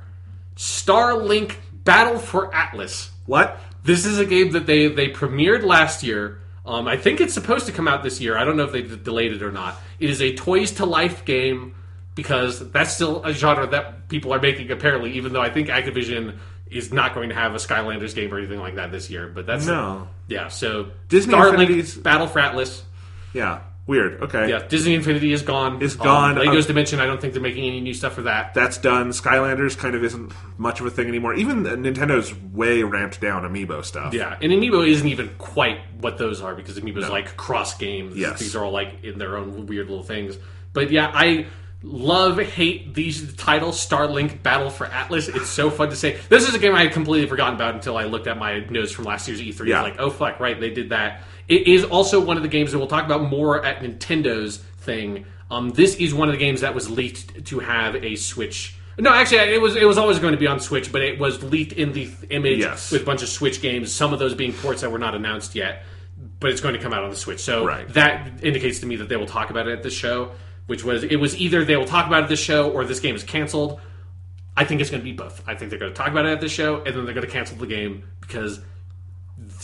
Starlink Battle for Atlas. What? This is a game that they premiered last year. I think it's supposed to come out this year. I don't know if they delayed it or not. It is a Toys to Life game because that's still a genre that people are making, apparently, even though I think Activision is not going to have a Skylanders game or anything like that this year. But that's No. Yeah, so Disney Starlink Infinity's- Battle for Atlas. Yeah. Weird. Okay. Yeah, Disney Infinity is gone. It's gone. Lego's Dimension, I don't think they're making any new stuff for that. That's done. Skylanders kind of isn't much of a thing anymore. Even Nintendo's way ramped down Amiibo stuff. Yeah, and Amiibo isn't even quite what those are because Amiibo's like cross games. Yes. These are all like in their own weird little things. But yeah, I hate these titles, Starlink Battle for Atlas. It's so fun to say. This is a game I had completely forgotten about until I looked at my notes from last year's E3. Yeah. Like, oh fuck, right, they did that. It is also one of the games that we'll talk about more at Nintendo's thing. This is one of the games that was leaked to have a Switch. No, actually, it was always going to be on Switch, but it was leaked in the image Yes. with a bunch of Switch games, some of those being ports that were not announced yet, but it's going to come out on the Switch. So Right. that indicates to me that they will talk about it at this show, it was either they will talk about it at this show or this game is canceled. I think it's going to be both. I think they're going to talk about it at this show, and then they're going to cancel the game because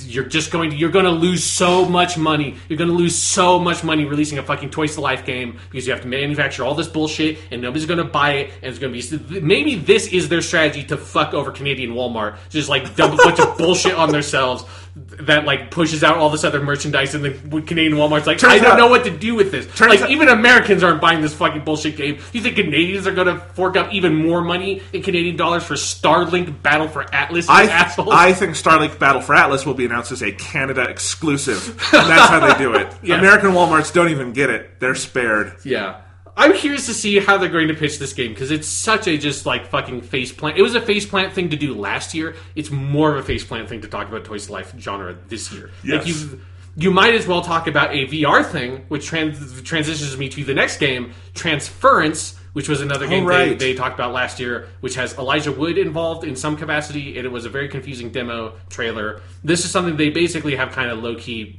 you're going to lose so much money. You're going to lose so much money releasing a fucking Toys to Life game because you have to manufacture all this bullshit and nobody's going to buy it. And it's going to be maybe this is their strategy to fuck over Canadian Walmart, just like dump a bunch of bullshit on themselves that like pushes out all this other merchandise, and the Canadian Walmart's like, I don't know what to do with this. Like even Americans aren't buying this fucking bullshit game. You think Canadians are going to fork up even more money in Canadian dollars for Starlink Battle for Atlas? Assholes? I think Starlink Battle for Atlas will be announced as a Canada exclusive. And that's how they do it. Yeah. American Walmarts don't even get it. They're spared. Yeah. I'm curious to see how they're going to pitch this game because it's such a just like fucking faceplant. It was a faceplant thing to do last year. It's more of a faceplant thing to talk about Toys to Life genre this year. Yes. Like you might as well talk about a VR thing, which transitions me to the next game, Transference, which was another game they talked about last year, which has Elijah Wood involved in some capacity, and it was a very confusing demo trailer. This is something they basically have kind of low-key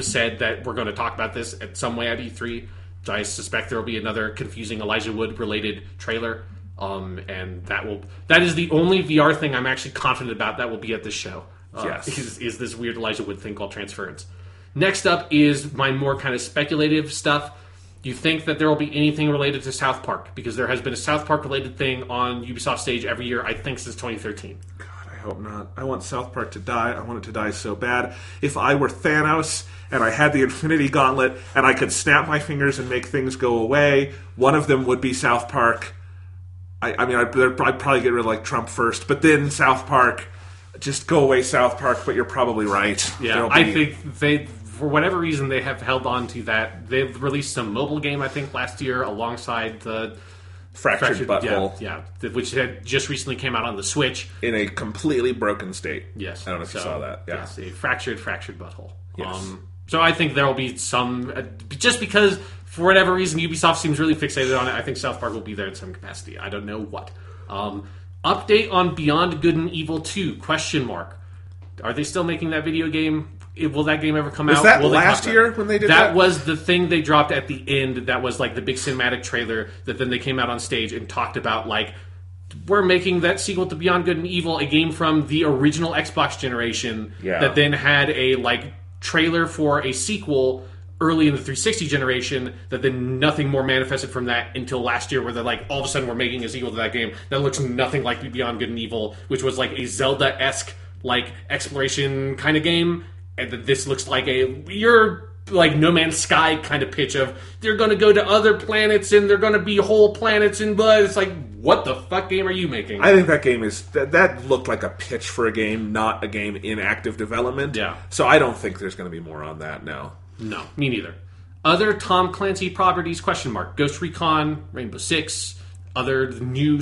said that we're going to talk about this at some way at E3. So I suspect there will be another confusing Elijah Wood-related trailer, and that is the only VR thing I'm actually confident about that will be at this show. Yes. Is this weird Elijah Wood thing called Transference. Next up is my more kind of speculative stuff. Do you think that there will be anything related to South Park? Because there has been a South Park related thing on Ubisoft stage every year, I think, since 2013. God, I hope not. I want South Park to die. I want it to die so bad. If I were Thanos and I had the Infinity Gauntlet and I could snap my fingers and make things go away, one of them would be South Park. I mean, I'd probably get rid of like Trump first, but then South Park. Just go away, South Park. But you're probably right. Yeah, I think they, for whatever reason, they have held on to that. They've released some mobile game, I think, last year alongside the Fractured Butthole. Yeah, which had just recently came out on the Switch in a completely broken state. Yes, I don't know if you saw that. Yeah, yes, a fractured butthole. Yes. So I think there will be some, just because for whatever reason Ubisoft seems really fixated on it. I think South Park will be there in some capacity. I don't know what. Update on Beyond Good and Evil 2? ? Are they still making that video game? Will that game ever come out? Was that last year when they did that? That was the thing they dropped at the end. That was like the big cinematic trailer that then they came out on stage and talked about, like, we're making that sequel to Beyond Good and Evil, a game from the original Xbox generation that then had a, like, trailer for a sequel early in the 360 generation that then nothing more manifested from that until last year, where they're like, all of a sudden we're making a sequel to that game that looks nothing like Beyond Good and Evil, which was like a Zelda-esque like exploration kind of game, and that this looks like you're like No Man's Sky kind of pitch of they're going to go to other planets and they're going to be whole planets and blood. It's like, what the fuck game are you making? I think that game is that looked like a pitch for a game, not a game in active development. Yeah. So I don't think there's going to be more on that now. No, me neither. Other Tom Clancy properties? ? Ghost Recon, Rainbow Six, other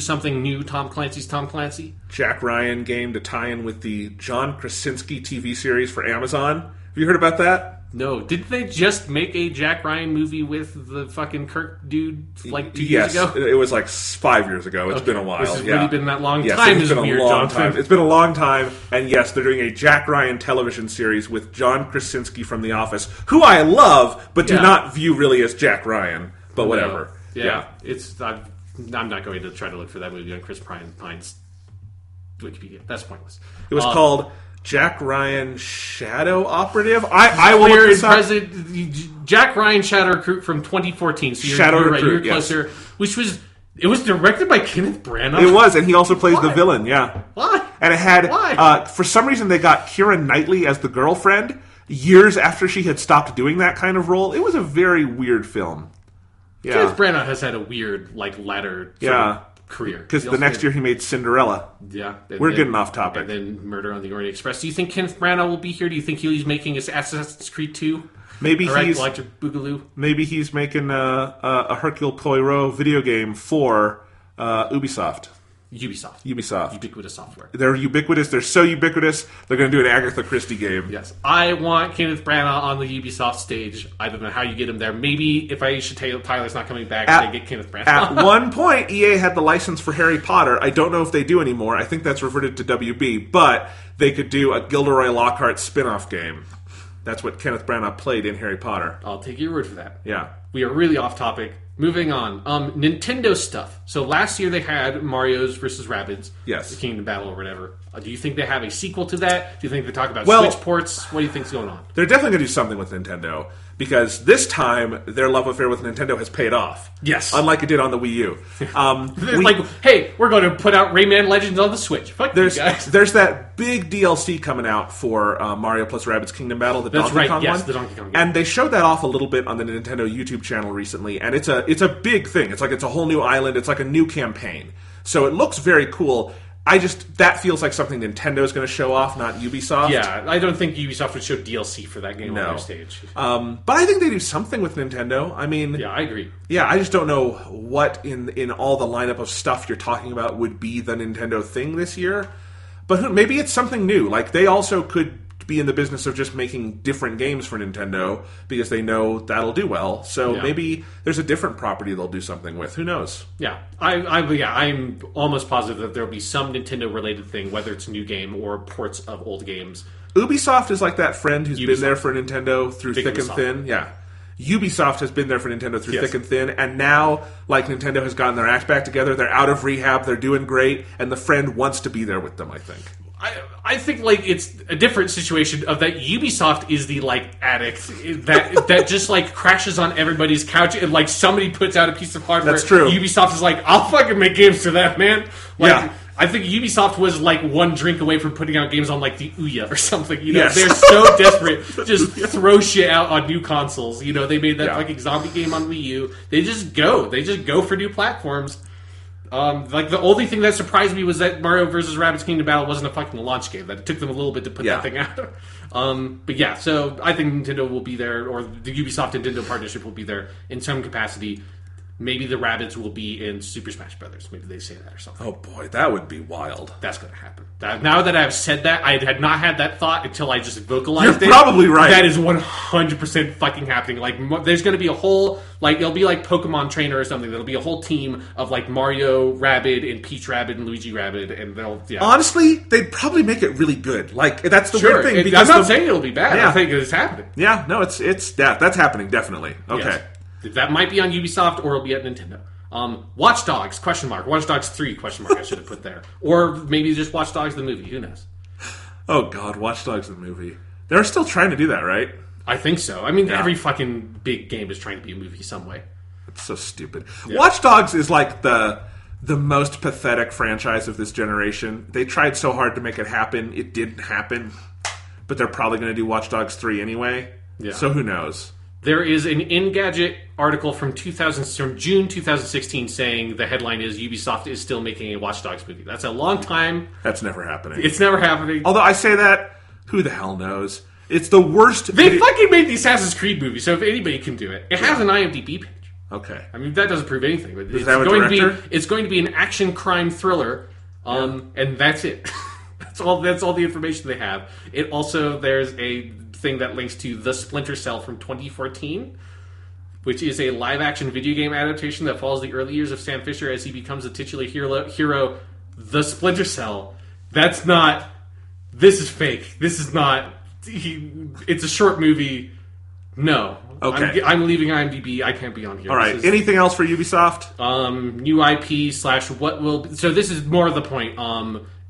something new. Tom Clancy's Tom Clancy. Jack Ryan game to tie in with the John Krasinski TV series for Amazon. Have you heard about that? No. Didn't they just make a Jack Ryan movie with the fucking Kirk dude like 2 years ago? It was like 5 years ago. It's been a while. This has really been that long yes, time. It's been weird, a long Jonathan. time. It's been a long time. And yes, they're doing a Jack Ryan television series with John Krasinski from The Office, who I love, but do not view really as Jack Ryan. But whatever. No. Yeah. It's... I'm not going to try to look for that movie on Chris Pine's Wikipedia. That's pointless. It was called Jack Ryan Shadow Operative. I will look this up. Jack Ryan Shadow Recruit from 2014. So Shadow you're Recruit, right, you're closer. Which was... It was directed by Kenneth Branagh? It was, and he also plays the villain, yeah. Why? And it had... Why? For some reason, they got Keira Knightley as the girlfriend years after she had stopped doing that kind of role. It was a very weird film. Yeah. Kenneth Branagh has had a weird, like, ladder career. Because the next year he made Cinderella. Yeah. We're getting off topic. And then Murder on the Orient Express. Do you think Kenneth Branagh will be here? Do you think he's making his Assassin's Creed 2? Maybe he's Electric Boogaloo. Maybe he's making a Hercule Poirot video game for Ubisoft. Ubisoft. Ubiquitous software. They're ubiquitous. They're so ubiquitous. They're going to do an Agatha Christie game. Yes. I want Kenneth Branagh on the Ubisoft stage. I don't know how you get him there. Maybe if Aisha Tyler's not coming back, they get Kenneth Branagh. At one point, EA had the license for Harry Potter. I don't know if they do anymore. I think that's reverted to WB. But they could do a Gilderoy Lockhart spin-off game. That's what Kenneth Branagh played in Harry Potter. I'll take your word for that. Yeah. We are really off topic. Moving on. Nintendo stuff. So last year they had Mario's vs. Rabbids. Yes. The Kingdom Battle or whatever. Do you think they have a sequel to that? Do you think they talk about Well, Switch ports? What do you think's going on? They're definitely going to do something with Nintendo. Because this time, their love affair with Nintendo has paid off. Yes. Unlike it did on the Wii U. Like, hey, we're going to put out Rayman Legends on the Switch. Fuck you guys. There's that big DLC coming out for Mario plus Rabbids Kingdom Battle, the Donkey Kong one. The Donkey Kong game. And they showed that off a little bit on the Nintendo YouTube channel recently, and it's a big thing. It's like it's a whole new island. It's like a new campaign. So it looks very cool. That feels like something Nintendo's going to show off, not Ubisoft. Yeah, I don't think Ubisoft would show DLC for that game on their stage. But I think they do something with Nintendo. I mean... Yeah, I agree. Yeah, I just don't know what in all the lineup of stuff you're talking about would be the Nintendo thing this year. But maybe it's something new. Like, they also could be in the business of just making different games for Nintendo because they know that'll do well. So maybe there's a different property they'll do something with. Who knows? Yeah, I'm almost positive that there'll be some Nintendo-related thing, whether it's a new game or ports of old games. Ubisoft is like that friend who's been there for Nintendo through thick and thin. Yeah. Ubisoft has been there for Nintendo through thick and thin, and now, like, Nintendo has gotten their act back together, they're out of rehab, they're doing great, and the friend wants to be there with them, I think. I think, like, it's a different situation of that Ubisoft is the, like, addict that just, like, crashes on everybody's couch and, like, somebody puts out a piece of hardware. That's true. Ubisoft is like, I'll fucking make games for that, man. Like, I think Ubisoft was like one drink away from putting out games on like the Ouya or something. You know, Yes. they're so desperate to just throw shit out on new consoles. You know, they made that fucking zombie game on Wii U. They just go for new platforms. Like the only thing that surprised me was that Mario vs. Rabbids Kingdom Battle wasn't a fucking launch game. That it took them a little bit to put that thing out. But yeah, so I think Nintendo will be there, or the Ubisoft Nintendo partnership will be there in some capacity. Maybe the Rabbids will be in Super Smash Brothers. Maybe they say that or something. Oh boy, that would be wild. That's going to happen. Now that I've said that, I had not had that thought until I just vocalized it. You're probably right. That is 100% fucking happening. Like, there's going to be a whole, like, it'll be like Pokemon Trainer or something. There'll be a whole team of, like, Mario Rabbid and Peach Rabbid and Luigi Rabbid, and they'll, Honestly, they'd probably make it really good. Like, that's the weird thing. Because I'm not saying it'll be bad. Yeah. I think it's happening. Yeah, no, it's that's happening, definitely. Okay. Yes. That might be on Ubisoft or it'll be at Nintendo. Watch Dogs, ? Watch Dogs 3, ? I should have put there. Or maybe just Watch Dogs the movie, who knows? Oh god, Watch Dogs the movie. They're still trying to do that, right? I think so. I mean, every fucking big game is trying to be a movie some way. It's so stupid. Yeah. Watch Dogs is like the most pathetic franchise of this generation. They tried so hard to make it happen. It didn't happen. But they're probably going to do Watch Dogs 3 anyway. Yeah. So who knows? There is an Engadget article from June 2016 saying the headline is Ubisoft is still making a Watch Dogs movie. That's a long time. That's never happening. It's never happening. Although I say that, who the hell knows? It's the worst. They fucking made the Assassin's Creed movie, so if anybody can do it. It has an IMDb page. Okay. I mean, that doesn't prove anything. But it's going to be an action crime thriller, and that's it. That's all the information they have. It also, there's a thing that links to The Splinter Cell from 2014, which is a live-action video game adaptation that follows the early years of Sam Fisher as he becomes the titular hero, The Splinter Cell. That's not... This is fake. This is not... It's a short movie. No. Okay. I'm leaving IMDb. I can't be on here. All right. Anything else for Ubisoft? New IP / what will... So this is more of the point.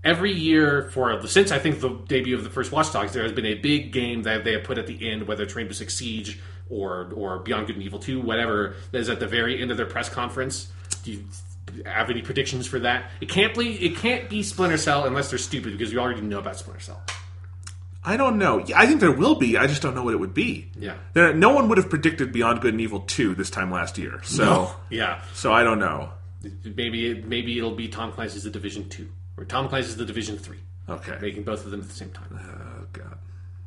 Every year since I think the debut of the first Watch Dogs, there has been a big game that they have put at the end, whether it's Rainbow Six Siege or Beyond Good and Evil 2, whatever, that is at the very end of their press conference. Do you have any predictions for that? It can't be Splinter Cell unless they're stupid, because we already know about Splinter Cell. I don't know. I think there will be. I just don't know what it would be. Yeah. No one would have predicted Beyond Good and Evil 2 this time last year. So no. Yeah. So I don't know. Maybe it'll be Tom Clancy's The Division 2. Or Tom Clancy's The Division 3. Okay. Making both of them at the same time. Oh, God.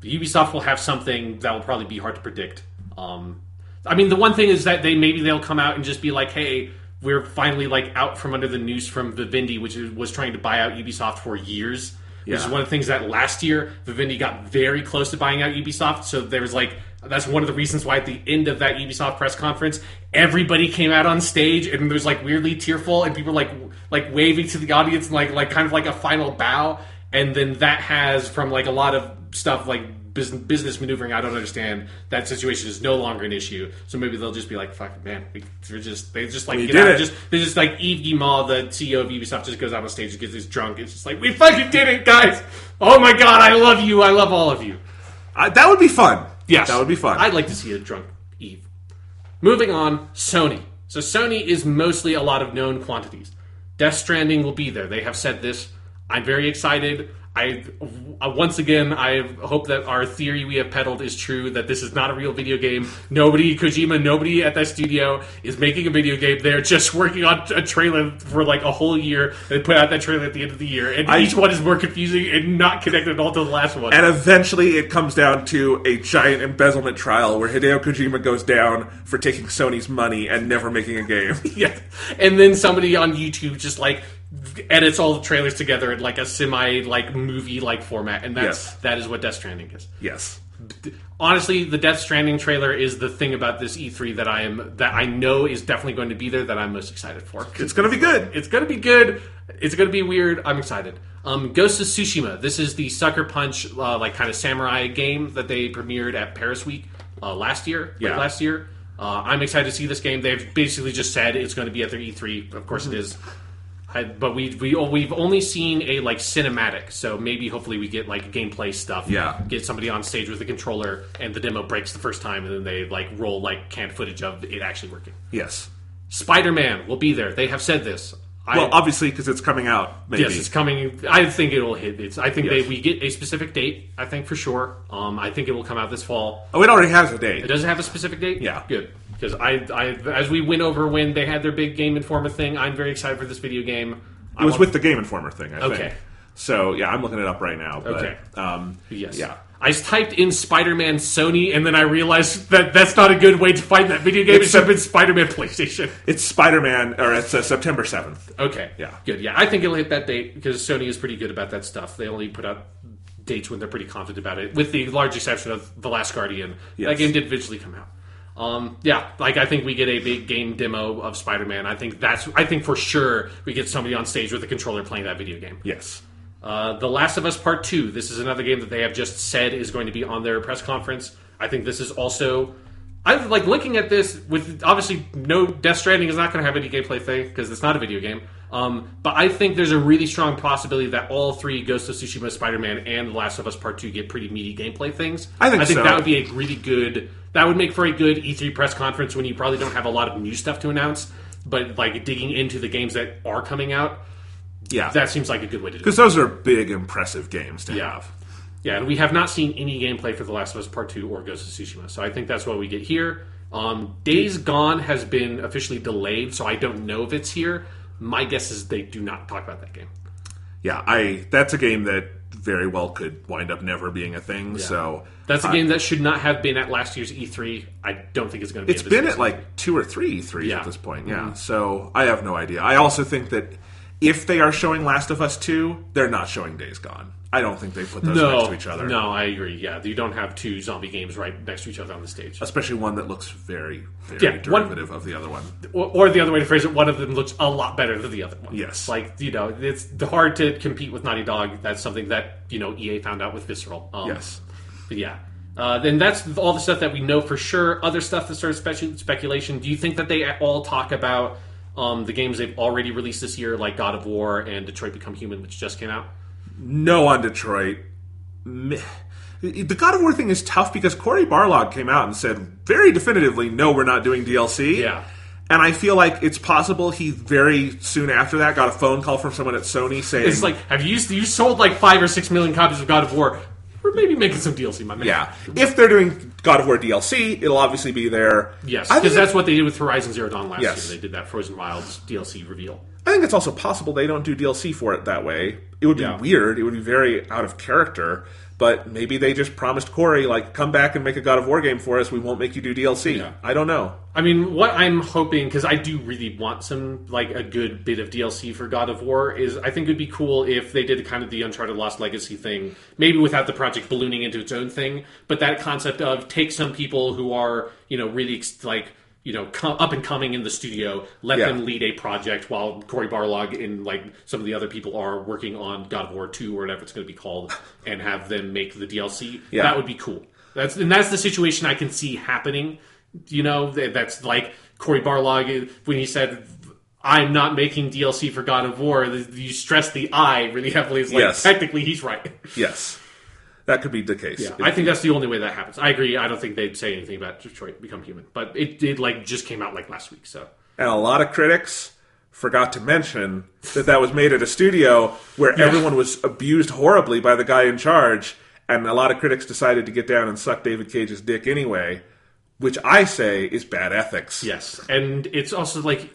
Ubisoft will have something that will probably be hard to predict. I mean, the one thing is that they'll come out and just be like, hey, we're finally like out from under the noose from Vivendi, which was trying to buy out Ubisoft for years. Which is one of the things that last year, Vivendi got very close to buying out Ubisoft. So there was like... That's one of the reasons why at the end of that Ubisoft press conference, everybody came out on stage and there's like weirdly tearful and people like waving to the audience and like kind of like a final bow. And then that has, from like a lot of stuff like business maneuvering I don't understand, that situation is no longer an issue. So maybe they'll just be like, fuck man, they just like get out. They just like Yves Guillemot, the CEO of Ubisoft, just goes out on stage and gets this drunk. It's just like, we fucking did it, guys! Oh my god, I love you! I love all of you. That would be fun. Yes. That would be fun. I'd like to see a drunk Eve. Moving on, Sony. So Sony is mostly a lot of known quantities. Death Stranding will be there. They have said this. I'm very excited. Once again, I hope that our theory we have peddled is true, that this is not a real video game. Kojima, nobody at that studio is making a video game. They're just working on a trailer for like a whole year. They put out that trailer at the end of the year. And each one is more confusing and not connected at all to the last one. And eventually it comes down to a giant embezzlement trial where Hideo Kojima goes down for taking Sony's money and never making a game. Yeah. And then somebody on YouTube just like edits all the trailers together in like a semi like movie like format, and that is what Death Stranding is. Yes. Honestly, the Death Stranding trailer is the thing about this E3 that I know is definitely going to be there, that I'm most excited for. It's going to be good. It's going to be good. It's going to be weird. I'm excited. Ghost of Tsushima. This is the Sucker Punch like kind of samurai game that they premiered at Paris Week last year. Yeah. Last year. I'm excited to see this game. They've basically just said it's going to be at their E3. Of course it is. But we've only seen a like cinematic, so maybe hopefully we get like gameplay stuff. Yeah. Get somebody on stage with a controller, and the demo breaks the first time, and then they like roll like canned footage of it actually working. Yes. Spider-Man will be there. They have said this. Well, obviously, because it's coming out, maybe. Yes, it's coming. I think it'll hit. I think Yes. we get a specific date, I think, for sure. I think it will come out this fall. Oh, it already has a date. It doesn't have a specific date? Yeah. Good. Because as we went over when they had their big Game Informer thing, I'm very excited for this video game. It was with the Game Informer thing, I Okay. think. So, yeah, I'm looking it up right now. But, Okay. Yes. Yeah. I typed in Spider-Man Sony, and then I realized that that's not a good way to find that video game. It should have been Spider-Man PlayStation. It's Spider-Man, or it's September 7th. Okay. Yeah. Good. Yeah, I think it'll hit that date because Sony is pretty good about that stuff. They only put out dates when they're pretty confident about it, with the large exception of The Last Guardian. Yes. That game did eventually come out. I think we get a big game demo of Spider-Man. I think for sure we get somebody on stage with a controller playing that video game. Yes. The Last of Us Part 2. This is another game that they have just said is going to be on their press conference. I think this is also... I'm like looking at this with obviously no Death Stranding is not going to have any gameplay thing because it's not a video game. But I think there's a really strong possibility that all three Ghost of Tsushima, Spider-Man, and The Last of Us Part 2 get pretty meaty gameplay things. I think so. that would be a really good... That would make for a good E3 press conference when you probably don't have a lot of new stuff to announce, but like digging into the games that are coming out. Yeah. That seems like a good way to do it. Because those are big, impressive games to Yeah. have. Yeah, and we have not seen any gameplay for The Last of Us Part 2 or Ghost of Tsushima, so I think that's what we get here. Days Gone has been officially delayed, so I don't know if it's here. My guess is they do not talk about that game. Yeah, that's a game that very well could wind up never being a thing, so... That's a game that should not have been at last year's E3. I don't think it's going to be. It's been at like 2 or 3 E3s at this point, Mm-hmm. So I have no idea. I also think that if they are showing Last of Us 2, they're not showing Days Gone. I don't think they put those next to each other. No, I agree. Yeah, you don't have two zombie games right next to each other on the stage. Especially one that looks very, very derivative of the other one. Or the other way to phrase it, one of them looks a lot better than the other one. Yes. Like, it's hard to compete with Naughty Dog. That's something that, EA found out with Visceral. Yes. But yeah. Then that's all the stuff that we know for sure. Other stuff that starts speculation. Do you think that they all talk about the games they've already released this year, like God of War and Detroit Become Human, which just came out? No on Detroit. The God of War thing is tough because Cory Barlog came out and said very definitively, no, we're not doing DLC. Yeah. And I feel like it's possible he very soon after that got a phone call from someone at Sony saying... It's like, have you sold like 5 or 6 million copies of God of War? We're maybe making some DLC, my man. Yeah. If they're doing God of War DLC, it'll obviously be there. Yes, because that's what they did with Horizon Zero Dawn last year. They did that Frozen Wilds DLC reveal. I think it's also possible they don't do DLC for it that way. It would be weird. It would be very out of character. But maybe they just promised Corey, like, come back and make a God of War game for us. We won't make you do DLC. Yeah. I don't know. I mean, what I'm hoping, because I do really want some, like, a good bit of DLC for God of War, is I think it would be cool if they did kind of the Uncharted Lost Legacy thing, maybe without the project ballooning into its own thing, but that concept of take some people who are, really, like, up and coming in the studio, let them lead a project while Cory Barlog and like some of the other people are working on God of War 2 or whatever it's going to be called, and have them make the DLC. Yeah. That would be cool. That's the situation I can see happening. That's like Cory Barlog when he said, "I'm not making DLC for God of War." You stress the "I" really heavily. It's like technically he's right. Yes. That could be the case. Yeah, I think that's the only way that happens. I agree. I don't think they'd say anything about Detroit Become Human, but it did just came out like last week. So, and a lot of critics forgot to mention that was made at a studio where everyone was abused horribly by the guy in charge, and a lot of critics decided to get down and suck David Cage's dick anyway, which I say is bad ethics. Yes, and it's also like,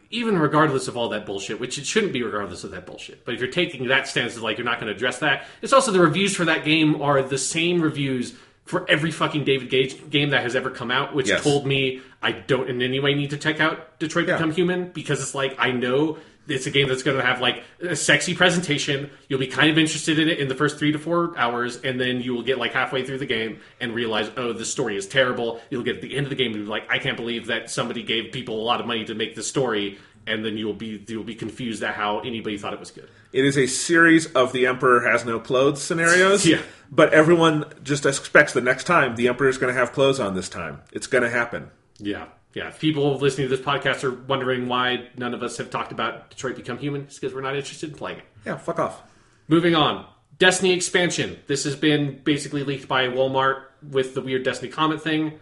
even regardless of all that bullshit, which it shouldn't be regardless of that bullshit, but if you're taking that stance of like you're not going to address that, it's also the reviews for that game are the same reviews for every fucking David Cage game that has ever come out, which told me I don't in any way need to check out Detroit Become Human, because it's like, I know it's a game that's going to have like a sexy presentation. You'll be kind of interested in it in the first 3 to 4 hours, and then you will get like halfway through the game and realize, oh, this story is terrible. You'll get at the end of the game and be like, I can't believe that somebody gave people a lot of money to make this story, and then you'll be confused at how anybody thought it was good. It is a series of the Emperor has no clothes scenarios. But everyone just expects the next time the Emperor is going to have clothes on this time. It's going to happen. Yeah. Yeah, if people listening to this podcast are wondering why none of us have talked about Detroit Become Human, it's because we're not interested in playing it. Yeah, fuck off. Moving on. Destiny expansion. This has been basically leaked by Walmart with the weird Destiny comment thing.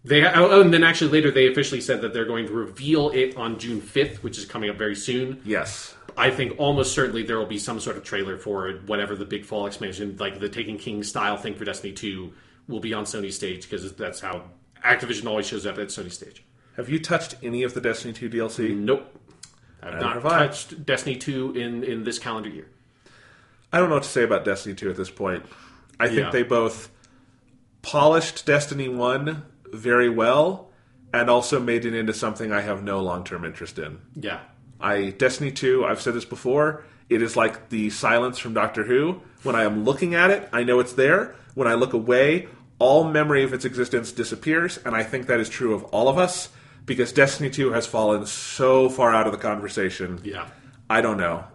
And then actually later they officially said that they're going to reveal it on June 5th, which is coming up very soon. Yes. I think almost certainly there will be some sort of trailer for whatever the big fall expansion, like the Taken King style thing for Destiny 2, will be on Sony's stage, because that's how Activision always shows up at Sony's stage. Have you touched any of the Destiny 2 DLC? Nope. I've not touched Destiny 2 in this calendar year. I don't know what to say about Destiny 2 at this point. I think they both polished Destiny 1 very well and also made it into something I have no long-term interest in. Yeah. Destiny 2, I've said this before, it is like the silence from Doctor Who. When I am looking at it, I know it's there. When I look away, all memory of its existence disappears, and I think that is true of all of us, because Destiny 2 has fallen so far out of the conversation. Yeah. I don't know.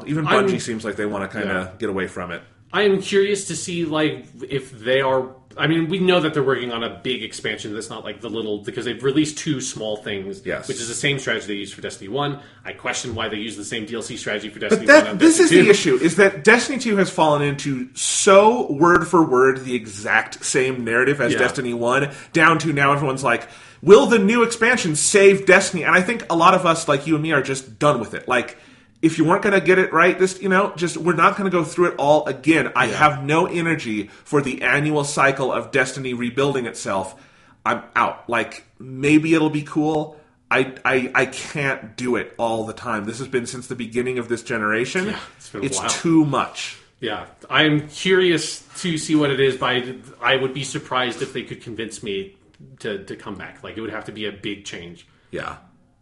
Even Bungie seems like they want to kind of get away from it. I am curious to see, like, if they are... I mean, we know that they're working on a big expansion that's not like the little... Because they've released 2 small things, yes, which is the same strategy they used for Destiny 1. I question why they use the same DLC strategy for Destiny 1 and this Destiny is 2. the issue, is that Destiny 2 has fallen into so word for word the exact same narrative as Destiny 1, down to now everyone's like, will the new expansion save Destiny? And I think a lot of us, like you and me, are just done with it. Like, if you weren't going to get it right, we're not going to go through it all again. I have no energy for the annual cycle of Destiny rebuilding itself. I'm out. Like, maybe it'll be cool. I can't do it all the time. This has been since the beginning of this generation. Yeah, it's too much. Yeah, I'm curious to see what it is, but I would be surprised if they could convince me to come back. Like, it would have to be a big change. Yeah.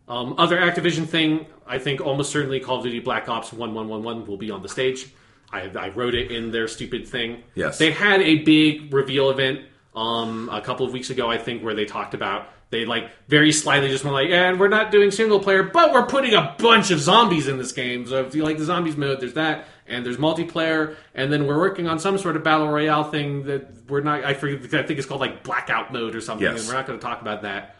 Other Activision thing, I think almost certainly Call of Duty Black Ops 1111 will be on the stage. I wrote it in their stupid thing. Yes. They had a big reveal event a couple of weeks ago, I think, where they talked about, they like very slyly just went like, and we're not doing single player, but we're putting a bunch of zombies in this game. So if you like the zombies mode, there's that, and there's multiplayer, and then we're working on some sort of battle royale thing that we're not, I think it's called like blackout mode or something, and we're not going to talk about that.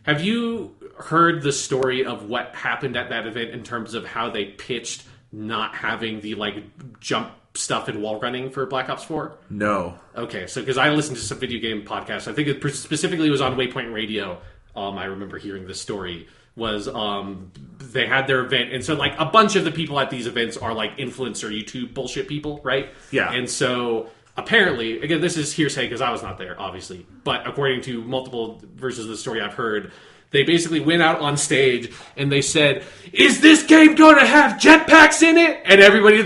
Have you heard the story of what happened at that event in terms of how they pitched not having the like jump stuff and wall running for Black Ops 4? No. Okay, so because I listened to some video game podcasts, I think it specifically was on Waypoint Radio. I remember hearing this story. Was they had their event, and so like a bunch of the people at these events are like influencer YouTube bullshit people, right? Yeah. And so apparently, again, this is hearsay because I was not there, obviously, but according to multiple versions of the story I've heard, they basically went out on stage and they said, "Is this game going to have jetpacks in it?" And everybody,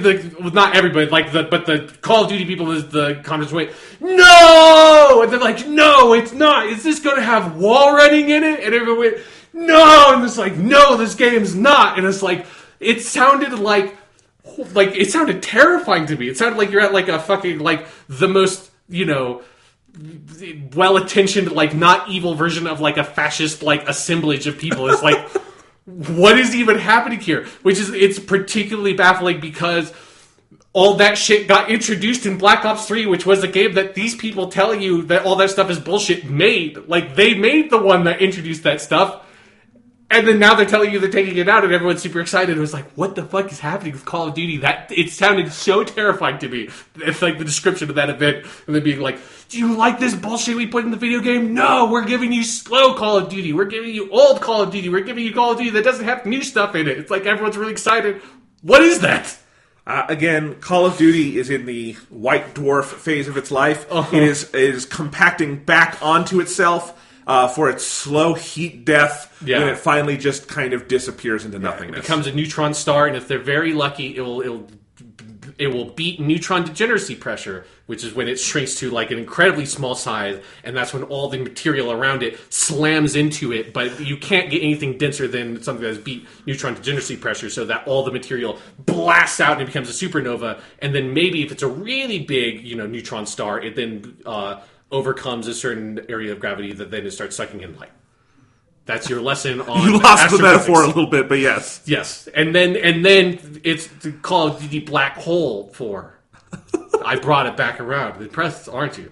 not everybody, but the Call of Duty people, the comments went, "No!" And they're like, "No, it's not. Is this going to have wall running in it?" And everyone went, "No!" And it's like, "No, this game's not." And it's like, it sounded like it sounded terrifying to me. It sounded like you're at like a fucking like the most, well-attentioned, like not evil version of like a fascist like assemblage of people. It's like, what is even happening here? It's particularly baffling because all that shit got introduced in Black Ops 3, which was a game that these people telling you that all that stuff is bullshit made. Like, they made the one that introduced that stuff. And then now they're telling you they're taking it out, and everyone's super excited. It was like, what the fuck is happening with Call of Duty? It sounded so terrifying to me. It's like the description of that event, and then being like, "Do you like this bullshit we put in the video game? No, we're giving you slow Call of Duty. We're giving you old Call of Duty. We're giving you Call of Duty that doesn't have new stuff in it." It's like everyone's really excited. What is that? Again, Call of Duty is in the white dwarf phase of its life. Uh-huh. It is compacting back onto itself. For its slow heat death, when it finally just kind of disappears into nothingness. It becomes a neutron star, and if they're very lucky, it will beat neutron degeneracy pressure, which is when it shrinks to like an incredibly small size, and that's when all the material around it slams into it, but you can't get anything denser than something that has beat neutron degeneracy pressure, so that all the material blasts out and it becomes a supernova, and then maybe if it's a really big, neutron star, it then overcomes a certain area of gravity that then it starts sucking in light. That's your lesson on you lost the astrophysics. metaphor a little bit, but yes. Yes. And then it's the Call of Duty Black Hole 4. I brought it back around. Impressed, aren't you?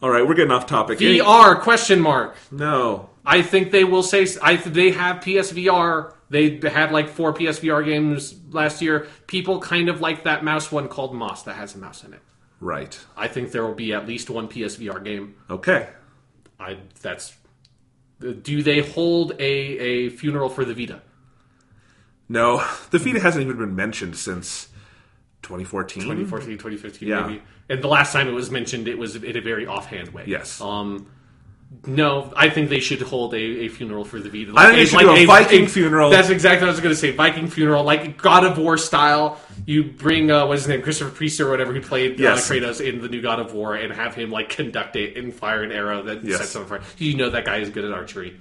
All right, we're getting off topic. VR, question mark. No. I think they will say... they have PSVR. They had like 4 PSVR games last year. People kind of like that mouse one called Moss that has a mouse in it. Right. I think there will be at least one PSVR game. Okay. Do they hold a funeral for the Vita? No, the Vita hasn't even been mentioned since 2014? 2015, Yeah. maybe. And the last time it was mentioned, it was in a very offhand way. Yes. No, I think they should hold a funeral for the Vita. I think they should do a Viking funeral. That's exactly what I was going to say. Viking funeral, like God of War style. You bring, what's his name, Christopher Priest or whatever, who played Kratos in the new God of War, and have him like conduct it and fire an arrow that sets on fire. You know that guy is good at archery.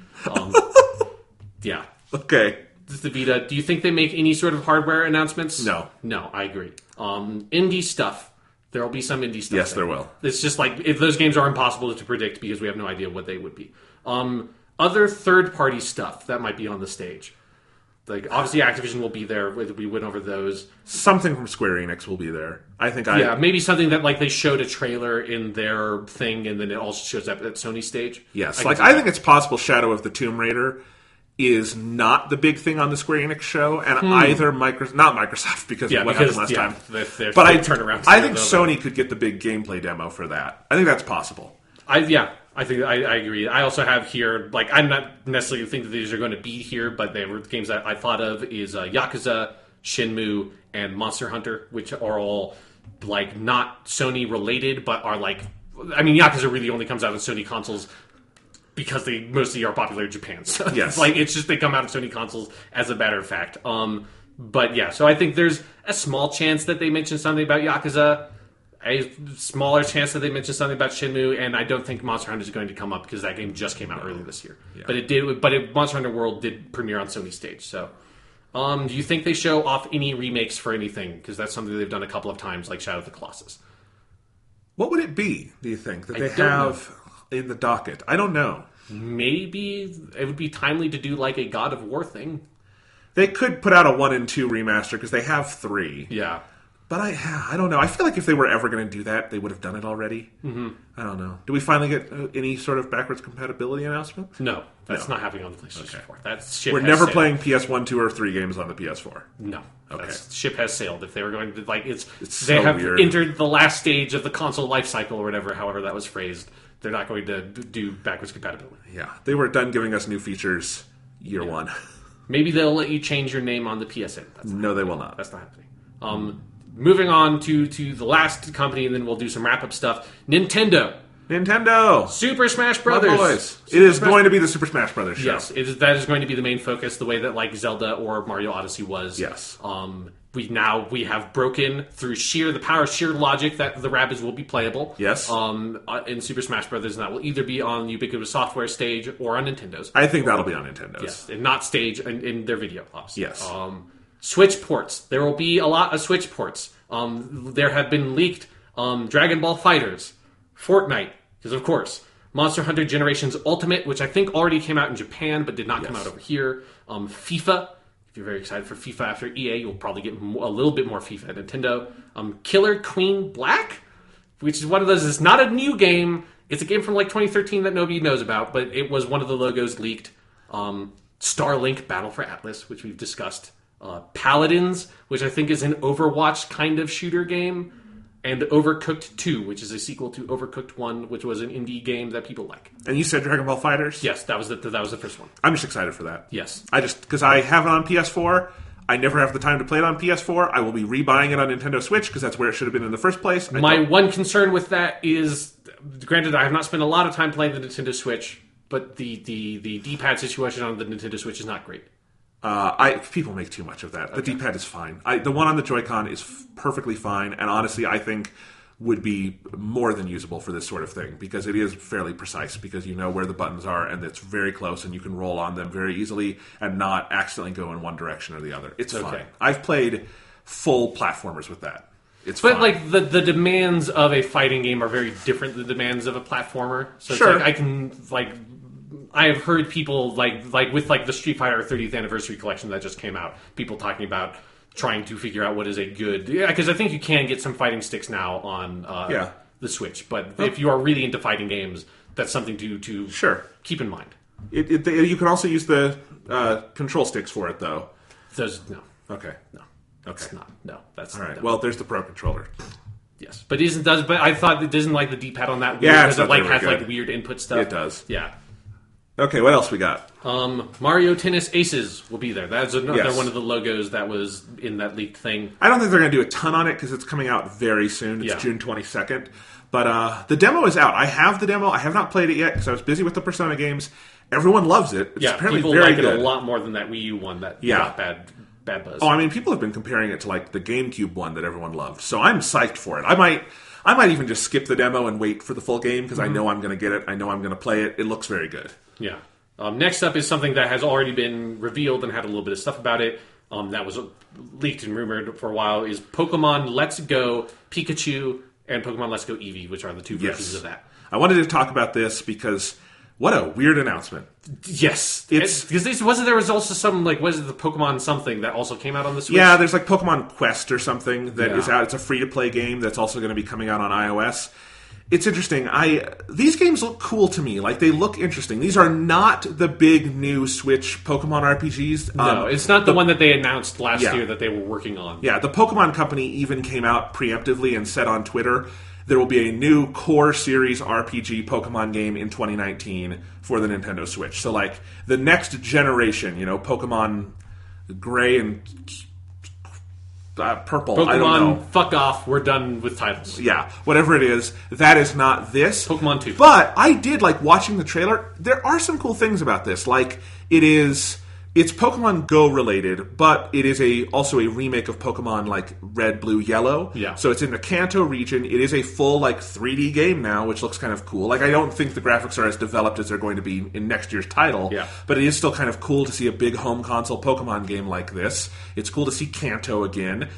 Yeah. Okay. This is the Vita. Do you think they make any sort of hardware announcements? No. No, I agree. Indie stuff. There will be some indie stuff. Yes, there will. It's just like, if those games are impossible to predict because we have no idea what they would be. Other third-party stuff that might be on the stage. Like, obviously Activision will be there. We went over those. Something from Square Enix will be there. Yeah, maybe something that, like, they showed a trailer in their thing and then it also shows up at Sony stage. Yes, I think it's possible Shadow of the Tomb Raider is not the big thing on the Square Enix show, and either not Microsoft because of what happened last time. But I think Sony could get the big gameplay demo for that. I think that's possible. I think I agree. I also have here, like, I'm not necessarily think that these are going to be here, but they were games that I thought of is Yakuza, Shenmue, and Monster Hunter, which are all like not Sony related, but are like, I mean, Yakuza really only comes out on Sony consoles because they mostly are popular in Japan. So yes. It's just they come out of Sony consoles as a matter of fact. But yeah, so I think there's a small chance that they mention something about Yakuza, a smaller chance that they mention something about Shenmue, and I don't think Monster Hunter is going to come up because that game just came out earlier this year. Yeah. But Monster Hunter World did premiere on Sony stage. So, do you think they show off any remakes for anything? Because that's something they've done a couple of times, like Shadow of the Colossus. What would it be, do you think, that they have in the docket? I don't know. Maybe it would be timely to do like a God of War thing. They could put out a 1 and 2 remaster because they have 3. Yeah. But I don't know. I feel like if they were ever going to do that, they would have done it already. Mm-hmm. I don't know. Do we finally get any sort of backwards compatibility announcement? No, that's not happening on the PlayStation 4. We're never playing PS1, 2, or 3 games on the PS4. No. Okay. Ship has sailed. If they were going to, like, it's they so have weird. entered the last stage of the console life cycle or whatever, however that was phrased. They're not going to do backwards compatibility. Yeah. They were done giving us new features year one. Maybe they'll let you change your name on the PSN. No, they will not. That's not happening. Moving on to the last company, and then we'll do some wrap-up stuff. Nintendo. Super Smash Brothers. My boys. It is going to be the Super Smash Brothers show. Yes, that is going to be the main focus, the way that like Zelda or Mario Odyssey was. Yes. We have broken through the power of sheer logic that the Rabbids will be playable. Yes. In Super Smash Brothers, and that will either be on Ubiquitous Software stage or on Nintendo's. I think that'll be on Nintendo's. Yes, and not stage in their video ops. Yes. Switch ports. There will be a lot of Switch ports. There have been leaked Dragon Ball FighterZ, Fortnite, because of course, Monster Hunter Generations Ultimate, which I think already came out in Japan but did not come out over here. FIFA. If you're very excited for FIFA after EA, you'll probably get a little bit more FIFA at Nintendo. Killer Queen Black, which is one of those. It's not a new game. It's a game from like 2013 that nobody knows about, but it was one of the logos leaked. Starlink Battle for Atlas, which we've discussed. Paladins, which I think is an Overwatch kind of shooter game. And Overcooked 2, which is a sequel to Overcooked 1, which was an indie game that people like. And you said Dragon Ball FighterZ? Yes, that was the first one. I'm just excited for that. Yes. Because I have it on PS4. I never have the time to play it on PS4. I will be rebuying it on Nintendo Switch because that's where it should have been in the first place. My one concern with that is, granted, I have not spent a lot of time playing the Nintendo Switch, but the D-pad situation on the Nintendo Switch is not great. People make too much of that. The D-pad is fine. The one on the Joy-Con is perfectly fine, and honestly, I think would be more than usable for this sort of thing because it is fairly precise because you know where the buttons are and it's very close and you can roll on them very easily and not accidentally go in one direction or the other. It's fine. I've played full platformers with that. It's fine. Like the demands of a fighting game are very different than the demands of a platformer. So sure. It's like I can I have heard people like with like the Street Fighter 30th Anniversary Collection that just came out, people talking about trying to figure out what is a good... Yeah, because I think you can get some fighting sticks now on the Switch, but if you are really into fighting games, that's something to sure. keep in mind. You can also use the control sticks for it, though. No. Okay. No. Okay. It's not. No, that's... All right. No. Well, there's the Pro Controller. Yes, but but I thought it doesn't like the D-pad on that weird, Yeah, because it's it not like very has good. like weird input stuff. It does. Yeah. Okay, what else we got? Mario Tennis Aces will be there. That's another Yes. one of the logos that was in that leaked thing. I don't think they're going to do a ton on it because it's coming out very soon. It's Yeah. June 22nd. But the demo is out. I have the demo. I have not played it yet because I was busy with the Persona games. Everyone loves it. It's apparently people very like good. it a lot more than that Wii U one that got bad buzz. Oh, I mean, people have been comparing it to like the GameCube one that everyone loved. So I'm psyched for it. I might even just skip the demo and wait for the full game because I know I'm going to get it. I know I'm going to play it. It looks very good. Yeah. Next up is something that has already been revealed and had a little bit of stuff about it. That was leaked and rumored for a while. Is Pokemon Let's Go Pikachu and Pokemon Let's Go Eevee, which are the two versions of that. I wanted to talk about this because what a weird announcement. Yes, It's because there was also some like was it the Pokemon something that also came out on the Switch? yeah. There's like Pokemon Quest or something that is Yeah. out. It's a free to play game that's also going to be coming out on iOS. It's interesting. These games look cool to me. Like they look interesting. These are not the big new Switch Pokemon RPGs. No, it's not the one that they announced last Yeah. year that they were working on. Yeah, the Pokemon Company even came out preemptively and said on Twitter there will be a new core series RPG Pokemon game in 2019 for the Nintendo Switch. So like the next generation, Pokemon Gray and Purple. I don't know. Pokemon, fuck off. We're done with titles. Yeah, whatever it is, that is not this. Pokemon 2. But I did like watching the trailer. There are some cool things about this. Like it's Pokemon Go related, but it is also a remake of Pokemon like Red, Blue, Yellow. Yeah. So it's in the Kanto region. It is a full like 3D game now, which looks kind of cool. Like I don't think the graphics are as developed as they're going to be in next year's title. Yeah. But it is still kind of cool to see a big home console Pokemon game like this. It's cool to see Kanto again.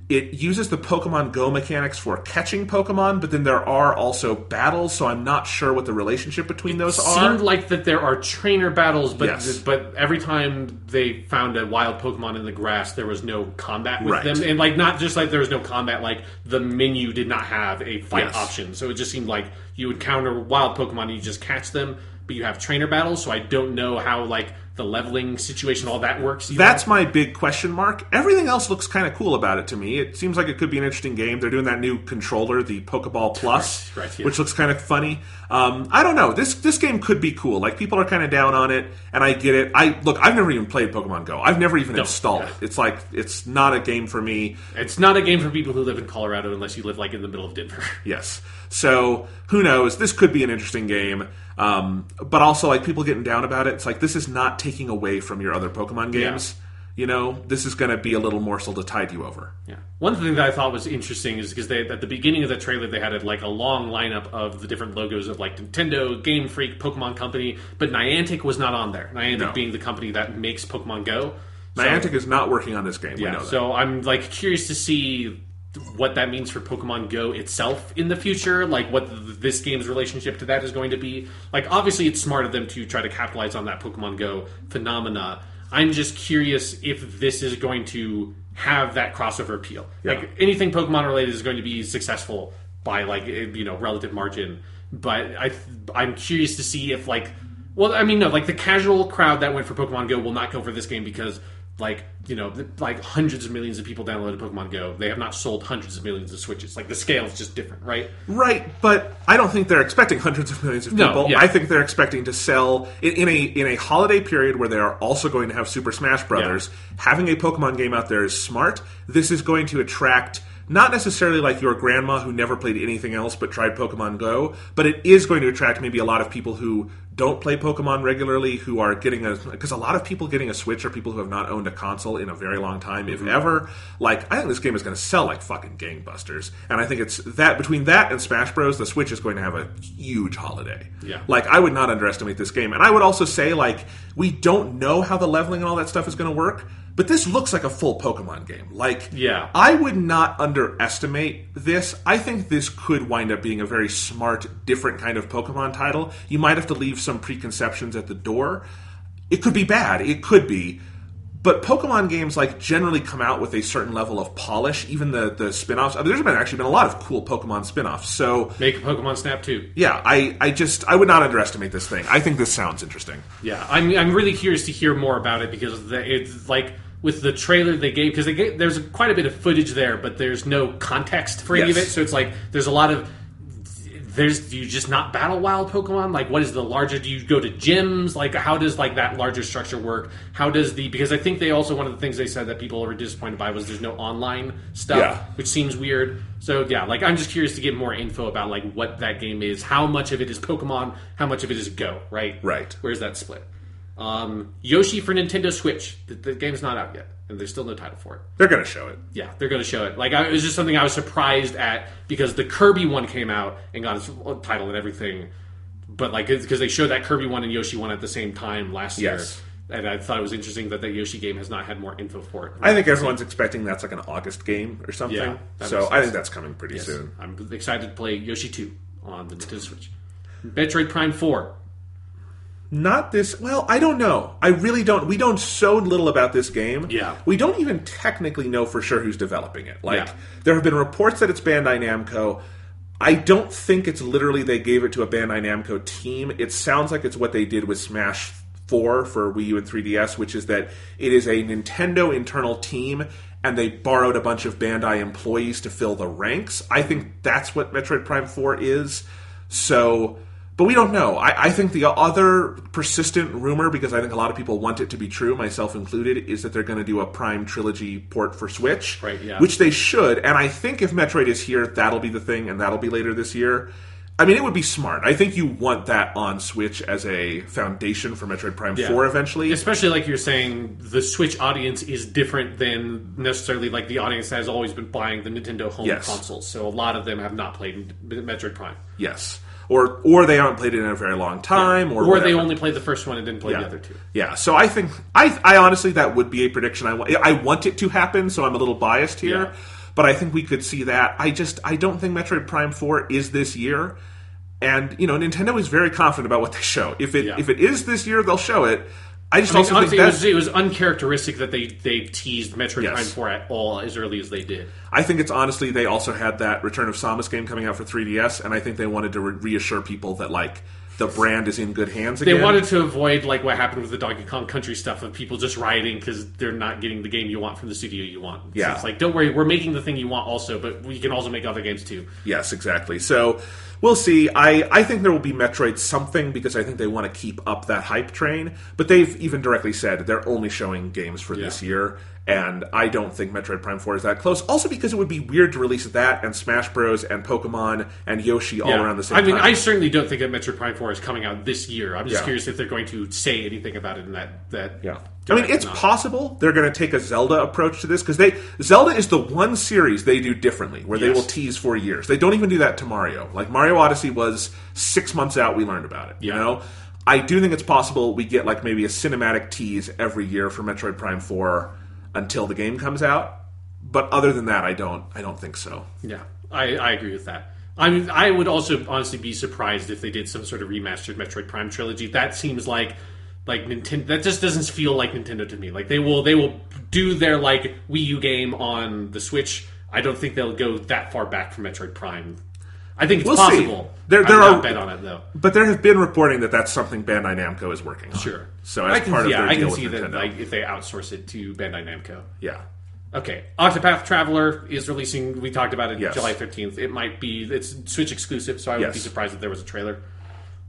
It uses the Pokemon Go mechanics for catching Pokemon, but then there are also battles, so I'm not sure what the relationship between those are. Seemed like that there are trainer battles, but Yes. but every time they found a wild Pokemon in the grass, there was no combat with Right. them, and like not just like there was no combat, like the menu did not have a fight Yes. option, so it just seemed like you would counter wild Pokemon and you just catch them, but you have trainer battles. So I don't know how like the leveling situation, all that works. Either. That's my big question mark. Everything else looks kind of cool about it to me. It seems like it could be an interesting game. They're doing that new controller, the Pokeball Plus, Right, yeah. which looks kind of funny. I don't know. This game could be cool. Like people are kind of down on it, and I get it. I've never even played Pokemon Go. I've never even installed it. It's like it's not a game for me. It's not a game for people who live in Colorado unless you live like in the middle of Denver. Yes. So who knows? This could be an interesting game. But also, like people getting down about it. It's like this is not taking away from your other Pokemon games. This is going to be a little morsel to tide you over. Yeah. One thing that I thought was interesting is because at the beginning of the trailer they had like a long lineup of the different logos of like Nintendo, Game Freak, Pokemon Company, but Niantic was not on there. Niantic being the company that makes Pokemon Go. Niantic is not working on this game. We know that. So I'm like curious to see what that means for Pokemon Go itself in the future, like what this game's relationship to that is going to be. Like obviously it's smart of them to try to capitalize on that Pokemon Go phenomena. I'm just curious if this is going to have that crossover appeal. Yeah. Like anything Pokemon related is going to be successful by like relative margin, but I'm curious to see if like the casual crowd that went for Pokemon Go will not go for this game because like hundreds of millions of people downloaded Pokemon Go. They have not sold hundreds of millions of Switches. Like the scale is just different, right? Right, but I don't think they're expecting hundreds of millions of people. I think they're expecting to sell in a holiday period where they are also going to have Super Smash Brothers. Having a Pokemon game out there is smart. This is going to attract not necessarily like your grandma who never played anything else but tried Pokemon Go, but it is going to attract maybe a lot of people who don't play Pokemon regularly, who are getting because a lot of people getting a Switch are people who have not owned a console in a very long time, if ever. Like, I think this game is going to sell like fucking gangbusters, and I think it's that between that and Smash Bros, the Switch is going to have a huge holiday. Yeah. Like, I would not underestimate this game, and I would also say like we don't know how the leveling and all that stuff is going to work. But this looks like a full Pokemon game. Like, I would not underestimate this. I think this could wind up being a very smart, different kind of Pokemon title. You might have to leave some preconceptions at the door. It could be bad. It could be. But Pokemon games like generally come out with a certain level of polish. Even the spin-offs. There's actually been a lot of cool Pokemon spin-offs. So make a Pokemon Snap too. Yeah, I would not underestimate this thing. I think this sounds interesting. Yeah, I'm really curious to hear more about it because it's like with the trailer they gave, because there's quite a bit of footage there, but there's no context for any of it. So it's like there's a lot of do you just not battle wild Pokemon? Like, what is the larger? Do you go to gyms? Like, how does like that larger structure work? How does because I think they also, one of the things they said that people were disappointed by was there's no online stuff, which seems weird. So yeah, like I'm just curious to get more info about like what that game is, how much of it is Pokemon, how much of it is Go, right? Right. Where's that split? Yoshi for Nintendo Switch. The game's not out yet, and there's still no title for it. They're going to show it. Yeah, they're going to show it. Like, it was just something I was surprised at, because the Kirby one came out and got its title and everything, but like because they showed that Kirby one and Yoshi one at the same time last year. And I thought it was interesting that Yoshi game has not had more info for it. I think everyone's expecting that's like an August game or something. Yeah, so I think that's coming pretty soon. I'm excited to play Yoshi 2 on the Nintendo Switch. Metroid Prime 4. Not this. Well, I don't know. I really don't. We don't so little about this game. Yeah. We don't even technically know for sure who's developing it. Like, there have been reports that it's Bandai Namco. I don't think it's literally they gave it to a Bandai Namco team. It sounds like it's what they did with Smash 4 for Wii U and 3DS, which is that it is a Nintendo internal team, and they borrowed a bunch of Bandai employees to fill the ranks. I think that's what Metroid Prime 4 is. So... But we don't know. I think the other persistent rumor, because I think a lot of people want it to be true, myself included, is that they're going to do a Prime Trilogy port for Switch. Right, yeah. Which they should. And I think if Metroid is here, that'll be the thing, and that'll be later this year. I mean, it would be smart. I think you want that on Switch as a foundation for Metroid Prime 4 eventually. Especially like you're saying, the Switch audience is different than necessarily like the audience that has always been buying the Nintendo home consoles. So a lot of them have not played Metroid Prime. Yes. Or they haven't played it in a very long time, or they only played the first one and didn't play the other two. Yeah, so I think I honestly that would be a prediction. I want it to happen, so I'm a little biased here, but I think we could see that. I don't think Metroid Prime 4 is this year, and Nintendo is very confident about what they show. If it is this year, they'll show it. I mean, honestly, it was uncharacteristic that they teased Metroid Prime 4 at all as early as they did. I think it's honestly, they also had that Return of Samus game coming out for 3DS, and I think they wanted to reassure people that, like, the brand is in good hands again. They wanted to avoid, like, what happened with the Donkey Kong Country stuff of people just rioting because they're not getting the game you want from the studio you want. Yeah. So it's like, don't worry, we're making the thing you want also, but we can also make other games too. Yes, exactly. So... we'll see. I think there will be Metroid something, because I think they want to keep up that hype train. But they've even directly said they're only showing games for this year. And I don't think Metroid Prime 4 is that close. Also because it would be weird to release that and Smash Bros. And Pokemon and Yoshi all around the same time. I mean, I certainly don't think that Metroid Prime 4 is coming out this year. I'm just curious if they're going to say anything about it in that I mean, it's possible they're going to take a Zelda approach to this, because Zelda is the one series they do differently, where they will tease for years. They don't even do that to Mario. Like, Mario Odyssey was 6 months out, we learned about it, you know? I do think it's possible we get, like, maybe a cinematic tease every year for Metroid Prime 4 until the game comes out. But other than that, I don't think so. Yeah, I agree with that. I mean, I would also honestly be surprised if they did some sort of remastered Metroid Prime trilogy. That seems like Nintendo. That just doesn't feel like Nintendo to me. Like, they will do their like Wii U game on the Switch. I don't think they'll go that far back from Metroid Prime. I think it's possible. There I would are not bet on it though. But there have been reporting that that's something Bandai Namco is working on. Sure. So as part of their I deal can with see Nintendo. that, like, if they outsource it to Bandai Namco. Yeah. Okay, Octopath Traveler is releasing. We talked about it Yes. July 15th. It's Switch exclusive, so I would be surprised if there was a trailer.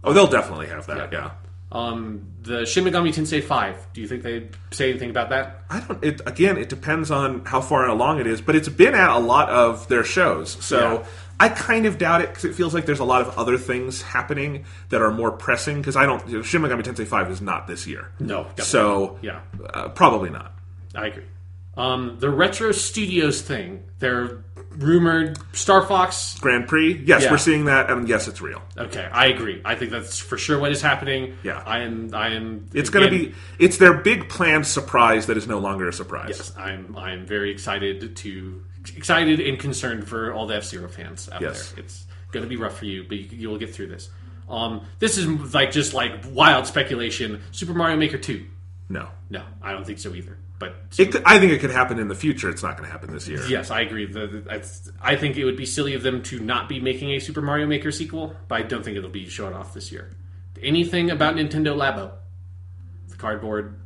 Oh, they'll definitely have that. Yeah. The Shin Megami Tensei 5. Do you think they'd say anything about that? I don't. It depends on how far along it is, but it's been at a lot of their shows, so I kind of doubt it, because it feels like there's a lot of other things happening that are more pressing. Because Shin Megami Tensei 5 is not this year. No, definitely. So probably not. I agree. The Retro Studios thing. They're rumored Star Fox Grand Prix. Yes, we're seeing that, and yes, it's real. Okay, I agree. I think that's for sure what is happening. Yeah, I am. It's going to be. It's their big planned surprise that is no longer a surprise. Yes, I'm very excited and concerned for all the F-Zero fans out there. It's going to be rough for you, but you will get through this. This is just wild speculation. Super Mario Maker 2. No, I don't think so either. But I think it could happen in the future. It's not going to happen this year. Yes, I agree. I think it would be silly of them to not be making a Super Mario Maker sequel, but I don't think it'll be shown off this year. Anything about Nintendo Labo? Cardboard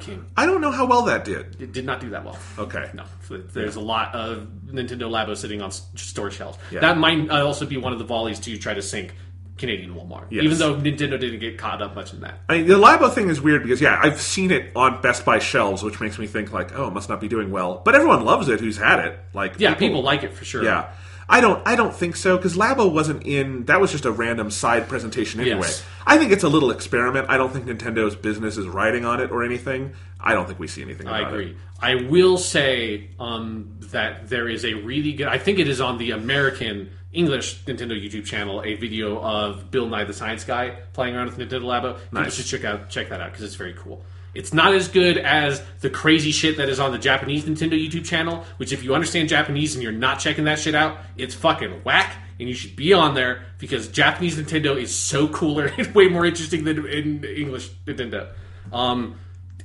King. I don't know how well that did. It did not do that well. Okay. No. There's a lot of Nintendo Labo sitting on store shelves. Yeah. That might also be one of the volleys to try to sink Canadian Walmart. Yes. Even though Nintendo didn't get caught up much in that. I mean, the Labo thing is weird because, I've seen it on Best Buy shelves, which makes me think, like, oh, it must not be doing well. But everyone loves it who's had it. Like, people like it for sure. Yeah. I don't think so, because Labo wasn't in... That was just a random side presentation anyway. Yes. I think it's a little experiment. I don't think Nintendo's business is riding on it or anything. I don't think we see anything about it. I agree. I will say that there is a really good... I think it is on the American English Nintendo YouTube channel, a video of Bill Nye the Science Guy playing around with Nintendo Labo. Nice. People should check that out, because it's very cool. It's not as good as the crazy shit that is on the Japanese Nintendo YouTube channel, which if you understand Japanese and you're not checking that shit out, it's fucking whack, and you should be on there, because Japanese Nintendo is so cooler and way more interesting than in English Nintendo.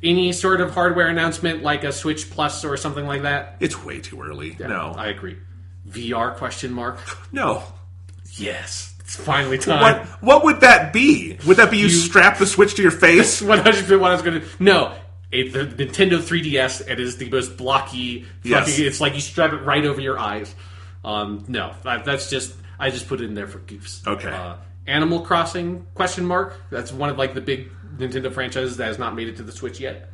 Any sort of hardware announcement, like a Switch Plus or something like that? It's way too early. Yeah, No. I agree. VR question mark? No. Yes. It's finally time. What would that be? Would that be you strap the Switch to your face? 100% what I was going to... No. The Nintendo 3DS, it is the most blocky... Yes. It's like you strap it right over your eyes. No. That's just... I just put it in there for goofs. Okay. Animal Crossing question mark? That's one of like the big Nintendo franchises that has not made it to the Switch yet.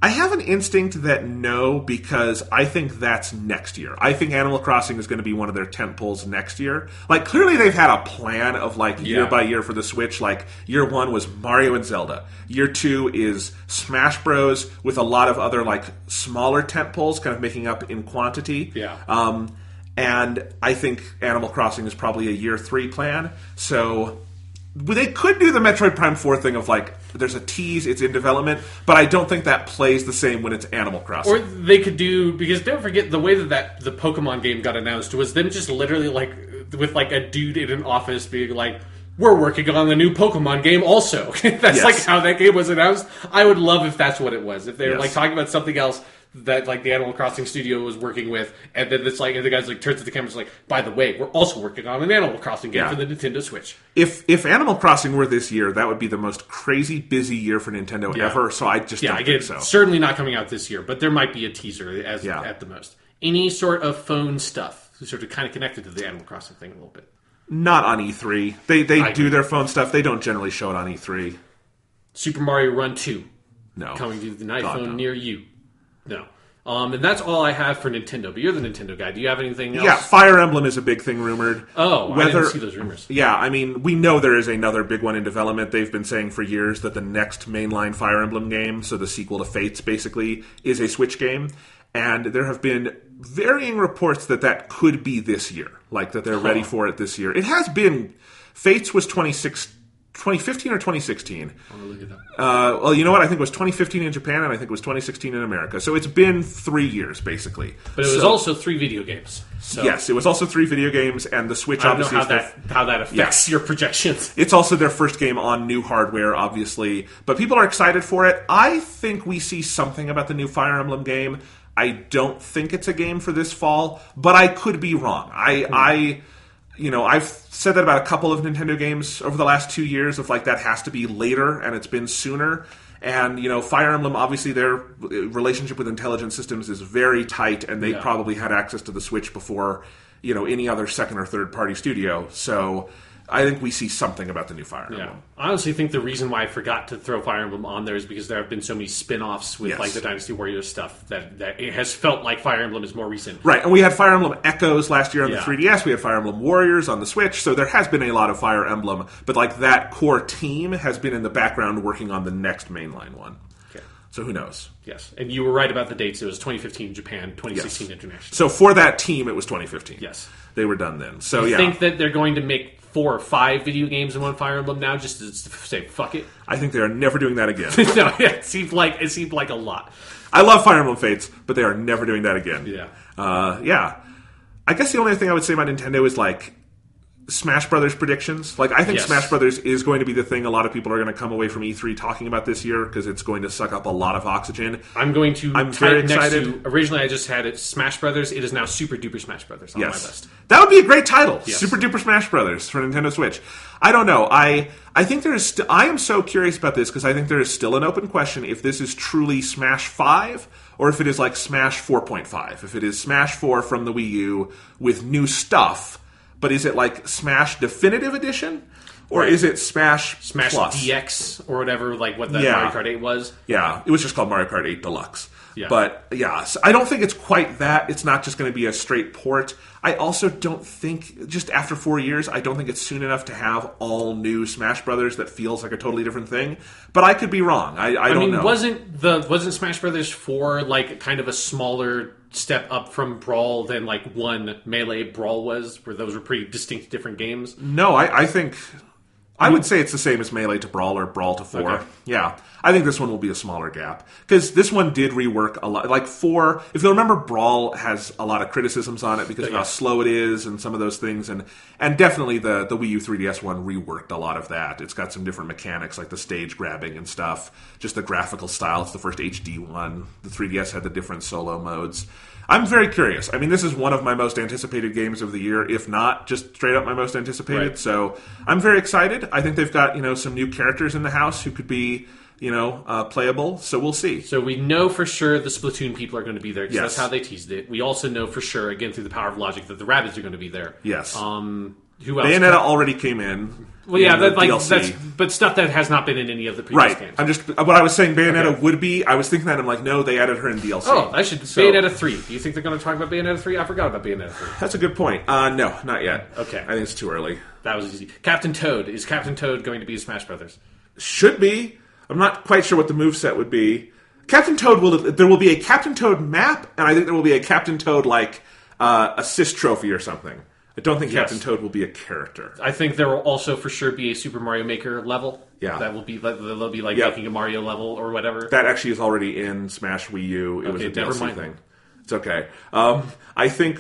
I have an instinct that no, because I think that's next year. I think Animal Crossing is going to be one of their tentpoles next year. Like, clearly they've had a plan of, like, year by year for the Switch. Like, year one was Mario and Zelda. Year two is Smash Bros. With a lot of other, like, smaller tentpoles kind of making up in quantity. Yeah. And I think Animal Crossing is probably a year three plan. So... They could do the Metroid Prime 4 thing of, like, there's a tease, it's in development, but I don't think that plays the same when it's Animal Crossing. Or they could do, because don't forget, the way that the Pokemon game got announced was them just literally, like, with, like, a dude in an office being like, we're working on the new Pokemon game also. That's, like, how that game was announced. I would love if that's what it was. If they were, like, talking about something else that, like, the Animal Crossing studio was working with, and then it's like, and the guy's like turns to the camera and is like, by the way, we're also working on an Animal Crossing game for the Nintendo Switch. If Animal Crossing were this year, that would be the most crazy busy year for Nintendo ever, so I just don't think so. Certainly not coming out this year, but there might be a teaser at the most. Any sort of phone stuff, sort of kind of connected to the Animal Crossing thing a little bit. Not on E3. They do their phone stuff. They don't generally show it on E3. Super Mario Run 2. No. Coming to the iPhone near you. No. And that's all I have for Nintendo. But you're the Nintendo guy. Do you have anything else? Yeah, Fire Emblem is a big thing rumored. Oh, I didn't see those rumors. Yeah, I mean, we know there is another big one in development. They've been saying for years that the next mainline Fire Emblem game, so the sequel to Fates, basically, is a Switch game. And there have been varying reports that could be this year. Like, that they're ready for it this year. It has been... Fates was 2015 or 2016. I'm gonna look it up. Well, you know what? I think it was 2015 in Japan, and I think it was 2016 in America. So it's been 3 years, basically. But it was also 3 video games. So yes, it was also 3 video games, and the Switch I don't obviously know how that affects your projections. It's also their first game on new hardware, obviously. But people are excited for it. I think we see something about the new Fire Emblem game. I don't think it's a game for this fall, but I could be wrong. I've said that about a couple of Nintendo games over the last 2 years of, like, that has to be later, and it's been sooner. And, Fire Emblem, obviously their relationship with Intelligent Systems is very tight, and they probably had access to the Switch before, any other second or third party studio. So I think we see something about the new Fire Emblem. Yeah. I honestly think the reason why I forgot to throw Fire Emblem on there is because there have been so many spin-offs with like the Dynasty Warriors stuff that it has felt like Fire Emblem is more recent. Right, and we had Fire Emblem Echoes last year on the 3DS. We had Fire Emblem Warriors on the Switch, so there has been a lot of Fire Emblem, but like that core team has been in the background working on the next mainline one. Okay. So who knows? Yes, and you were right about the dates. It was 2015 Japan, 2016 international. So for that team, it was 2015. Yes. They were done then. So I think that they're going to make 4 or 5 video games in one Fire Emblem now, just to say fuck it. I think they are never doing that again. No, it seemed like a lot. I love Fire Emblem Fates, but they are never doing that again. Yeah. I guess the only thing I would say about Nintendo is like Smash Brothers predictions. Like, I think Yes. Smash Brothers is going to be the thing a lot of people are going to come away from E3 talking about this year because it's going to suck up a lot of oxygen. I'm going to I'm type very next excited. to, originally I just had it Smash Brothers. It is now Super Duper Smash Brothers on my list. That would be a great title. Yes. Super Duper Smash Brothers for Nintendo Switch. I don't know. I think there is. I am so curious about this because I think there is still an open question if this is truly Smash 5 or if it is like Smash 4.5. If it is Smash 4 from the Wii U with new stuff, but is it like Smash Definitive Edition or is it Smash Plus? DX or whatever, like what the Yeah. Mario Kart 8 was. Yeah, it was just called Mario Kart 8 Deluxe. Yeah. But yeah, so I don't think it's quite that. It's not just going to be a straight port. I also don't think, just after 4 years, I don't think it's soon enough to have all new Smash Brothers that feels like a totally different thing. But I could be wrong. I don't know. Wasn't Smash Brothers 4 like kind of a smaller step up from Brawl than like one Melee Brawl was, where those were pretty distinct different games? No, I think... I would say it's the same as Melee to Brawl or Brawl to 4. Okay. Yeah. I think this one will be a smaller gap. Because this one did rework a lot. Like 4, if you remember, Brawl has a lot of criticisms on it because of how slow it is and some of those things. And definitely the Wii U 3DS one reworked a lot of that. It's got some different mechanics like the stage grabbing and stuff. Just the graphical style. It's the first HD one. The 3DS had the different solo modes. I'm very curious. I mean, this is one of my most anticipated games of the year, if not just straight up my most anticipated. Right. So I'm very excited. I think they've got, some new characters in the house who could be, playable. So we'll see. So we know for sure the Splatoon people are going to be there because Yes. that's how they teased it. We also know for sure, again through the power of logic, that the Rabbids are going to be there. Yes. Who else? Bayonetta already came in. Well, yeah, in the that's DLC. but stuff that has not been in any of the previous Right. games. I'm just what I was saying. Bayonetta Okay. would be. I was thinking that. I'm like, no, they added her in DLC. Oh, I should. So- Bayonetta 3. Do you think they're going to talk about Bayonetta 3? I forgot about Bayonetta 3. That's a good point. No, not yet. Okay. I think it's too early. That was easy. Captain Toad. Is Captain Toad going to be Smash Brothers? Should be. I'm not quite sure what the moveset would be. Captain Toad there will be a Captain Toad map, and I think there will be a Captain Toad assist trophy or something. I don't think Captain Toad will be a character. I think there will also for sure be a Super Mario Maker level. Yeah. That will be they'll be like Yep. making a Mario level or whatever. That actually is already in Smash Wii U. It was a Okay, never DLC mind. thing. It's okay. I think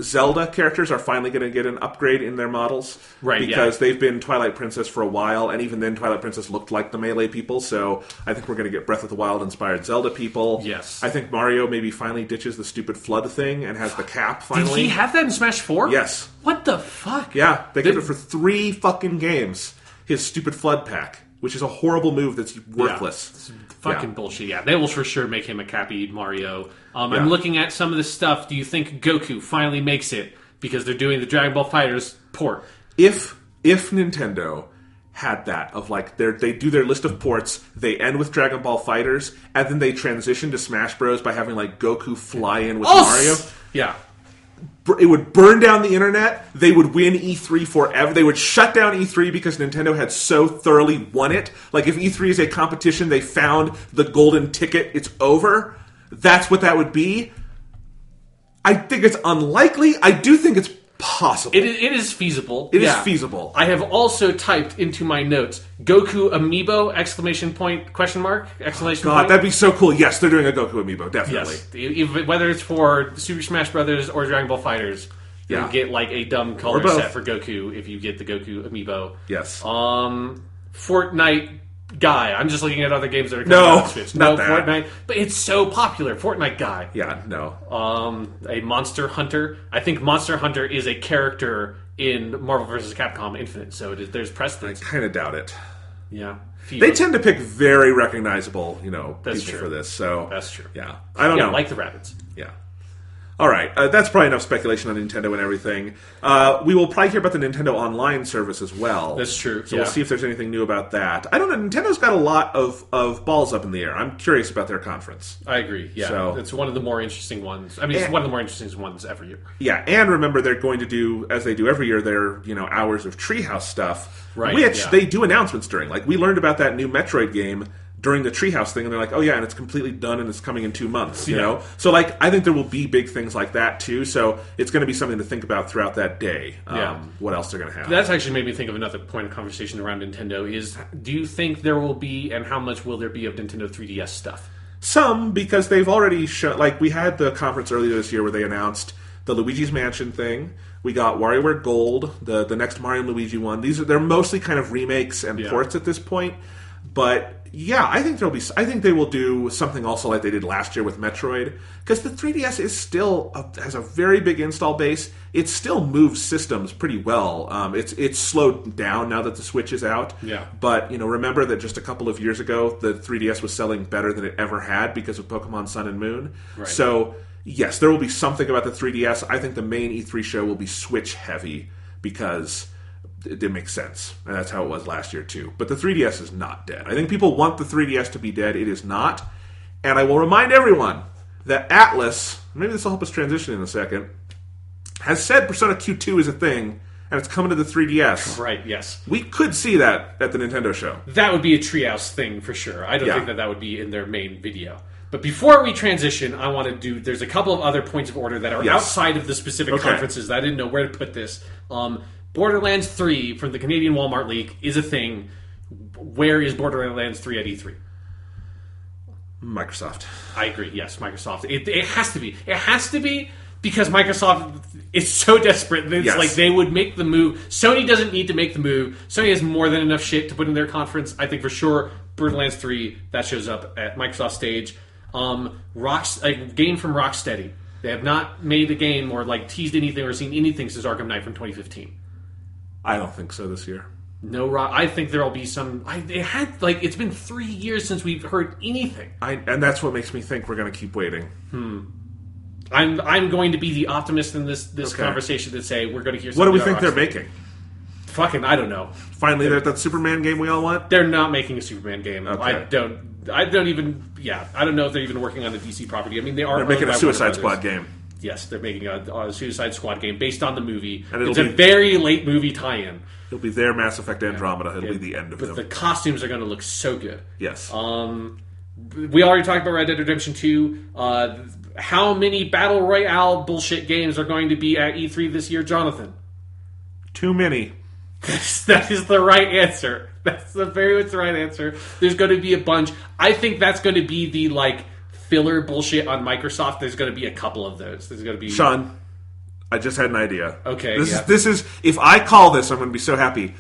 Zelda characters are finally going to get an upgrade in their models. Right, Because they've been Twilight Princess for a while, and even then Twilight Princess looked like the Melee people, so I think we're going to get Breath of the Wild-inspired Zelda people. Yes. I think Mario maybe finally ditches the stupid FLUDD thing and has the cap Did finally. he have that in Smash 4? Yes. What the fuck? Yeah, they did it for 3 fucking games. His stupid FLUDD pack, which is a horrible move that's worthless. It's fucking bullshit. Yeah, they will for sure make him a Cappy Mario. Yeah. I'm looking at some of this stuff. Do you think Goku finally makes it because they're doing the Dragon Ball Fighters port? If Nintendo had that of they do their list of ports, they end with Dragon Ball Fighters, and then they transition to Smash Bros by having Goku fly in with Mario. Yeah. It would burn down the internet. They would win E3 forever. They would shut down E3 because Nintendo had so thoroughly won it. Like if E3 is a competition, they found the golden ticket. It's over. That's what that would be. I think it's unlikely. I do think it's possible. It is feasible. It is feasible. I have also typed into my notes Goku amiibo exclamation point question mark exclamation God, point. that'd be so cool. Yes, they're doing a Goku amiibo, definitely. Yes, whether it's for Super Smash Brothers or Dragon Ball Fighters, Yeah. you get a dumb color both. set for Goku if you get the Goku amiibo. Yes. Fortnite guy. I'm just looking at other games that are coming No, out on Switch. not No, that. Fortnite, but it's so popular. Fortnite guy. Yeah, no. A Monster Hunter. I think Monster Hunter is a character in Marvel vs. Capcom Infinite, so there's precedence. Kind of doubt it. Yeah. They tend to pick very recognizable, That's people true. for this. So That's true. Yeah, I don't know. like the rabbits. Yeah. All right, that's probably enough speculation on Nintendo and everything. We will probably hear about the Nintendo Online service as well. That's true, So yeah. we'll see if there's anything new about that. I don't know. Nintendo's got a lot of balls up in the air. I'm curious about their conference. I agree. Yeah, So- it's one of the more interesting ones. I mean, it's one of the more interesting ones every year. Yeah, and remember they're going to do, as they do every year, their hours of Treehouse stuff, Right, which yeah. they do announcements during. Like we learned about that new Metroid game during the Treehouse thing, and they're like, oh yeah, and it's completely done, and it's coming in 2 months. You know, so I think there will be big things like that too. So it's going to be something to think about throughout that day. Yeah. What else they're going to have? That's actually made me think of another point of conversation around Nintendo is, do you think there will be, and how much will there be of Nintendo 3DS stuff? Some, because they've already shown, we had the conference earlier this year where they announced the Luigi's Mansion thing, We got WarioWare Gold, the next Mario and Luigi one. They're mostly kind of remakes and ports at this point. But yeah, I think they will do something also like they did last year with Metroid, because the 3DS is still has a very big install base. It still moves systems pretty well. It's slowed down now that the Switch is out. Yeah. But remember that just a couple of years ago, the 3DS was selling better than it ever had because of Pokemon Sun and Moon. Right. So yes, there will be something about the 3DS. I think the main E3 show will be Switch heavy because it makes sense. And that's how it was last year too. But the 3DS is not dead. I think people want the 3DS to be dead. It is not. And I will remind everyone that Atlas, maybe this will help us transition in a second, has said Persona Q2 is a thing, and it's coming to the 3DS. Right, yes. We could see that at the Nintendo show. That would be a Treehouse thing for sure. I don't think that would be in their main video. But before we transition, I want to do... There's a couple of other points of order that are outside of the specific conferences that I didn't know where to put this. Borderlands 3 from the Canadian Walmart leak is a thing. Where is Borderlands 3 at E3? Microsoft. I agree, yes, Microsoft. It has to be. It has to be because Microsoft is so desperate that it's like they would make the move. Sony doesn't need to make the move. Sony has more than enough shit to put in their conference. I think for sure Borderlands 3, that shows up at Microsoft stage. A game from Rocksteady. They have not made a game or teased anything or seen anything since Arkham Knight from 2015. I don't think so this year. No, I think there'll be some. It's been 3 years since we've heard anything. And that's what makes me think we're going to keep waiting. I'm going to be the optimist in this conversation to say we're going to hear something. What do we think they're making? Fucking, I don't know. Finally, that Superman game we all want? They're not making a Superman game. Okay. I don't even. Yeah, I don't know if they're even working on a DC property. I mean, they are. They're making a Suicide Squad game. Yes, they're making a Suicide Squad game based on the movie. And it's a very late movie tie-in. It'll be their Mass Effect Andromeda. It'll be the end of them. But the costumes are going to look so good. Yes. We already talked about Red Dead Redemption 2. How many Battle Royale bullshit games are going to be at E3 this year, Jonathan? Too many. That is the right answer. That's very much the right answer. There's going to be a bunch. I think that's going to be the filler bullshit on Microsoft. There's going to be a couple of those. There's going to be Sean. I just had an idea. Okay. This is if I call this, I'm going to be so happy.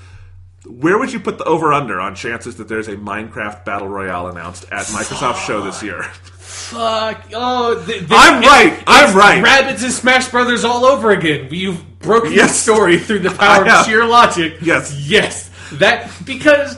Where would you put the over/under on chances that there's a Minecraft Battle Royale announced at Microsoft show this year? Fuck. Oh, I'm right. I'm right. Rabbids and Smash Brothers all over again. You've broken the story through the power of sheer logic. Yes. That because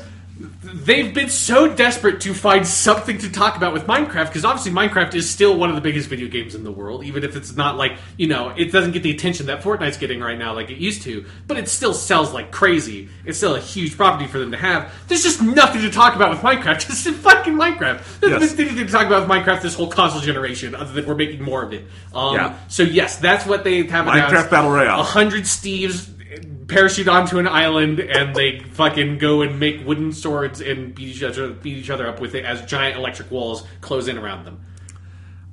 they've been so desperate to find something to talk about with Minecraft, because obviously Minecraft is still one of the biggest video games in the world, even if it's not it doesn't get the attention that Fortnite's getting right now like it used to, but it still sells like crazy. It's still a huge property for them to have. There's just nothing to talk about with Minecraft. Just in fucking Minecraft. There's nothing to talk about with Minecraft this whole console generation, other than we're making more of it. So yes, that's what they have announced. Minecraft Battle Royale. 100 Steves parachute onto an island and they fucking go and make wooden swords and beat each other up with it as giant electric walls close in around them.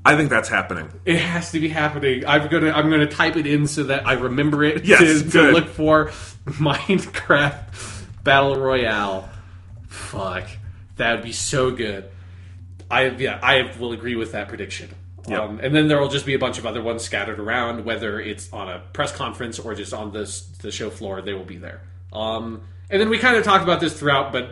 I think that's happening. It has to be happening. I'm gonna type it in so that I remember it to look for Minecraft Battle Royale. Fuck, that would be so good. I will agree with that prediction. Yep. And then there will just be a bunch of other ones scattered around, whether it's on a press conference or just on the show floor. They will be there. And then we kind of talked about this throughout, but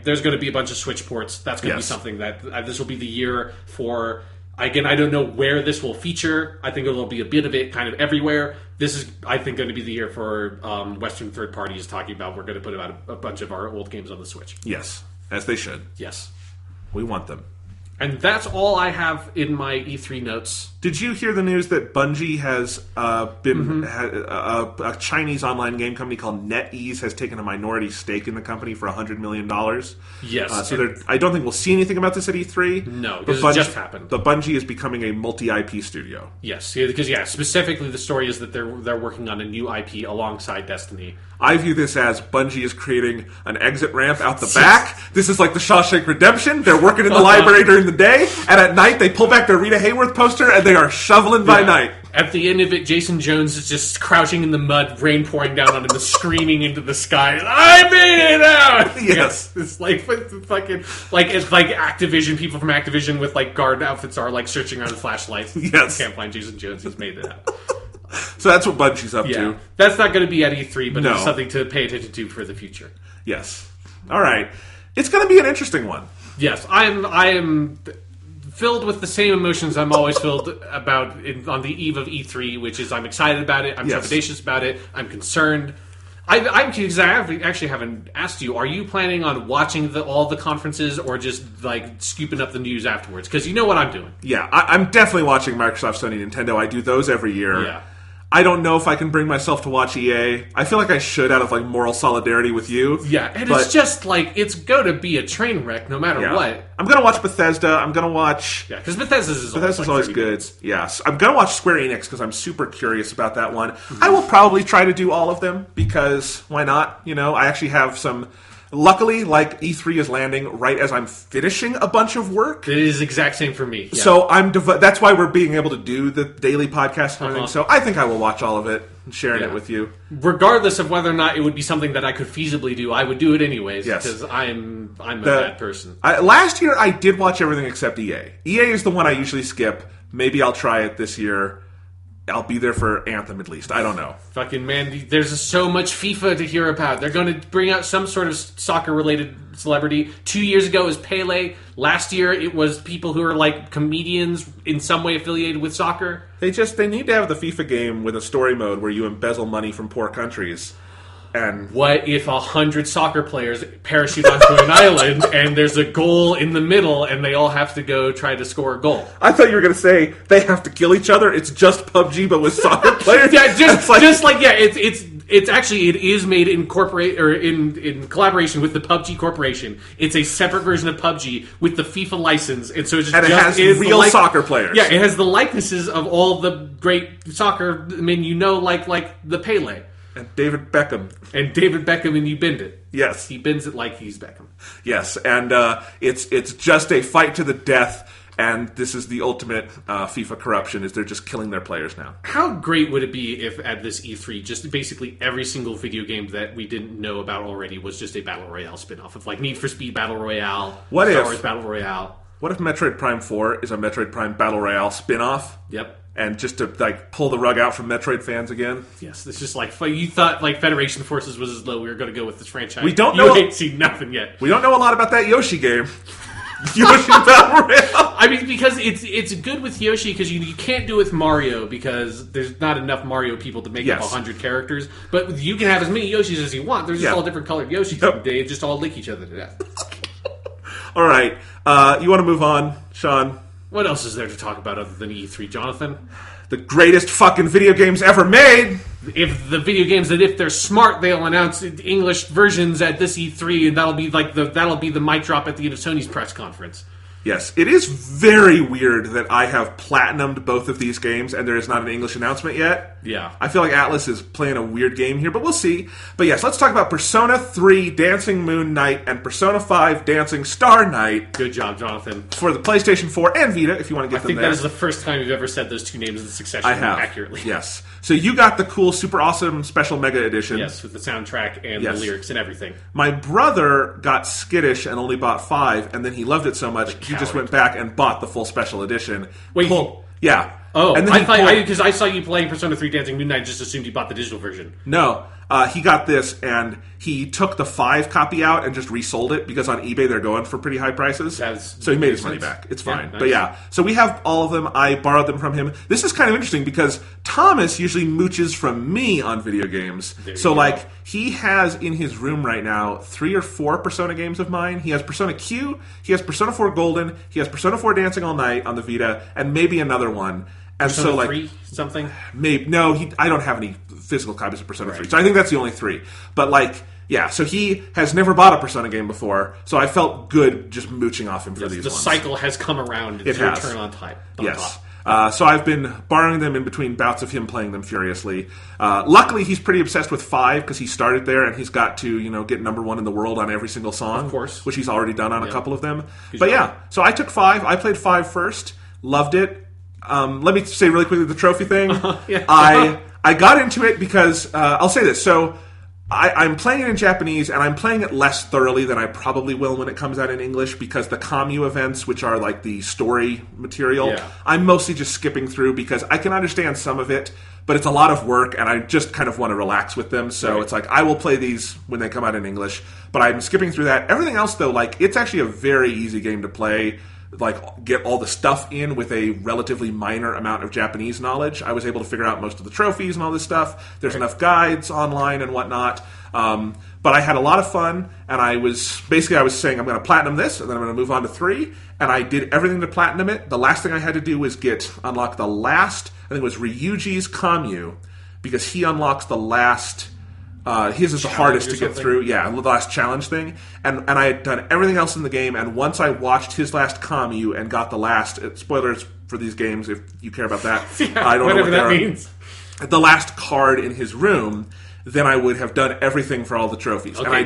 there's going to be a bunch of Switch ports. That's going to be something that this will be the year for. Again, I don't know where this will feature. I think there'll be a bit of it kind of everywhere. This is, I think, going to be the year for Western third parties talking about we're going to put out a bunch of our old games on the Switch. Yes, as they should. Yes. We want them. And that's all I have in my E3 notes. Did you hear the news that Bungie has been a Chinese online game company called NetEase has taken a minority stake in the company for $100 million? Yes. So I don't think we'll see anything about this at E3. No, because it just happened. But Bungie is becoming a multi-IP studio. Yes, because specifically the story is that they're working on a new IP alongside Destiny. I view this as Bungie is creating an exit ramp out the back. This is like the Shawshank Redemption. They're working in the library during the day, and at night they pull back their Rita Hayworth poster and they are shoveling by night. At the end of it, Jason Jones is just crouching in the mud, rain pouring down on him, screaming into the sky, "I made it out!" Yes. It's like Activision, people from Activision with guard outfits are searching around with flashlights. Yes. Can't find Jason Jones. He's made it out. So that's what Bungie's up Yeah, to. that's not going to be at E3, but No. it's something to pay attention to for the future. Yes. All right. It's going to be an interesting one. Yes, I am filled with the same emotions I'm always filled about on the eve of E3, which is I'm excited about it, I'm Yes. trepidatious about it, I'm concerned. I actually haven't asked you, are you planning on watching all the conferences or just like scooping up the news afterwards? Because you know what I'm doing. Yeah, I'm definitely watching Microsoft, Sony, Nintendo. I do those every year. Yeah. I don't know if I can bring myself to watch EA. I feel like I should out of like moral solidarity with you. Yeah, and but, it's just like, it's going to be a train wreck no matter yeah. what. I'm going to watch Bethesda. I'm going to watch... Yeah, because Bethesda's always good. Yes. I'm going to watch Square Enix because I'm super curious about that one. I will probably try to do all of them because why not? You know, I actually have some... Luckily, like, E3 is landing right as I'm finishing a bunch of work. It is exact same for me. Yeah. So that's why we're being able to do the daily podcast and everything. So I think I will watch all of it and sharing it with you. Regardless of whether or not it would be something that I could feasibly do, I would do it anyways. Yes. Because I'm a bad person. Last year, I did watch everything except EA. EA is the one I usually skip. Maybe I'll try it this year. I'll be there for Anthem at least. I don't know. Fucking man, there's so much FIFA to hear about. They're going to bring out some sort of soccer-related celebrity. 2 years ago it was Pele. Last year it was people who are like comedians in some way affiliated with soccer. They need to have the FIFA game with a story mode where you embezzle money from poor countries. And what if 100 soccer players parachute onto an island and there's a goal in the middle and they all have to go try to score a goal? I thought you were going to say they have to kill each other. It's just PUBG but with soccer players. Yeah, it's actually it is made in collaboration with the PUBG Corporation. It's a separate version of PUBG with the FIFA license, and so it has real soccer players. Yeah, it has the likenesses of all the great soccer men you know, like the Pele. And David Beckham. And you bend it. Yes. He bends it like he's Beckham. Yes, and it's just a fight to the death, and this is the ultimate FIFA corruption, is they're just killing their players now. How great would it be if at this E3, just basically every single video game that we didn't know about already was just a Battle Royale spinoff of like Need for Speed Battle Royale, Star Wars Battle Royale. What if Metroid Prime 4 is a Metroid Prime Battle Royale spinoff? Yep. And just to like pull the rug out from Metroid fans again. Yes, it's just like you thought like Federation Forces was as low. We were going to go with this franchise. We don't know. You ain't seen nothing yet. We don't know a lot about that Yoshi game. Yoshi Battle Royale. I mean, because it's good with Yoshi because you can't do it with Mario because there's not enough Mario people to make up 100 characters. But you can have as many Yoshis as you want. There's just all different colored Yoshis. Yep. They just all lick each other to death. All right, you want to move on, Sean? What else is there to talk about other than E3, Jonathan? The greatest fucking video games ever made. If the video games that if they're smart, they'll announce English versions at this E3, and that'll be the mic drop at the end of Sony's press conference. Yes, it is very weird that I have platinumed both of these games and there is not an English announcement yet. Yeah. I feel like Atlas is playing a weird game here, but we'll see. But yes, let's talk about Persona 3 Dancing Moon Night and Persona 5 Dancing Star Night. Good job, Jonathan. For the PlayStation 4 and Vita, if you want to get them there. I think that is the first time you've ever said those two names in succession accurately. Yes. So you got the cool, super awesome special mega edition. Yes, with the soundtrack and the lyrics and everything. My brother got skittish and only bought 5, and then he loved it so much, he just went back and bought the full special edition. Wait, yeah. Oh, and then because I saw you playing Persona 3 Dancing Moon Night, I just assumed you bought the digital version. No, he got this, and he took the 5 copy out and just resold it, because on eBay they're going for pretty high prices. So he made his money back. It's fine. Nice. But yeah, so we have all of them. I borrowed them from him. This is kind of interesting, because Thomas usually mooches from me on video games. So, like, he has in his room right now 3 or 4 Persona games of mine. He has Persona Q, he has Persona 4 Golden, he has Persona 4 Dancing All Night on the Vita, and maybe another one. And Persona so, like, 3 something? Maybe no. I don't have any physical copies of Persona 3, so I think that's the only 3. But like, yeah. So he has never bought a Persona game before, so I felt good just mooching off him for these. The ones. cycle has come around. It's your turn on type. Yes. So I've been borrowing them in between bouts of him playing them furiously. Luckily, he's pretty obsessed with 5 because he started there and he's got to get number 1 in the world on every single song, of course, which he's already done on a couple of them. But yeah, so I took 5. I played 5 first, loved it. Let me say really quickly the trophy thing. I got into it because I'll say this. So I'm playing it in Japanese, and I'm playing it less thoroughly than I probably will when it comes out in English, because the commu events, which are like the story material, I'm mostly just skipping through because I can understand some of it, but it's a lot of work, and I just kind of want to relax with them. So it's like, I will play these when they come out in English, but I'm skipping through that. Everything else, though, like, it's actually a very easy game to play. Like, get all the stuff in with a relatively minor amount of Japanese knowledge. I was able to figure out most of the trophies and all this stuff. There's enough guides online and whatnot. But I had a lot of fun, and I was saying, I'm going to platinum this, and then I'm going to move on to 3, and I did everything to platinum it. The last thing I had to do was unlock the last, I think it was Ryuji's Kamyu, because he unlocks the last... his is the hardest to get through. Yeah, the last challenge thing. And I had done everything else in the game, and once I watched his last Kamyu and got the last... spoilers for these games, if you care about that. I don't know what that means. The last card in his room, then I would have done everything for all the trophies. Okay, and I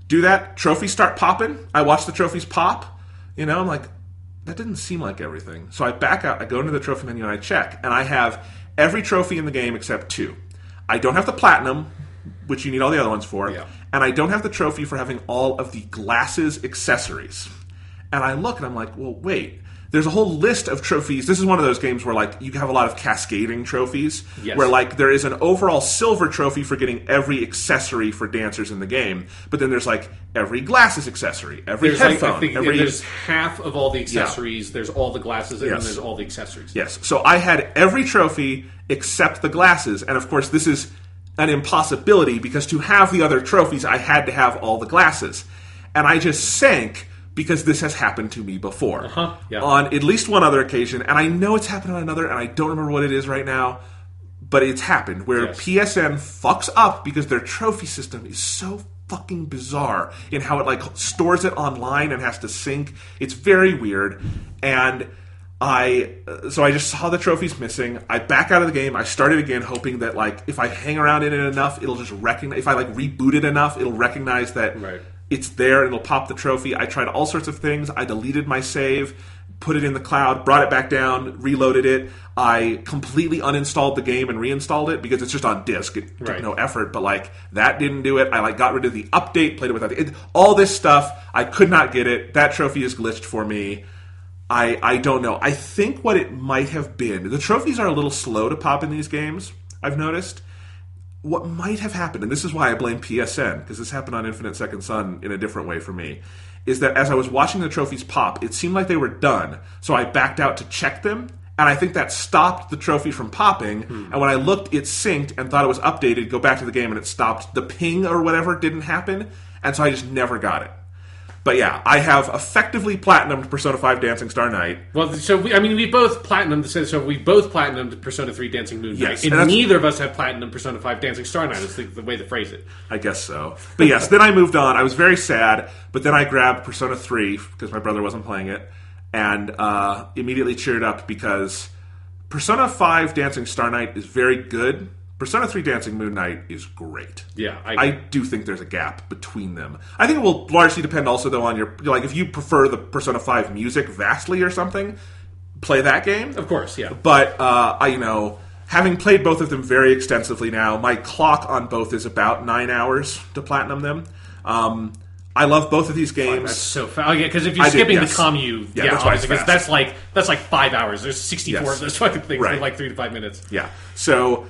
do that, trophies start popping, I watch the trophies pop, I'm like, that didn't seem like everything. So I back out, I go into the trophy menu, and I check, and I have every trophy in the game except 2. I don't have the platinum, which you need all the other ones for, and I don't have the trophy for having all of the glasses accessories. And I look, and I'm like, well, wait. There's a whole list of trophies. This is one of those games where, like, you have a lot of cascading trophies, where, like, there is an overall silver trophy for getting every accessory for dancers in the game, but then there's, like, every glasses accessory, every headphone. I think there's half of all the accessories, there's all the glasses, and then there's all the accessories. Yes. So I had every trophy except the glasses, and, of course, this is an impossibility, because to have the other trophies, I had to have all the glasses. And I just sank, because this has happened to me before. On at least one other occasion, and I know it's happened on another, and I don't remember what it is right now, but it's happened, where PSN fucks up because their trophy system is so fucking bizarre in how it, like, stores it online and has to sync. It's very weird, and so I just saw the trophies missing. I back out of the game. I started again, hoping that, like, if I hang around in it enough, it'll just recognize. If I, like, reboot it enough, it'll recognize that it's there, and it'll pop the trophy. I tried all sorts of things. I deleted my save, put it in the cloud, brought it back down, reloaded it. I completely uninstalled the game and reinstalled it because it's just on disk. It took no effort, but, like, that didn't do it. I, like, got rid of the update, played it without all this stuff. I could not get it. That trophy is glitched for me. I don't know. I think what it might have been, the trophies are a little slow to pop in these games, I've noticed. What might have happened, and this is why I blame PSN, because this happened on Infinite Second Son in a different way for me, is that as I was watching the trophies pop, it seemed like they were done. So I backed out to check them, and I think that stopped the trophy from popping. And when I looked, it synced and thought it was updated, go back to the game, and it stopped. The ping or whatever didn't happen, and so I just never got it. But yeah, I have effectively platinumed Persona 5 Dancing Star Night. Well, so we both platinumed Persona 3 Dancing Moon Night, and neither of us have platinumed Persona 5 Dancing Star Night. Is the way to phrase it. I guess so. But yes, then I moved on. I was very sad, but then I grabbed Persona 3 because my brother wasn't playing it, and immediately cheered up because Persona 5 Dancing Star Night is very good. Persona 3 Dancing Moon Night is great. Yeah, I do think there's a gap between them. I think it will largely depend also, though, on your... Like, if you prefer the Persona 5 music vastly or something, play that game. Of course, yeah. But, having played both of them very extensively now, my clock on both is about 9 hours to platinum them. I love both of these games. That's so fast. Oh, yeah, because if you're skipping the commu, that's like 5 hours. There's 64 of those fucking things in like 3 to 5 minutes. Yeah. So...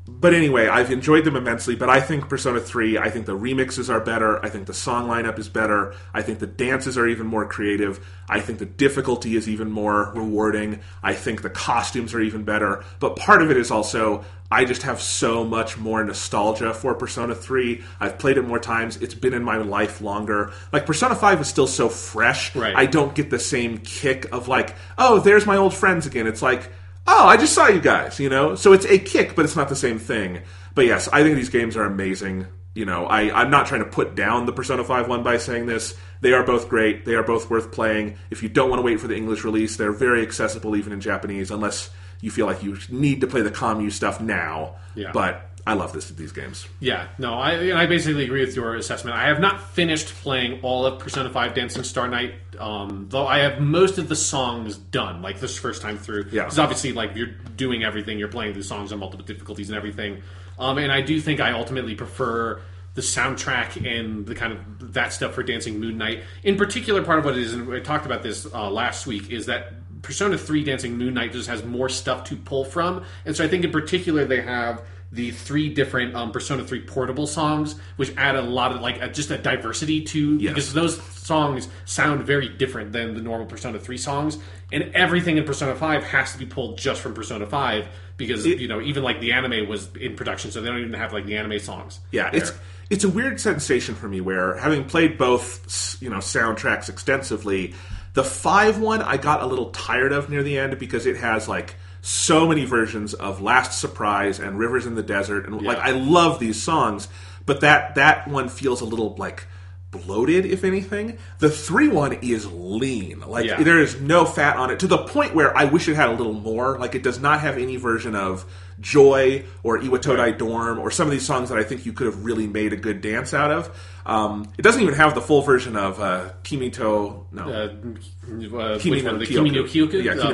But anyway, I've enjoyed them immensely, but I think Persona 3, I think the remixes are better, I think the song lineup is better, I think the dances are even more creative, I think the difficulty is even more rewarding, I think the costumes are even better, but part of it is also, I just have so much more nostalgia for Persona 3, I've played it more times, it's been in my life longer. Like, Persona 5 is still so fresh, I don't get the same kick of like, oh, there's my old friends again, it's like, oh, I just saw you guys, So it's a kick, but it's not the same thing. But yes, I think these games are amazing. I'm not trying to put down the Persona 5 one by saying this. They are both great. They are both worth playing. If you don't want to wait for the English release, they're very accessible even in Japanese, unless you feel like you need to play the commu stuff now. Yeah. But I love these games. Yeah, no, I basically agree with your assessment. I have not finished playing all of Persona 5 Dancing Star Night, though I have most of the songs done, like this first time through. Yeah. Because obviously, like, you're doing everything, you're playing the songs on multiple difficulties and everything. And I do think I ultimately prefer the soundtrack and the kind of that stuff for Dancing Moon Knight. In particular, part of what it is, and I talked about this last week, is that Persona 3 Dancing Moon Knight just has more stuff to pull from. And so I think in particular they have the 3 different Persona 3 portable songs, which add a lot of, just a diversity to... Yes. Because those songs sound very different than the normal Persona 3 songs. And everything in Persona 5 has to be pulled just from Persona 5, because, even, the anime was in production, so they don't even have, the anime songs. Yeah, there. It's a weird sensation for me where, having played both, soundtracks extensively, the 5 one I got a little tired of near the end because it has, so many versions of Last Surprise and Rivers in the Desert, and I love these songs, but that one feels a little bloated, if anything. The 3 one is lean. There is no fat on it, to the point where I wish it had a little more. It does not have any version of Joy or Iwatodai Dorm or some of these songs that I think you could have really made a good dance out of. It doesn't even have the full version of Kimi no Kyoku.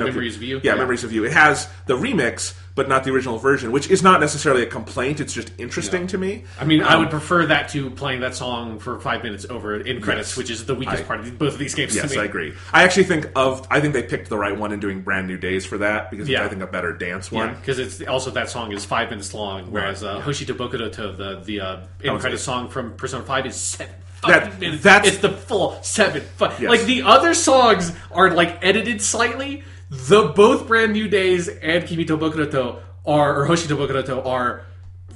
Memories of You. Yeah, Memories of You. It has the remix, but not the original version, which is not necessarily a complaint. It's just interesting to me. I mean, I would prefer that to playing that song for 5 minutes over in credits, which is the weakest part of both of these games. Yes, to me. I agree. I actually think they picked the right one in doing Brand New Days for that, because it's, I think, a better dance one. Because it's also that song is 5 minutes long, whereas Hoshito Bokuroto, the in credit song from Persona 5, is 7 minutes. It's the full 7. Yes. The other songs are edited slightly. Both Brand New Days and Kimito Bokuroto or Hoshito Bokuroto are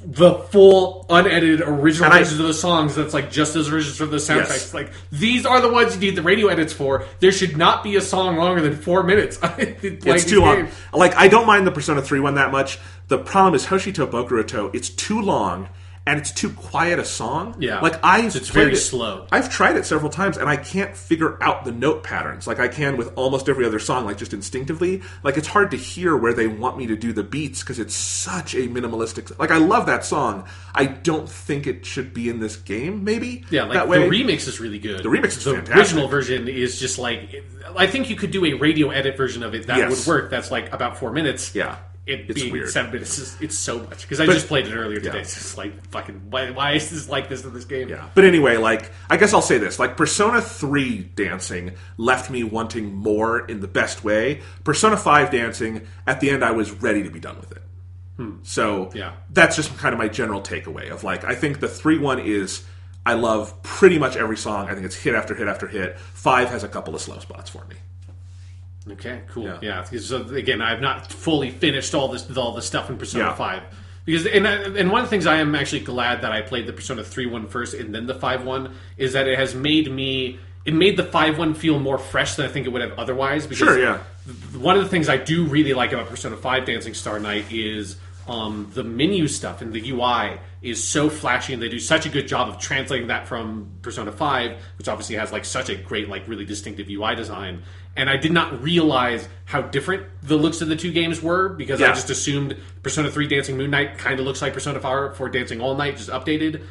the full unedited original versions of the songs. That's just as originals from the soundtracks. Yes. These are the ones you need the radio edits for. There should not be a song longer than 4 minutes. It's too long. I don't mind the Persona 3 one that much. The problem is Hoshito Bokuroto. It's too long. And it's too quiet a song. Yeah. It's very slow. I've tried it several times, and I can't figure out the note patterns like I can with almost every other song, just instinctively. It's hard to hear where they want me to do the beats, because it's such a minimalistic... I love that song. I don't think it should be in this game, maybe? Yeah, that way. The remix is really good. The remix is fantastic. The original version is just I think you could do a radio edit version of it that would work. That's about 4 minutes. Yeah. It being weird. 7 minutes, it's so much. Because I just played it earlier today. It's just fucking, why is this like this in this game? Yeah. But anyway, I guess I'll say this. Persona 3 dancing left me wanting more in the best way. Persona 5 dancing, at the end I was ready to be done with it. So, that's just kind of my general takeaway of, I think the 3 one is... I love pretty much every song. I think it's hit after hit after hit. 5 has a couple of slow spots for me. Okay, cool. Yeah. So again, I've not fully finished all the stuff in Persona 5 because and one of the things I am actually glad that I played the Persona 3 one first and then the 5 one is that it has made the 5 one feel more fresh than I think it would have otherwise. Because one of the things I do really like about Persona 5 Dancing Star Night is the menu stuff and the UI is so flashy, and they do such a good job of translating that from Persona 5, which obviously has such a great, really distinctive UI design. And I did not realize how different the looks of the two games were, because I just assumed Persona 3 Dancing Moon Knight kind of looks like Persona 4 Dancing All Night, just updated.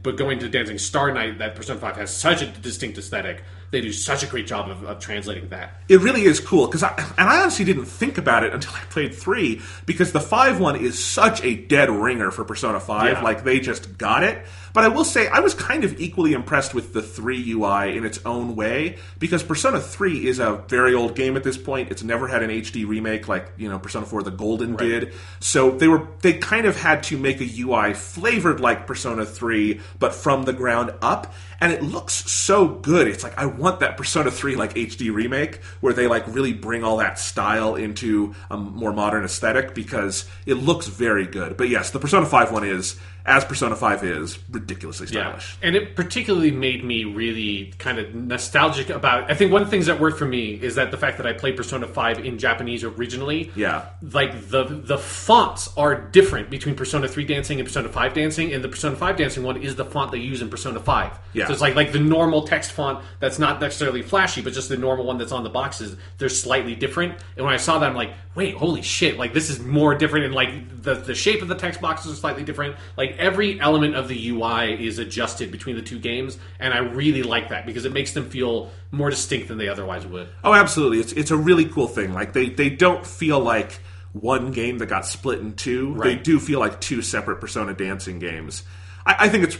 But going to Dancing Star Night, that Persona 5 has such a distinct aesthetic. They do such a great job of translating that. It really is cool, because I honestly didn't think about it until I played 3, because the 5 one is such a dead ringer for Persona 5. They just got it. But I will say, I was kind of equally impressed with the 3 UI in its own way, because Persona 3 is a very old game at this point. It's never had an HD remake Persona 4 The Golden did. So they kind of had to make a UI flavored like Persona 3, but from the ground up. And it looks so good. It's I want that Persona 3 HD remake, where they really bring all that style into a more modern aesthetic, because it looks very good. But yes, the Persona 5 one is, as Persona 5 is, ridiculously stylish. And it particularly made me really kind of nostalgic about... I think one of the things that worked for me is that the fact that I played Persona 5 in Japanese originally. Yeah. The fonts are different between Persona 3 Dancing and Persona 5 Dancing, and the Persona 5 Dancing one is the font they use in Persona 5. Yeah. So it's like the normal text font that's not necessarily flashy, but just the normal one that's on the boxes. They're slightly different. And when I saw that, I'm like, wait, holy shit, this is more different, and the shape of the text boxes are slightly different. Every element of the UI is adjusted between the two games, and I really like that, because it makes them feel more distinct than they otherwise would. Oh, absolutely. It's a really cool thing. They don't feel like one game that got split in two. Right. They do feel like two separate Persona dancing games. I think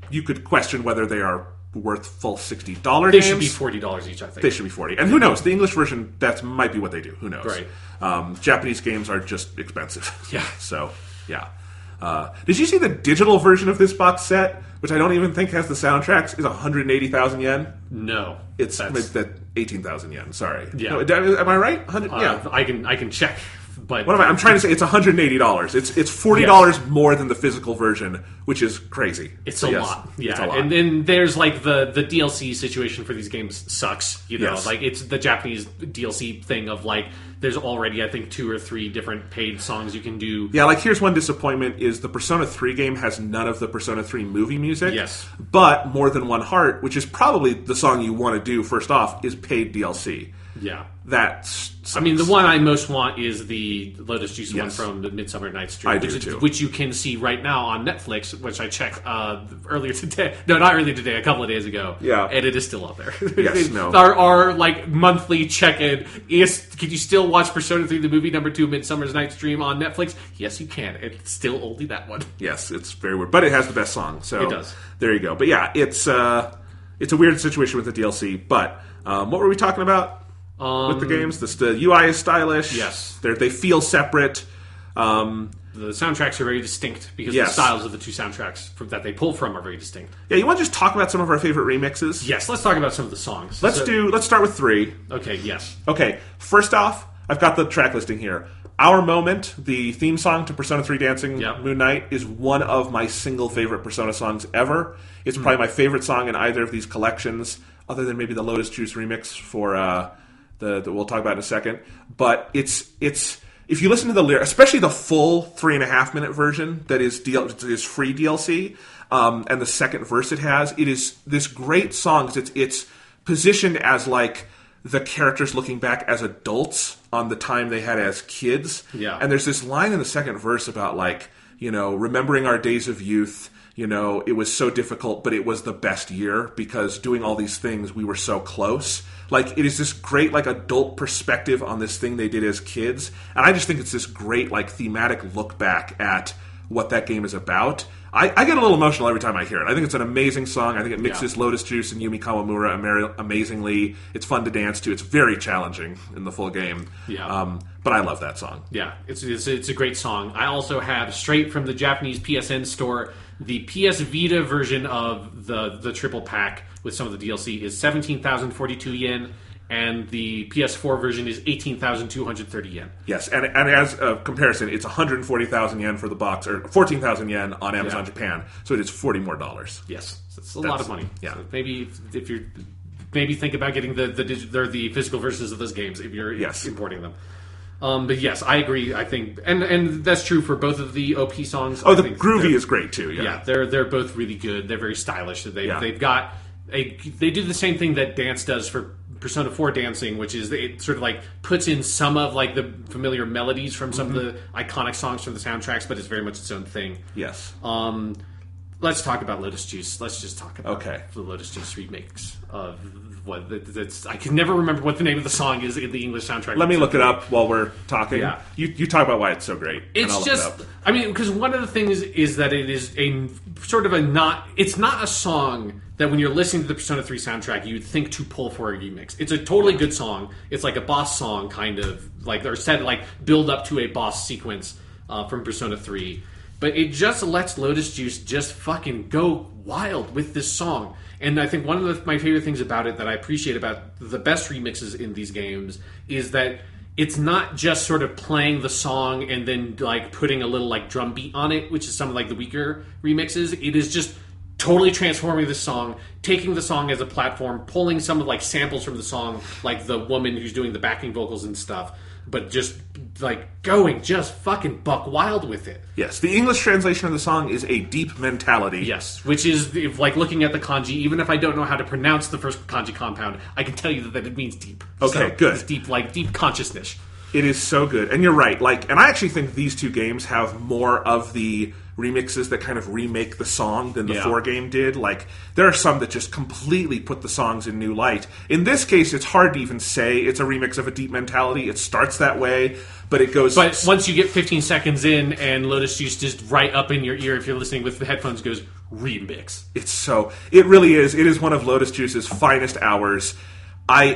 you could question whether they are worth full $60 They games. should be $40 each, I think. They should be 40. And who knows? The English version, that might be what they do. Who knows? Right. Japanese games are just expensive. Yeah. So, yeah. Did you see the digital version of this box set, which I don't even think has the soundtracks, is 180,000 yen? No. It's that 18,000 yen. Sorry. Yeah. No, am I right? Yeah. I can check. But What am I? I'm trying to say it's $180. It's $40 more than the physical version, which is crazy. It's So, a yes, lot. Yeah. it's a lot. And then there's like the DLC situation for these games sucks. You know, Yes. like it's the Japanese DLC thing of like there's already I think 2 or 3 different paid songs you can do. Yeah, like here's one disappointment is the Persona 3 game has none of the Persona 3 movie music. Yes. But More Than One Heart, which is probably the song you want to do first off, is paid DLC. Yeah. That's I mean, the one I most want is the Lotus Juice one Yes. from the Midsummer Night's Dream, I do too. which you can see right now on Netflix, which I checked earlier today. No, not earlier today, a couple of days ago. Yeah. And it is still up there. Yes, no. Our like monthly check-in is, can you still watch Persona 3 the movie number 2 Midsummer's Night's Dream on Netflix? Yes, you can. It's still only that one. Yes, it's very weird, but it has the best song. So It does. There you go. But yeah, it's a weird situation with the DLC. But what were we talking about with the games? The UI is stylish. Yes. They feel separate. The soundtracks are very distinct because Yes. the styles of the 2 soundtracks that they pull from are very distinct. Yeah, you want to just talk about some of our favorite remixes? Yes, let's talk about some of the songs. Let's start with 3. Okay, yes. Okay, first off, I've got the track listing here. Our Moment, the theme song to Persona 3 Dancing Yep. Moon Knight, is one of my single favorite Persona songs ever. It's probably my favorite song in either of these collections, other than maybe the Lotus Juice remix for that we'll talk about in a second. But it's if you listen to the lyrics, especially the full 3.5 minute version that is free DLC, and the second verse it has, it is this great song. It's positioned as like the characters looking back as adults on the time they had as kids. Yeah. And there's this line in the second verse about like, remembering our days of youth. It was so difficult, but it was the best year because doing all these things, we were so close. Like, it is this great, like, adult perspective on this thing they did as kids. And I just think it's this great, like, thematic look back at what that game is about. I get a little emotional every time I hear it. I think it's an amazing song. I think it mixes Lotus Juice and Yumi Kawamura amazingly. It's fun to dance to. It's very challenging in the full game. Yeah. But I love that song. Yeah, it's a great song. I also have, straight from the Japanese PSN store, the PS Vita version of the triple pack with some of the DLC is 17,042 yen, and the PS4 version is 18,230 yen. Yes, and as a comparison, it's 140,000 yen for the box, or 14,000 yen on Amazon Japan, so it is $40 more. Yes, it's a lot of money. Yeah. So maybe if you're think about getting the physical versions of those games if you're importing them. But yes, I agree. I think, and that's true for both of the OP songs. Oh, the Groovy is great too. Yeah, they're both really good. They're very stylish. They've got they do the same thing that Dance does for Persona 4 Dancing, which is it sort of like puts in some of like the familiar melodies from some of the iconic songs from the soundtracks, but it's very much its own thing. Yes. Let's talk about Lotus Juice. Let's just talk about the Lotus Juice remakes of what I can never remember what the name of the song is in the English soundtrack. Let me look it up while we're talking. Yeah. You talk about why it's so great. It's and I'll just, look it up. I mean, because one of the things is that it is a sort of it's not a song that when you're listening to the Persona 3 soundtrack, you'd think to pull for a remix. It's a totally good song. It's like a boss song, kind of, like, or said, like, build up to a boss sequence from Persona 3. But it just lets Lotus Juice just fucking go wild with this song. And I think one of my favorite things about it that I appreciate about the best remixes in these games is that it's not just sort of playing the song and then like putting a little like drum beat on it, which is some of like the weaker remixes. It is just totally transforming the song, taking the song as a platform, pulling some of like samples from the song, like the woman who's doing the backing vocals and stuff, but just like going just fucking buck wild with it. Yes, the English translation of the song is a deep mentality. Yes, which is like looking at the kanji. Even if I don't know how to pronounce the first kanji compound, I can tell you that it means deep. Okay, So good. It's deep, like deep consciousness. It is so good. And you're right. And I actually think these two games have more of the remixes that kind of remake the song than the 4 game did. There are some that just completely put the songs in new light. In this case, it's hard to even say it's a remix of A Deep Mentality. It starts that way, but it goes... But once you get 15 seconds in and Lotus Juice just right up in your ear, if you're listening with the headphones, goes, remix. It really is. It is one of Lotus Juice's finest hours.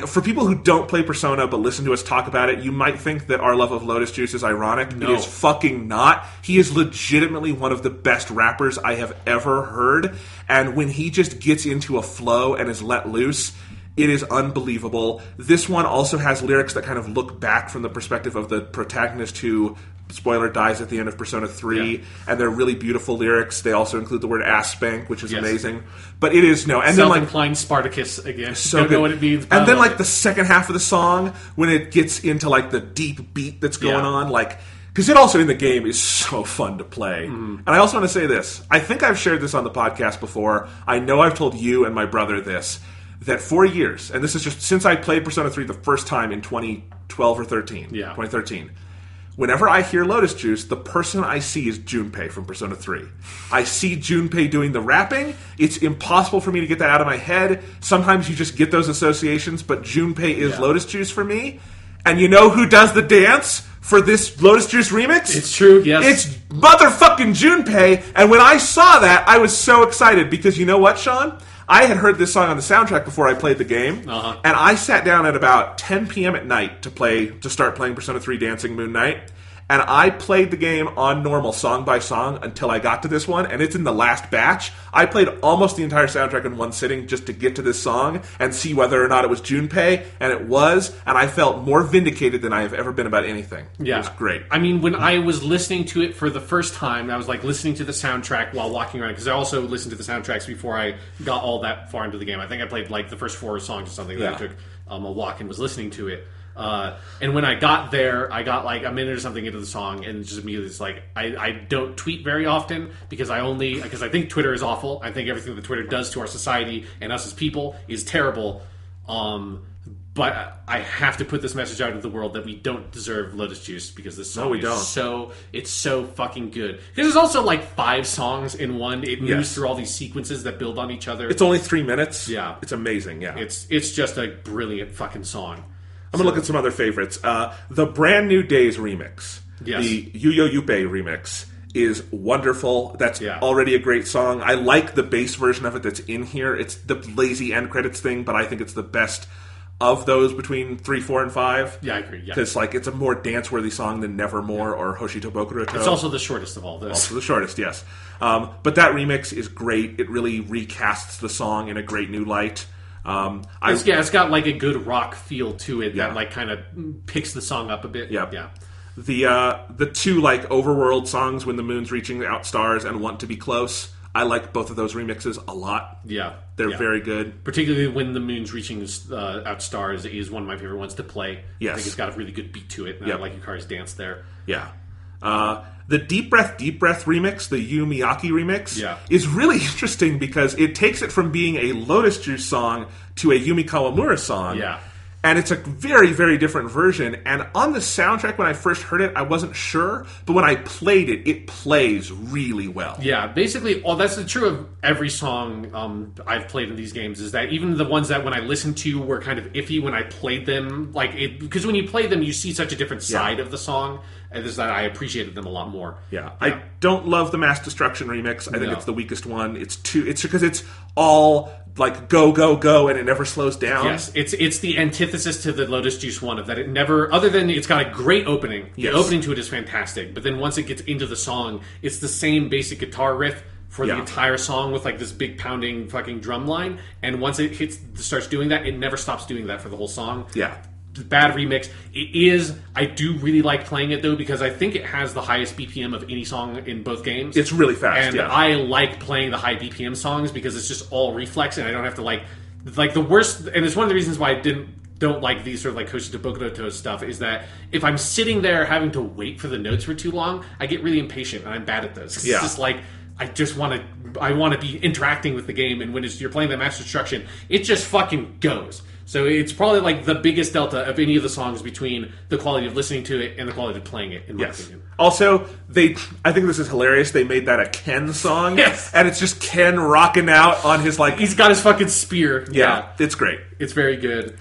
For people who don't play Persona but listen to us talk about it, you might think that our love of Lotus Juice is ironic. No. It is fucking not. He is legitimately one of the best rappers I have ever heard, and when he just gets into a flow and is let loose, it is unbelievable. This one also has lyrics that kind of look back from the perspective of the protagonist who, spoiler, dies at the end of Persona 3, and they're really beautiful lyrics. They also include the word ass spank, which is amazing. But it is, and self-inclined Spartacus again. So don't good. know what it means. And then the second half of the song, when it gets into the deep beat that's going on, because it also in the game is so fun to play. And I also want to say this. I think I've shared this on the podcast before. I know I've told you and my brother this, that for years, and this is just since I played Persona 3 the first time in 2012 or 2013, whenever I hear Lotus Juice, the person I see is Junpei from Persona 3. I see Junpei doing the rapping. It's impossible for me to get that out of my head. Sometimes you just get those associations, but Junpei is Lotus Juice for me. And you know who does the dance for this Lotus Juice remix? It's true, yes. It's motherfucking Junpei. And when I saw that, I was so excited because you know what, Sean? I had heard this song on the soundtrack before I played the game, and I sat down at about 10 p.m. at night to start playing Persona 3 Dancing Moon Knight, and I played the game on normal, song by song, until I got to this one, and it's in the last batch. I played almost the entire soundtrack in one sitting just to get to this song and see whether or not it was Junpei, and it was, and I felt more vindicated than I have ever been about anything. Yeah. It was great. I mean, when I was listening to it for the first time, I was listening to the soundtrack while walking around, because I also listened to the soundtracks before I got all that far into the game. I think I played the first 4 songs or something, then I took a walk and was listening to it. And when I got there, I got a minute or something into the song, and just immediately it's I don't tweet very often because I think Twitter is awful. I think everything that Twitter does to our society and us as people is terrible. But I have to put this message out into the world that we don't deserve Lotus Juice because this song it's so fucking good. Because there's also 5 songs in one. It moves through all these sequences that build on each other. It's only 3 minutes. Yeah. It's amazing, yeah. It's just a brilliant fucking song. I'm going to look at some other favorites. The Brand New Days remix, the Yuyo Yuppei remix, is wonderful. That's already a great song. I like the bass version of it that's in here. It's the lazy end credits thing, but I think it's the best of those between 3, 4, and 5. Yeah, I agree. Yeah. Because it's a more dance-worthy song than Nevermore or Hoshito Bokuroto. It's also the shortest of all those. Also the shortest, yes. But that remix is great. It really recasts the song in a great new light. It's got a good rock feel to it that kind of picks the song up a bit. Yep. Yeah. The 2 overworld songs, When the Moon's Reaching Out Stars and Want to Be Close, I like both of those remixes a lot. Yeah. They're very good. Particularly When the Moon's Reaching Out Stars is one of my favorite ones to play. Yes. I think it's got a really good beat to it, and I like Yukari's dance there. Yeah. The Deep Breath remix, the Yu Miyake remix, is really interesting because it takes it from being a Lotus Juice song to a Yumi Kawamura song. Yeah. And it's a very, very different version. And on the soundtrack, when I first heard it, I wasn't sure. But when I played it, it plays really well. Yeah, basically, that's true of every song I've played in these games, is that even the ones that when I listened to were kind of iffy when I played them, because when you play them, you see such a different side of the song, and that I appreciated them a lot more. Yeah. I don't love the Mass Destruction remix. I think it's the weakest one. It's because it's all go, go, go, and it never slows down. Yes, it's the antithesis to the Lotus Juice one, of that it never, other than it's got a great opening. The opening to it is fantastic, but then once it gets into the song, it's the same basic guitar riff for the entire song with this big pounding fucking drum line, and once it starts doing that, it never stops doing that for the whole song. Yeah. Bad remix. It is. I do really like playing it though, because I think it has the highest BPM of any song in both games. It's really fast, and I like playing the high BPM songs because it's just all reflex, and I don't have to like the worst. And it's one of the reasons why I don't like these sort of Hoshito Bokuroto stuff, is that if I'm sitting there having to wait for the notes for too long, I get really impatient, and I'm bad at those. Yeah. It's just I want to be interacting with the game, and when you're playing that Master Destruction, it just fucking goes. So it's probably like the biggest delta of any of the songs between the quality of listening to it and the quality of playing it, in my opinion. Also, I think this is hilarious. They made that a Ken song. Yes. And it's just Ken rocking out on his, like... He's got his fucking spear. Yeah, it's great. It's very good.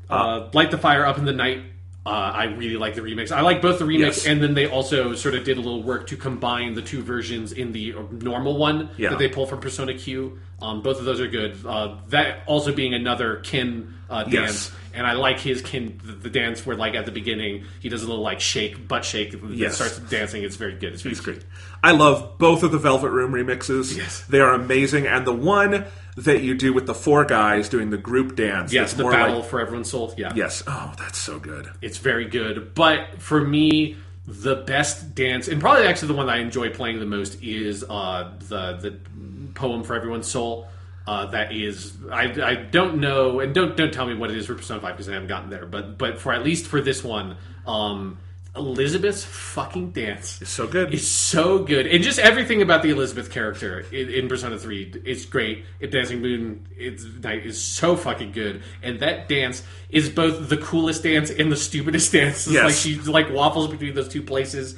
Light the Fire Up in the Night. I really like the remix. I like both the remix, and then they also sort of did a little work to combine the two versions in the normal one that they pull from Persona Q. Both of those are good. That also being another Ken dance, and I like his Ken, the dance where, like, at the beginning, he does a little, like, butt shake, and starts dancing. It's very good. It's very great. I love both of the Velvet Room remixes. Yes. They are amazing, and the one that you do with the four guys doing the group dance. Yes, the battle for everyone's soul. Yeah. Yes. Oh, that's so good. It's very good. But for me, the best dance, and probably actually the one that I enjoy playing the most, is the poem for everyone's soul. That is, I don't know, and don't tell me what it is for Persona 5 because I haven't gotten there. But for at least for this one, Elizabeth's fucking dance is so good. It's so good. And just everything about the Elizabeth character in Persona 3, it's great. In Dancing Moon, is so fucking good. And that dance is both the coolest dance and the stupidest dance. It's like she like waffles between those two places.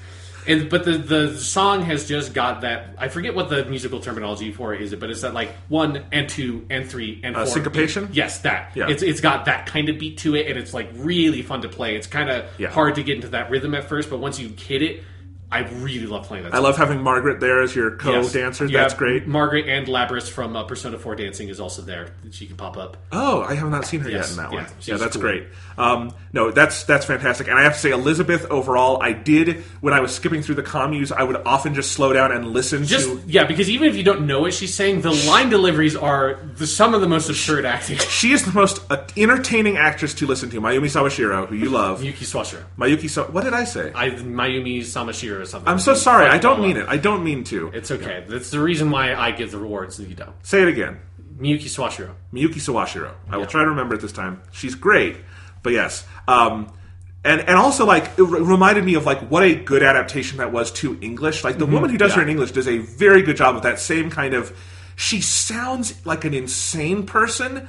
But the song has just got that. I forget what the musical terminology for it is, but it's that like 1 and 2 and 3 and 4 syncopation. Yes, that. Yeah. It's got that kind of beat to it, and it's like really fun to play. It's kind of hard to get into that rhythm at first, but once you hit it, I really love playing that song. I love having Margaret there as your co-dancer. That's great. Margaret and Labris from Persona 4 Dancing is also there. She can pop up. Oh, I have not seen her yet in that one. Yeah, that's cool. Great. No, that's fantastic. And I have to say, Elizabeth, overall, I did, when I was skipping through the commus, I would often just slow down and listen to... Yeah, because even if you don't know what she's saying, the line deliveries are some of the most absurd acting. She is the most entertaining actress to listen to. Mayumi Sawashiro, who you love. Miyuki Sawashiro. What did I say? Mayumi Samashiro or something. I'm so sorry. I don't mean it. I don't mean to. It's okay. That's the reason why I give the rewards and you don't. Say it again. Miyuki Sawashiro. Miyuki Sawashiro. I will try to remember it this time. She's great. But yes. And also, like, it reminded me of, like, what a good adaptation that was to English. Like, the woman who does her in English does a very good job of that same kind of... She sounds like an insane person,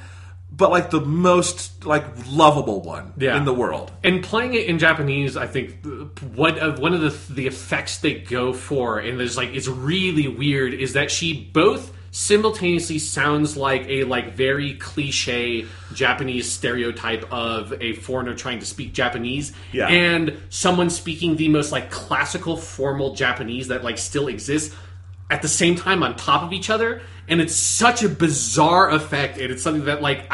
but, like, the most, like, lovable one in the world. And playing it in Japanese, I think, one of the effects they go for, and there's, like, it's really weird, is that she both simultaneously sounds like a very cliche Japanese stereotype of a foreigner trying to speak Japanese, and someone speaking the most like classical formal Japanese that like still exists at the same time on top of each other. And it's such a bizarre effect, and it's something that like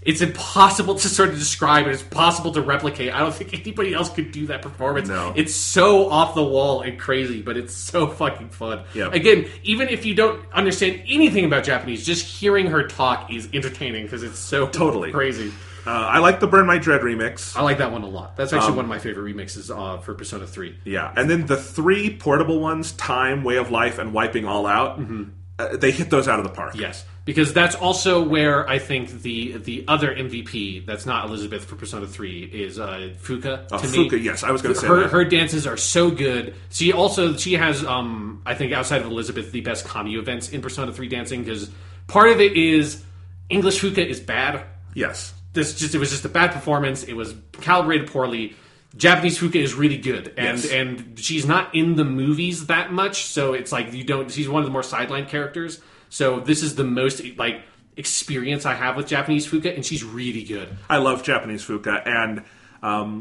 it's impossible to sort of describe, and it's possible to replicate. I don't think anybody else could do that performance. No. It's so off the wall and crazy, but it's so fucking fun. Yep. Again, even if you don't understand anything about Japanese, just hearing her talk is entertaining because it's so crazy. I like the Burn My Dread remix. I like that one a lot. That's actually one of my favorite remixes for Persona 3. Yeah, and then the 3 portable ones, Time, Way of Life, and Wiping All Out, they hit those out of the park. Yes. Because that's also where I think the other MVP that's not Elizabeth for Persona 3 is Fuka. Fuka, yes, I was going to say that. Her dances are so good. She has, I think, outside of Elizabeth, the best Kami events in Persona 3 dancing, because part of it is English Fuka is bad. Yes. It was just a bad performance. It was calibrated poorly. Japanese Fuka is really good, and she's not in the movies that much, so it's like she's one of the more sideline characters. So this is the most like experience I have with Japanese Fuka, and she's really good. I love Japanese Fuka, and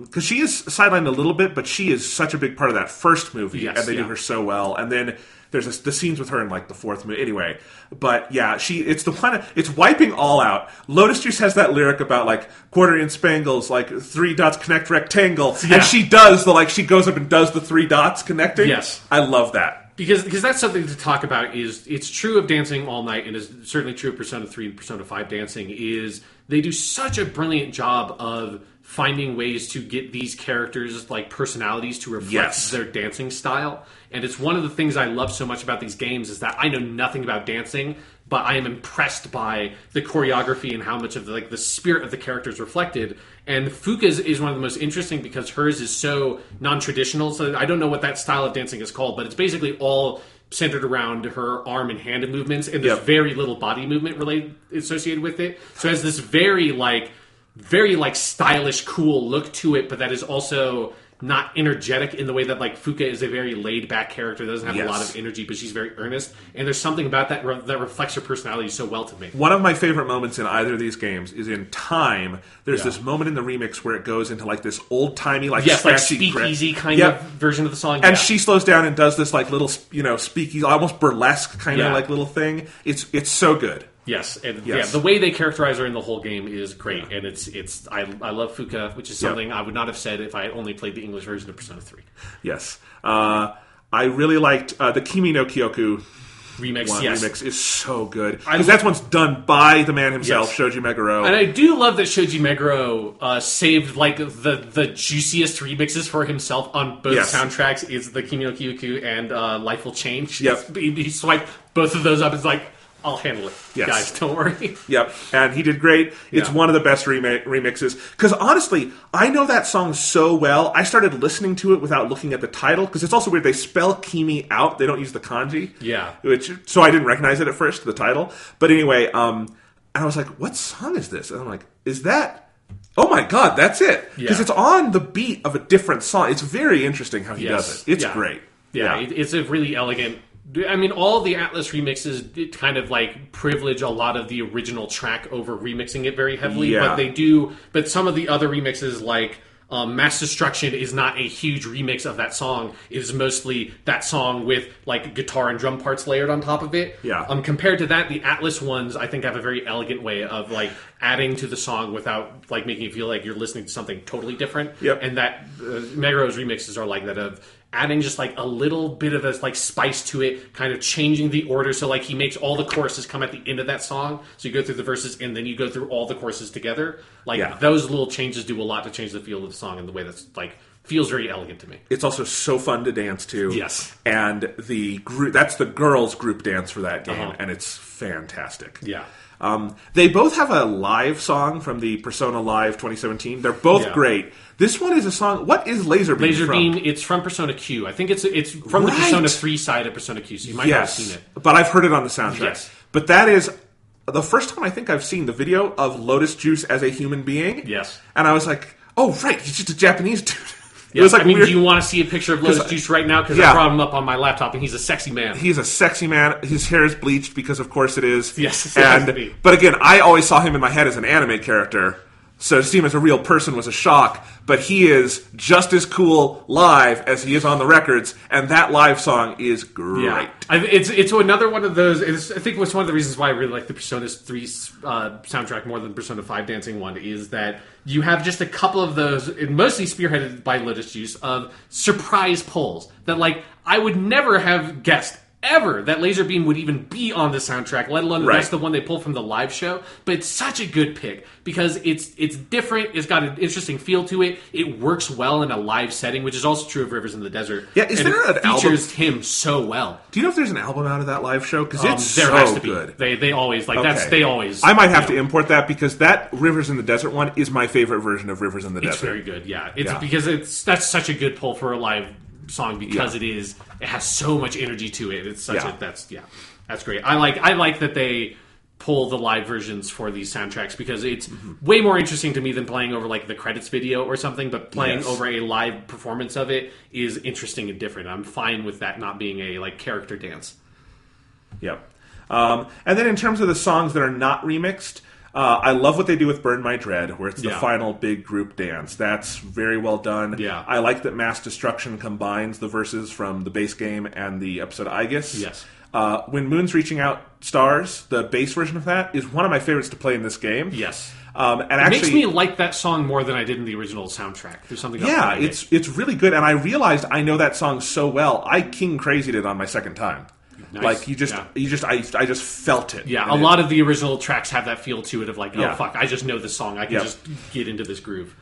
because she is sidelined a little bit, but she is such a big part of that first movie, and they do her so well. And then there's the scenes with her in like the 4th movie. Anyway, but yeah, it's the one. It's Wiping All Out. Lotus Juice has that lyric about like quarter inch spangles, like 3 dots connect rectangle, and she does she goes up and does the 3 dots connecting. Yes, I love that. Because that's something to talk about. It's true of Dancing All Night, and is certainly true of Persona 3 and Persona 5 dancing, is they do such a brilliant job of finding ways to get these characters like personalities to reflect their dancing style. And it's one of the things I love so much about these games is that I know nothing about dancing, but I am impressed by the choreography and how much of the spirit of the character is reflected. And Fuka's is one of the most interesting because hers is so non-traditional. So I don't know what that style of dancing is called, but it's basically all centered around her arm and hand movements, and there's very little body movement associated with it. So it has this very stylish, cool look to it, but that is also not energetic in the way that like Fuka is a very laid back character that doesn't have a lot of energy, but she's very earnest. And there's something about that that reflects her personality so well to me. One of my favorite moments in either of these games is in Time. There's this moment in the remix where it goes into like this old timey, like speakeasy kind of version of the song, and she slows down and does this like little speakeasy, almost burlesque kind of like little thing. It's so good. Yes, and the way they characterize her in the whole game is great, and it's I love Fuka, which is something I would not have said if I had only played the English version of Persona 3. Yes, I really liked the Kimi no Kyoku remix. Remix is so good because that's one's done by the man himself, Shoji Meguro, and I do love that Shoji Meguro saved like the juiciest remixes for himself on both soundtracks. Is the Kimi no Kyoku and Life Will Change? Yep, he swiped both of those up. It's like, I'll handle it, guys. Don't worry. Yep, and he did great. It's one of the best remixes. Because honestly, I know that song so well. I started listening to it without looking at the title. Because it's also weird. They spell Kimi out. They don't use the kanji. Yeah. So I didn't recognize it at first, the title. But anyway, and I was like, what song is this? And I'm like, is that... Oh my god, that's it. Because it's on the beat of a different song. It's very interesting how he does it. It's great. Yeah, it's a really elegant... I mean, all the Atlas remixes kind of like privilege a lot of the original track over remixing it very heavily, but some of the other remixes like Mass Destruction is not a huge remix of that song. It is mostly that song with like guitar and drum parts layered on top of it. Yeah. Compared to that, the Atlas ones I think have a very elegant way of like adding to the song without like making you feel like you're listening to something totally different. Yep. And that Meguro's remixes are like that of adding just like a little bit of a like spice to it, kind of changing the order. So like he makes all the choruses come at the end of that song. So you go through the verses and then you go through all the choruses together. Like those little changes do a lot to change the feel of the song in the way that's like feels very elegant to me. It's also so fun to dance to. Yes. And the group, that's the girls group dance for that game, and it's fantastic. Yeah. They both have a live song from the Persona Live 2017. They're both great. This one is a song... What is Laser Beam Laser from? Beam, it's from Persona Q. I think it's from the Persona 3 side of Persona Q, so you might not have seen it. But I've heard it on the soundtrack. Yes. But that is the first time I think I've seen the video of Lotus Juice as a human being. Yes. And I was like, oh, right, he's just a Japanese dude. It was like do you want to see a picture of Lotus Juice right now? Because I brought him up on my laptop, and he's a sexy man. He's a sexy man. His hair is bleached because, of course, it is. Yes, but again, I always saw him in my head as an anime character, so to see him as a real person was a shock. But he is just as cool live as he is on the records, and that live song is great. Yeah. It's another one of those. I think it's one of the reasons why I really like the Persona 3 soundtrack more than the Persona 5 dancing one is that you have just a couple of those, mostly spearheaded by Lotus Juice, of surprise pulls that like I would never have guessed ever that Laser Beam would even be on the soundtrack, let alone that's the one they pulled from the live show. But it's such a good pick because it's different, it's got an interesting feel to it, it works well in a live setting, which is also true of Rivers in the Desert. Yeah, is there an album? Features him so well. Do you know if there's an album out of that live show? Because it's there so has to be. good. They always like they always. I might have to import that because that Rivers in the Desert one is my favorite version of Rivers in the Desert. It's very good. Yeah, because that's such a good pull for a live song because it has so much energy to it. It's such that's great. I like that they pull the live versions for these soundtracks because it's way more interesting to me than playing over like the credits video or something, but playing over a live performance of it is interesting and different. I'm fine with that not being a like character dance. Yep. And then in terms of the songs that are not remixed, I love what they do with Burn My Dread, where it's the final big group dance. That's very well done. Yeah. I like that Mass Destruction combines the verses from the base game and the episode Aegis. Yes. When Moon's Reaching Out Stars, the bass version of that, is one of my favorites to play in this game. Yes. And it actually, makes me like that song more than I did in the original soundtrack. There's something else. Yeah, it's really good, and I realized I know that song so well. I King Crazied it on my second time. Nice. Like I just felt it. Yeah, a lot of the original tracks have that feel to it of like, fuck, I just know this song. I can just get into this groove.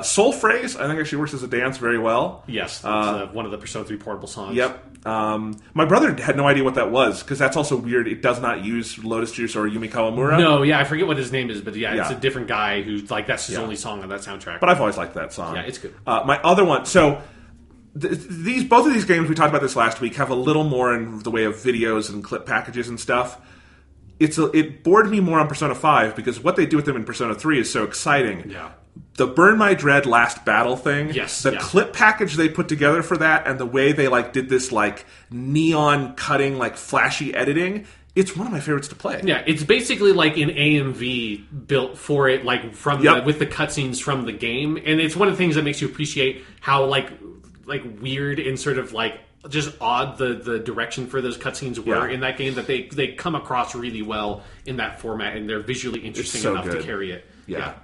Soul Phrase, I think actually works as a dance very well. Yes, that's one of the Persona 3 portable songs. Yep. My brother had no idea what that was because that's also weird. It does not use Lotus Juice or Yumi Kawamura. No, I forget what his name is, but it's a different guy who's like that's his only song on that soundtrack. But I've always liked that song. Yeah, it's good. My other one, so both of these games, we talked about this last week, have a little more in the way of videos and clip packages and stuff. It bored me more on Persona 5 because what they do with them in Persona 3 is so exciting. Yeah. The Burn My Dread Last Battle thing, Yes, clip package they put together for that, and the way they did this neon cutting, flashy editing, it's one of my favorites to play. Yeah, it's basically like an AMV built for it, with the cutscenes from the game, and it's one of the things that makes you appreciate how weird and sort of just odd the direction for those cutscenes were in that game. That they come across really well in that format, and they're visually interesting enough to carry it. Yeah.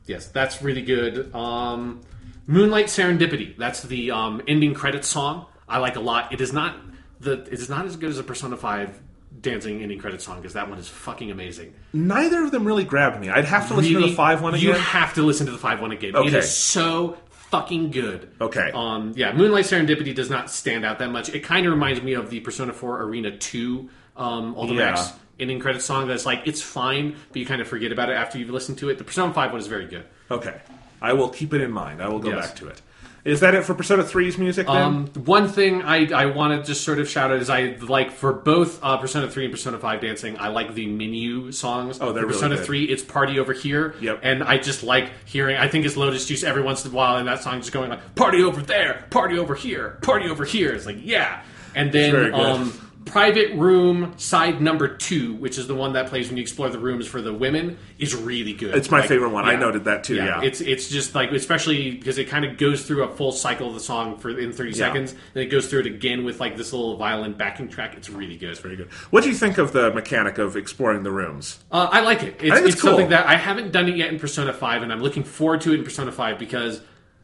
Yes, that's really good. Moonlight Serendipity. That's the ending credits song. I like a lot. It is not as good as a Persona 5 dancing ending credits song because that one is fucking amazing. Neither of them really grabbed me. I'd have to listen to the 5 one again. You have to listen to the 5 one again. Okay. It is so fucking good. Okay. Moonlight Serendipity does not stand out that much. It kind of reminds me of the Persona 4 Arena 2 Ultimax ending credits song. That's it's fine, but you kind of forget about it after you've listened to it. The Persona 5 one is very good. Okay. I will keep it in mind. I will go back to it. Is that it for Persona 3's music then? One thing I want to just sort of shout out is I like for both Persona 3 and Persona 5 dancing, I like the menu songs. Oh, they're for Persona really good. 3, it's Party Over Here. Yep. And I just like hearing, I think it's Lotus Juice every once in a while, and that song just going Party Over There, Party Over Here, Party Over Here. It's yeah. And then Private Room Side Number 2, which is the one that plays when you explore the rooms for the women, is really good. It's my favorite one. I noted that too, yeah. It's just especially because it kind of goes through a full cycle of the song in 30 seconds, then it goes through it again with this little violin backing track. It's really good. It's very good. What do you think of the mechanic of exploring the rooms? I like it. I think it's cool. Something that I haven't done it yet in Persona 5, and I'm looking forward to it in Persona 5 because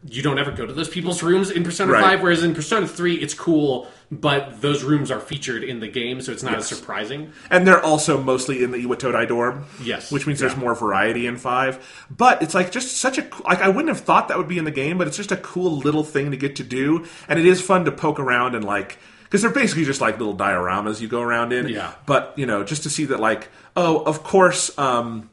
you don't ever go to those people's rooms in Persona 5, whereas in Persona 3, it's cool, but those rooms are featured in the game, so it's not as surprising. And they're also mostly in the Iwatodai dorm. Yes. Which means there's more variety in 5. But it's just such a... I wouldn't have thought that would be in the game, but it's just a cool little thing to get to do. And it is fun to poke around and because they're basically just little dioramas you go around in. Yeah. But, just to see that of course... why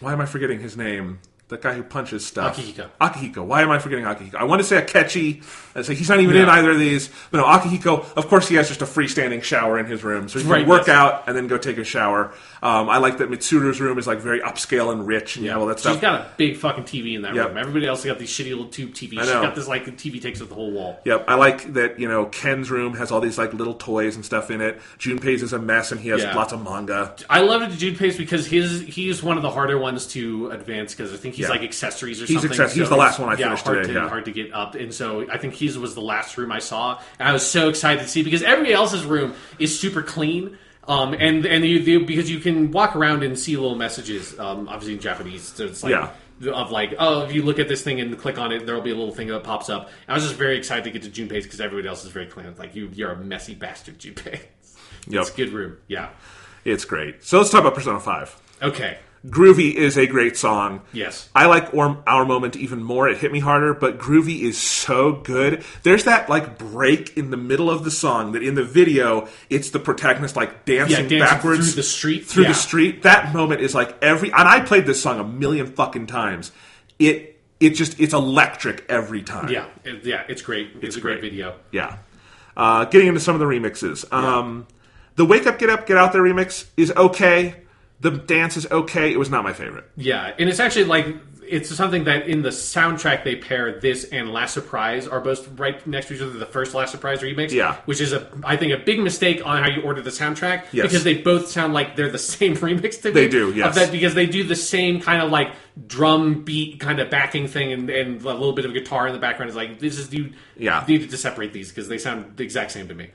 am I forgetting his name? The guy who punches stuff. Akihiko. Why am I forgetting Akihiko? I want to say Akechi. He's not even in either of these. But no, Akihiko, of course he has just a freestanding shower in his room. So he can work out and then go take a shower. I like that Mitsuru's room is very upscale and rich and all that stuff. She's got a big fucking TV in that room. Everybody else has got these shitty little tube TVs. She's got this TV takes up the whole wall. Yep. I like that, Ken's room has all these little toys and stuff in it. Junpei's is a mess and he has lots of manga. I love it to Junpei's because he's one of the harder ones to advance because I think he's accessories or something. He's the last one I finished today. Hard to get up. And so I think his was the last room I saw. And I was so excited to see because everybody else's room is super clean. Because you can walk around and see little messages, obviously in Japanese. So it's if you look at this thing and click on it, there will be a little thing that pops up. I was just very excited to get to Junpei's because everybody else is very clean. You're a messy bastard, Junpei. It's a good room. Yeah. It's great. So let's talk about Persona 5. Okay. Groovy is a great song. Yes. I like Our Moment even more. It hit me harder, but Groovy is so good. There's that break in the middle of the song that in the video, it's the protagonist dancing backwards through the street. The street. That moment is and I played this song a million fucking times. It's electric every time. Yeah. It's great. It's a great video. Yeah. Getting into some of the remixes. The Wake Up, Get Up, Get Out There remix is okay. The dance is okay. It was not my favorite. Yeah, and it's actually it's something that in the soundtrack they pair this and Last Surprise are both right next to each other. The first Last Surprise remix, which is I think a big mistake on how you order the soundtrack because they both sound like they're the same remix to me. They do, yes, of that because they do the same kind of drum beat kind of backing thing and a little bit of guitar in the background. It's this is you needed to separate these because they sound the exact same to me.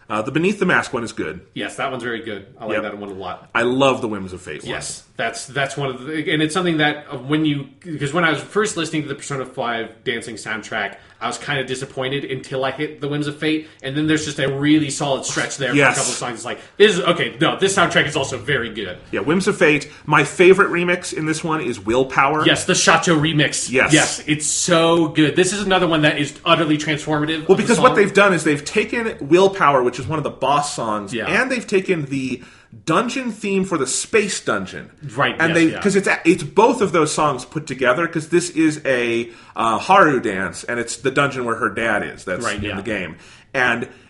The Beneath the Mask one is good. Yes, that one's very good. I like that one a lot. I love the Whims of Fate one. Yes, that's one of the... And it's something that because when I was first listening to the Persona 5 dancing soundtrack, I was kind of disappointed until I hit the Whims of Fate, and then there's just a really solid stretch there for a couple of songs. It's this soundtrack is also very good. Yeah, Whims of Fate. My favorite remix in this one is Willpower. Yes, the Shacho remix. Yes, it's so good. This is another one that is utterly transformative. Well, because what they've done is they've taken Willpower, which is one of the boss songs, and they've taken the dungeon theme for the space dungeon. Right, and yes, because it's both of those songs put together, because this is a Haru dance, and it's the dungeon where her dad is. That's Right, in the game.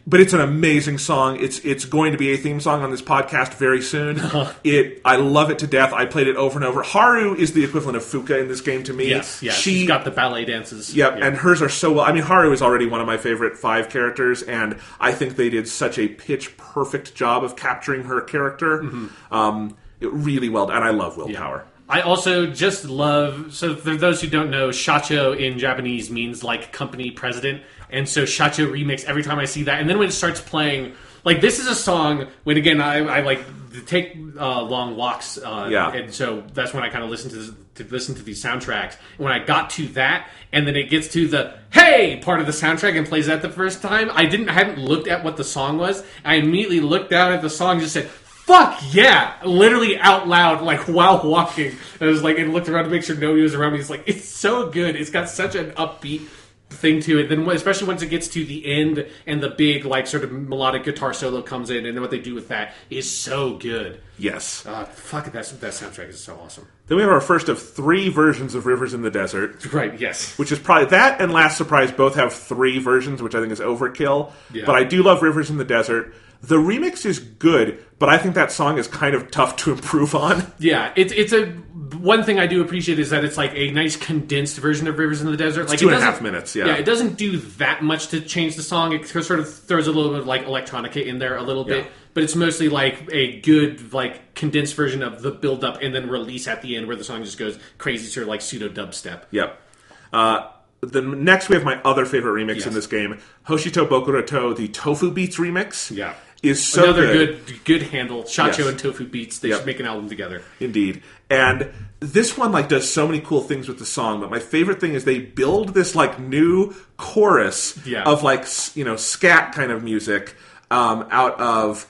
But it's an amazing song. It's going to be a theme song on this podcast very soon. I love it to death. I played it over and over. Haru is the equivalent of Fuka in this game to me. Yes, she's got the ballet dances. Yep, and hers are so well. I mean, Haru is already one of my favorite 5 characters, and I think they did such a pitch-perfect job of capturing her character. Really well done, and I love Willpower. I also just love, so for those who don't know, shacho in Japanese means like company president, and so shacho remix every time I see that. And then when it starts playing, like this is a song when again I like take long walks, and so that's when I kind of listen to these soundtracks. And when I got to that, and then it gets to the hey part of the soundtrack and plays that the first time, I hadn't looked at what the song was. I immediately looked down at the song and just said, fuck yeah! Literally out loud, like while walking. I was like, and looked around to make sure nobody was around me. It's like, it's so good. It's got such an upbeat thing to it. Then, especially once it gets to the end and the big, like, sort of melodic guitar solo comes in, and what they do with that is so good. Yes. Fuck, that soundtrack is so awesome. Then we have our first of 3 versions of Rivers in the Desert. Right, yes. Which is probably, that and Last Surprise both have 3 versions, which I think is overkill. Yeah. But I do love Rivers in the Desert. The remix is good, but I think that song is kind of tough to improve on. Yeah, it's a one thing I do appreciate is that it's like a nice condensed version of Rivers in the Desert. Like it's 2.5 minutes. Yeah, it doesn't do that much to change the song. It sort of throws a little bit of like electronica in there a little bit, but it's mostly like a good like condensed version of the build up and then release at the end where the song just goes crazy, sort of like pseudo dubstep. Yep. Next we have my other favorite remix in this game, Hoshito Bokuroto, the Tofu Beats remix. Yeah. Is so another good handle. Shacho and Tofu Beats. They should make an album together. Indeed. And this one like does so many cool things with the song, but my favorite thing is they build this like new chorus of like scat kind of music out of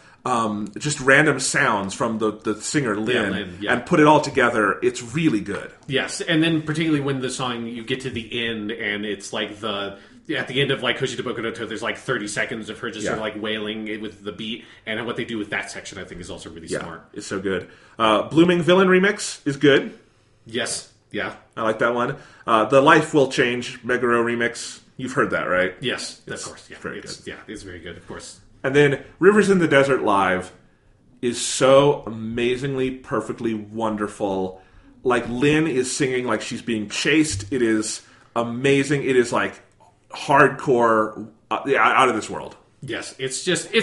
just random sounds from the singer Lin, and put it all together. It's really good. Yes, and then particularly when the song you get to the end and it's like at the end of like Hoshito Bokuroto, there's like 30 seconds of her just sort of like wailing with the beat, and what they do with that section I think is also really smart. It's so good. Blooming Villain remix is good. Yes, yeah. I like that one. The Life Will Change Meguro remix, you've heard that, right? Yes, of course. Yeah, very good. Yeah, it's very good, of course. And then Rivers in the Desert Live is so amazingly, perfectly wonderful. Like Lin is singing like she's being chased. It is amazing. It is like hardcore, out of this world. Yes, it's just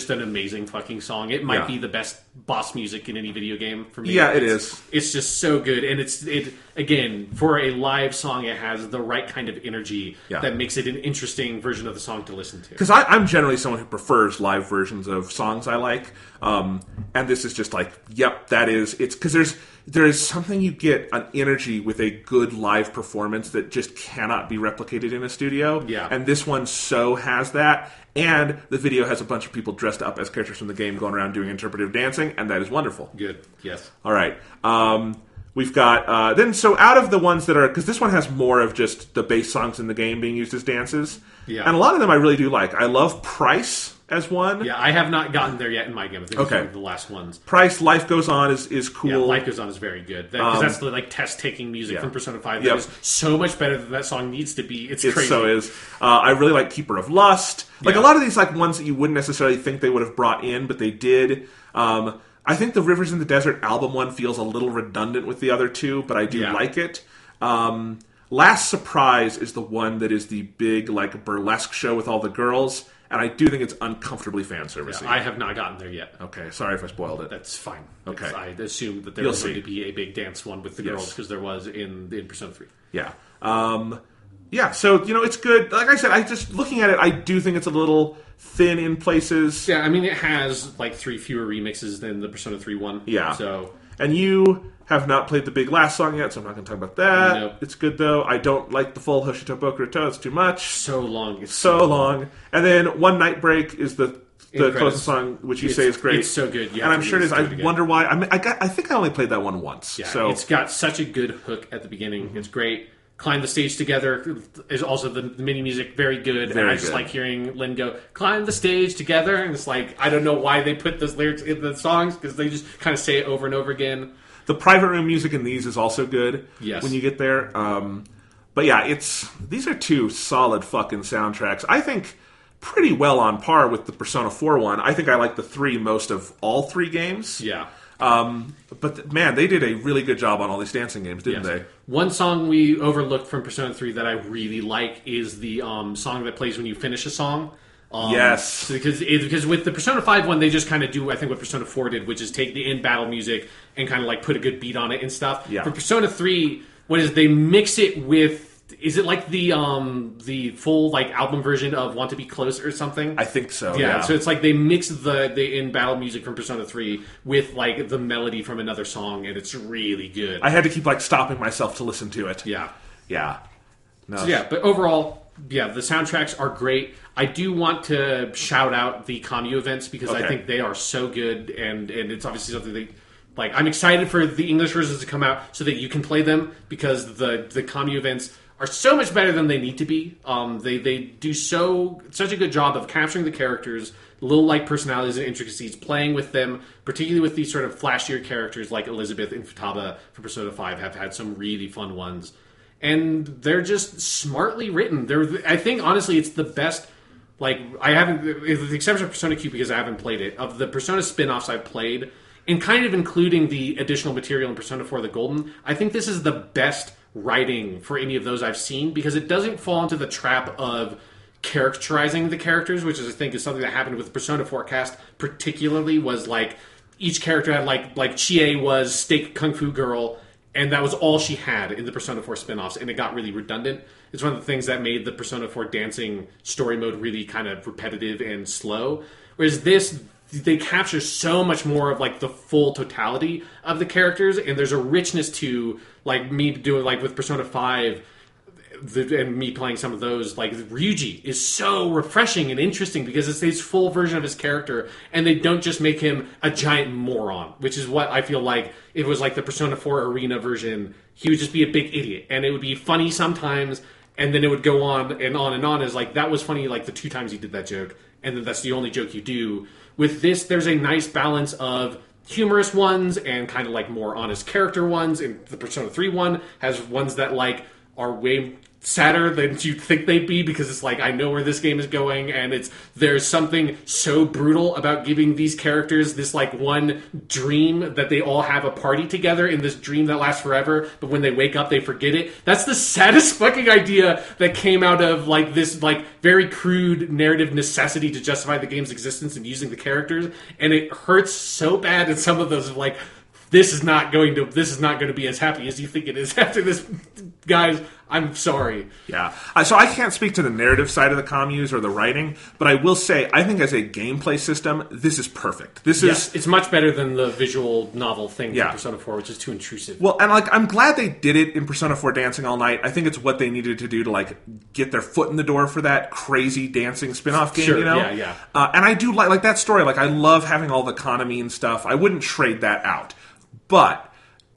an amazing fucking song. It might be the best boss music in any video game for me. Yeah, it is. It's just so good, and it again for a live song, it has the right kind of energy that makes it an interesting version of the song to listen to. Because I'm generally someone who prefers live versions of songs I like, and this is just like, yep, that is. It's because there is something you get an energy with a good live performance that just cannot be replicated in a studio. Yeah, and this one so has that. And the video has a bunch of people dressed up as characters from the game going around doing interpretive dancing, and that is wonderful. Good, yes. All right. We've got... then, so out of the ones that are... Because this one has more of just the bass songs in the game being used as dances. Yeah. And a lot of them I really do like. I love Price as one. Yeah, I have not gotten there yet in my game. I think it's one of the last ones. Price, Life Goes On is cool. Yeah, Life Goes On is very good. Because that's the like test-taking music from Persona 5. That is so much better than that song needs to be. It's crazy. It so is. I really like Keeper of Lust. Like a lot of these like ones that you wouldn't necessarily think they would have brought in, but they did. I think the Rivers in the Desert album one feels a little redundant with the other two, but I do like it. Last Surprise is the one that is the big like burlesque show with all the girls, and I do think it's uncomfortably fan servicey. I have not gotten there yet. Okay, sorry if I spoiled it. That's fine. Okay, I assumed that there was going to be a big dance one with the girls because there was in Persona 3. Yeah. Yeah, so, it's good. Like I said, looking at it, I do think it's a little thin in places. Yeah, I mean, it has, like, 3 fewer remixes than the Persona 3 one. Yeah. So. And you have not played the big last song yet, so I'm not going to talk about that. Nope. It's good, though. I don't like the full Hoshito Bokuroto. It's too much. So long. It's so long. And then One Night Break is the closest song, which you say is great. It's so good. And I'm sure it is. I wonder why. I think I only played that one once. Yeah, so it's got such a good hook at the beginning. Mm-hmm. It's great. Climb the Stage Together is also the MIDI music very good. Very and I just good. like hearing Lynn go, climb the stage together. And it's like, I don't know why they put those lyrics in the songs, because they just kind of say it over and over again. The private room music in these is also good. Yes. When you get there. But yeah, these are two solid fucking soundtracks. I think pretty well on par with the Persona 4 one. I think I like the 3 most of all 3 games. Yeah. But man, they did a really good job on all these dancing games, didn't they? One song we overlooked from Persona 3 that I really like is the song that plays when you finish a song. Yes. Because with the Persona 5 one, they just kind of do, I think, what Persona 4 did, which is take the in-battle music and kind of like put a good beat on it and stuff. Yeah. For Persona 3, what is they mix it with... Is it like the full like album version of Want to Be Close or something? I think so. Yeah, so it's like they mix the in battle music from Persona 3 with like the melody from another song, and it's really good. I had to keep like stopping myself to listen to it. Yeah. No. So yeah, but overall, yeah, the soundtracks are great. I do want to shout out the Kamyu events because I think they are so good, and it's obviously something that... Like, I'm excited for the English versions to come out so that you can play them, because the Kamyu events are so much better than they need to be. They do such a good job of capturing the characters, little like personalities and intricacies, playing with them, particularly with these sort of flashier characters like Elizabeth and Futaba from Persona 5 have had some really fun ones. And they're just smartly written. I think, honestly, it's the best... Like, I haven't... With the exception of Persona Q, because I haven't played it, of the Persona spin-offs I've played, and kind of including the additional material in Persona 4 The Golden, I think this is the best writing for any of those I've seen, because it doesn't fall into the trap of characterizing the characters, which is, I think, is something that happened with Persona 4 cast particularly, was like each character had like Chie was Steak Kung Fu Girl, and that was all she had in the Persona 4 spin-offs, and it got really redundant. It's one of the things that made the Persona 4 dancing story mode really kind of repetitive and slow, whereas this... They capture so much more of like the full totality of the characters, and there's a richness to like me doing like with Persona 5 and me playing some of those. Like Ryuji is so refreshing and interesting because it's his full version of his character, and they don't just make him a giant moron, which is what I feel like if it was like the Persona 4 Arena version. He would just be a big idiot, and it would be funny sometimes, and then it would go on and on and on. As like that was funny like the 2 times he did that joke, and then that's the only joke you do. With this, there's a nice balance of humorous ones and kind of like more honest character ones. And the Persona 3 one has ones that like are way sadder than you'd think they'd be, because it's like, I know where this game is going, and there's something so brutal about giving these characters this like one dream that they all have a party together in this dream that lasts forever, but when they wake up they forget it. That's the saddest fucking idea that came out of like this like very crude narrative necessity to justify the game's existence and using the characters, and it hurts so bad in some of those of like, this is not going to be as happy as you think it is after this. Guys, I'm sorry. Yeah. So I can't speak to the narrative side of the commus or the writing, but I will say, I think as a gameplay system, this is perfect. It's much better than the visual novel thing Yeah. from Persona 4, which is too intrusive. Well, and like, I'm glad they did it in Persona 4 Dancing All Night. I think it's what they needed to do to like get their foot in the door for that crazy dancing spin-off game, Sure, you know? yeah. And I do like that story. Like, I love having all the economy and stuff. I wouldn't trade that out. But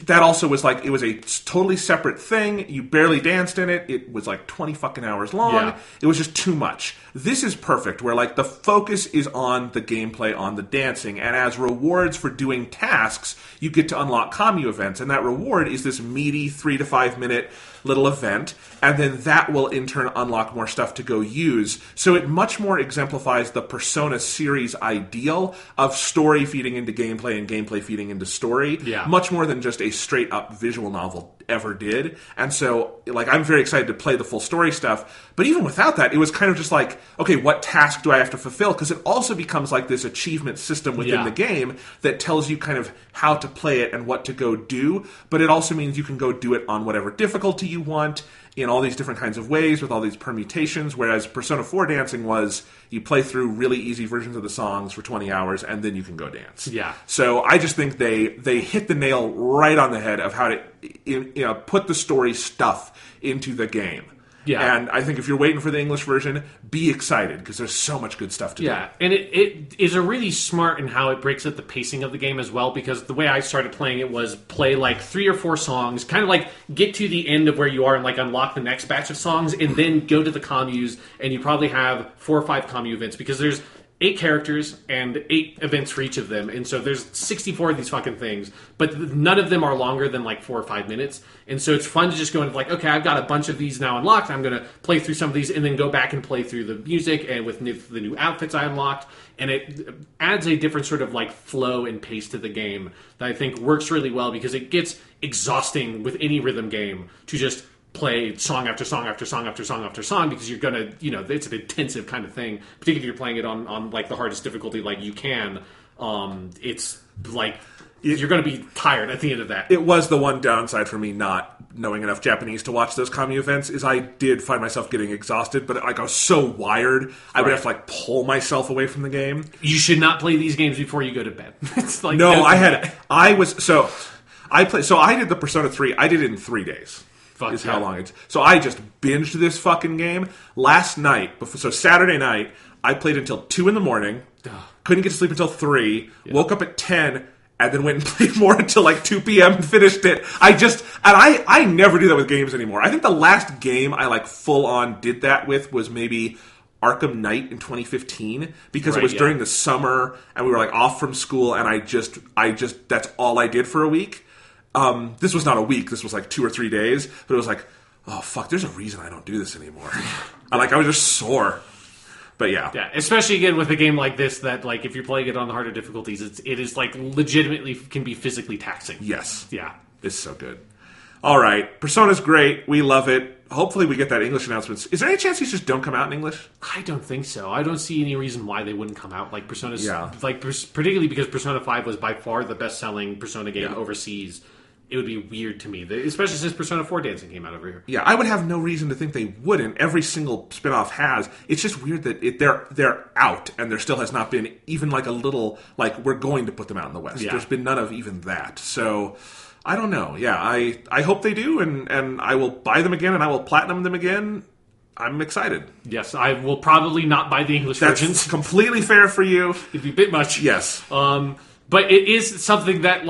that also was like, it was a totally separate thing. You barely danced in it. It was like 20 fucking hours long. Yeah. It was just too much. This is perfect, where like the focus is on the gameplay, on the dancing, and as rewards for doing tasks, you get to unlock commu events, and that reward is this meaty 3 to 5 minute little event, and then that will in turn unlock more stuff to go use. So it much more exemplifies the Persona series ideal of story feeding into gameplay and gameplay feeding into story, much more than just a straight up visual novel ever did. And so like, I'm very excited to play the full story stuff, but even without that, it was kind of just like, okay, what task do I have to fulfill? Because it also becomes like this achievement system within the game that tells you kind of how to play it and what to go do, but it also means you can go do it on whatever difficulty you want, in all these different kinds of ways, with all these permutations, whereas Persona 4 Dancing was, you play through really easy versions of the songs for 20 hours, and then you can go dance. Yeah. So I just think they hit the nail right on the head of how to put the story stuff into the game. Yeah. And I think if you're waiting for the English version, be excited, because there's so much good stuff to do. Yeah, and it is a really smart in how it breaks up the pacing of the game as well, because the way I started playing it was play like 3 or 4 songs, kind of like get to the end of where you are and like unlock the next batch of songs, and then go to the communes, and you probably have 4 or 5 commu events, because there's 8 characters and 8 events for each of them, and so there's 64 of these fucking things, but none of them are longer than like 4 or 5 minutes, and so it's fun to just go into like, okay, I've got a bunch of these now unlocked, I'm going to play through some of these, and then go back and play through the music, and with the new outfits I unlocked, and it adds a different sort of like flow and pace to the game that I think works really well, because it gets exhausting with any rhythm game to just play song after song after song after song after song, because you're gonna, it's an intensive kind of thing, particularly if you're playing it on like the hardest difficulty like you can. It's like you're gonna be tired at the end of that. It was the one downside for me not knowing enough Japanese to watch those commu events, is I did find myself getting exhausted, but like I was so wired, I would have to like pull myself away from the game. You should not play these games before you go to bed. It's like, no, I did the Persona 3, I did it in 3 days. How long it's. So I just binged this fucking game last night. So Saturday night, I played until 2 in the morning. Couldn't get to sleep until 3. Woke up at 10, and then went and played more until like 2 p.m. and finished it. I never do that with games anymore. I think the last game I like full on did that with was maybe Arkham Knight in 2015, because it was during the summer and we were like off from school, and I just that's all I did for a week. This was not a week. This was like 2 or 3 days. But it was like, oh, fuck, there's a reason I don't do this anymore. I was just sore. But yeah. Yeah, especially again with a game like this that, like, if you're playing it on the harder difficulties, it is, like, legitimately can be physically taxing. Yes. Yeah. It's so good. All right. Persona's great. We love it. Hopefully we get that English announcement. Is there any chance these just don't come out in English? I don't think so. I don't see any reason why they wouldn't come out. Like, Persona's... Yeah. Like, particularly because Persona 5 was by far the best-selling Persona game overseas. It would be weird to me, especially since Persona 4 Dancing came out over here. Yeah, I would have no reason to think they wouldn't. Every single spinoff has. It's just weird that they're out, and there still has not been even like a little, like, we're going to put them out in the West. Yeah. There's been none of even that. So, I don't know. Yeah, I hope they do, and I will buy them again, and I will platinum them again. I'm excited. Yes, I will probably not buy the English versions. That's completely fair for you. It'd be a bit much. Yes. But it is something that,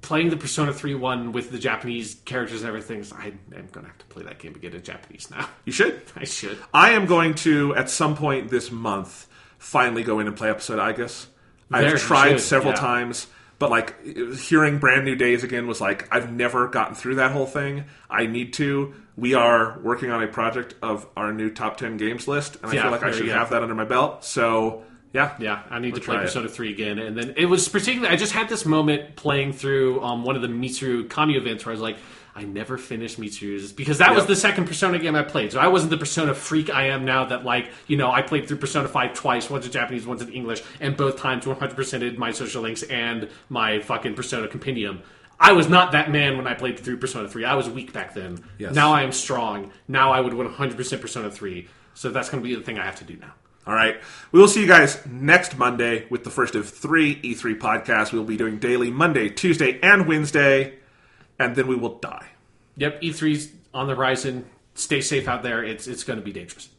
playing the Persona 3 one with the Japanese characters and everything, I am going to have to play that game again in Japanese now. You should. I should. I am going to, at some point this month, finally go in and play episode Igus. I've tried several times, but hearing Brand New Days again was like, I've never gotten through that whole thing. I need to. We are working on a project of our new top 10 games list, and I feel like I should have that under my belt. So... Yeah, I need to play Persona 3 again. And then it was particularly, I just had this moment playing through one of the Mitsuru Kami events where I was like, I never finished Mitsuru's, because that was the second Persona game I played. So I wasn't the Persona freak I am now that, I played through Persona 5 twice, once in Japanese, once in English, and both times 100%ed my social links and my fucking Persona compendium. I was not that man when I played through Persona 3. I was weak back then. Yes. Now I am strong. Now I would 100% Persona 3. So that's going to be the thing I have to do now. All right. We will see you guys next Monday with the first of 3 E3 podcasts. We will be doing daily Monday, Tuesday, and Wednesday, and then we will die. Yep, E3's on the horizon. Stay safe out there. It's going to be dangerous.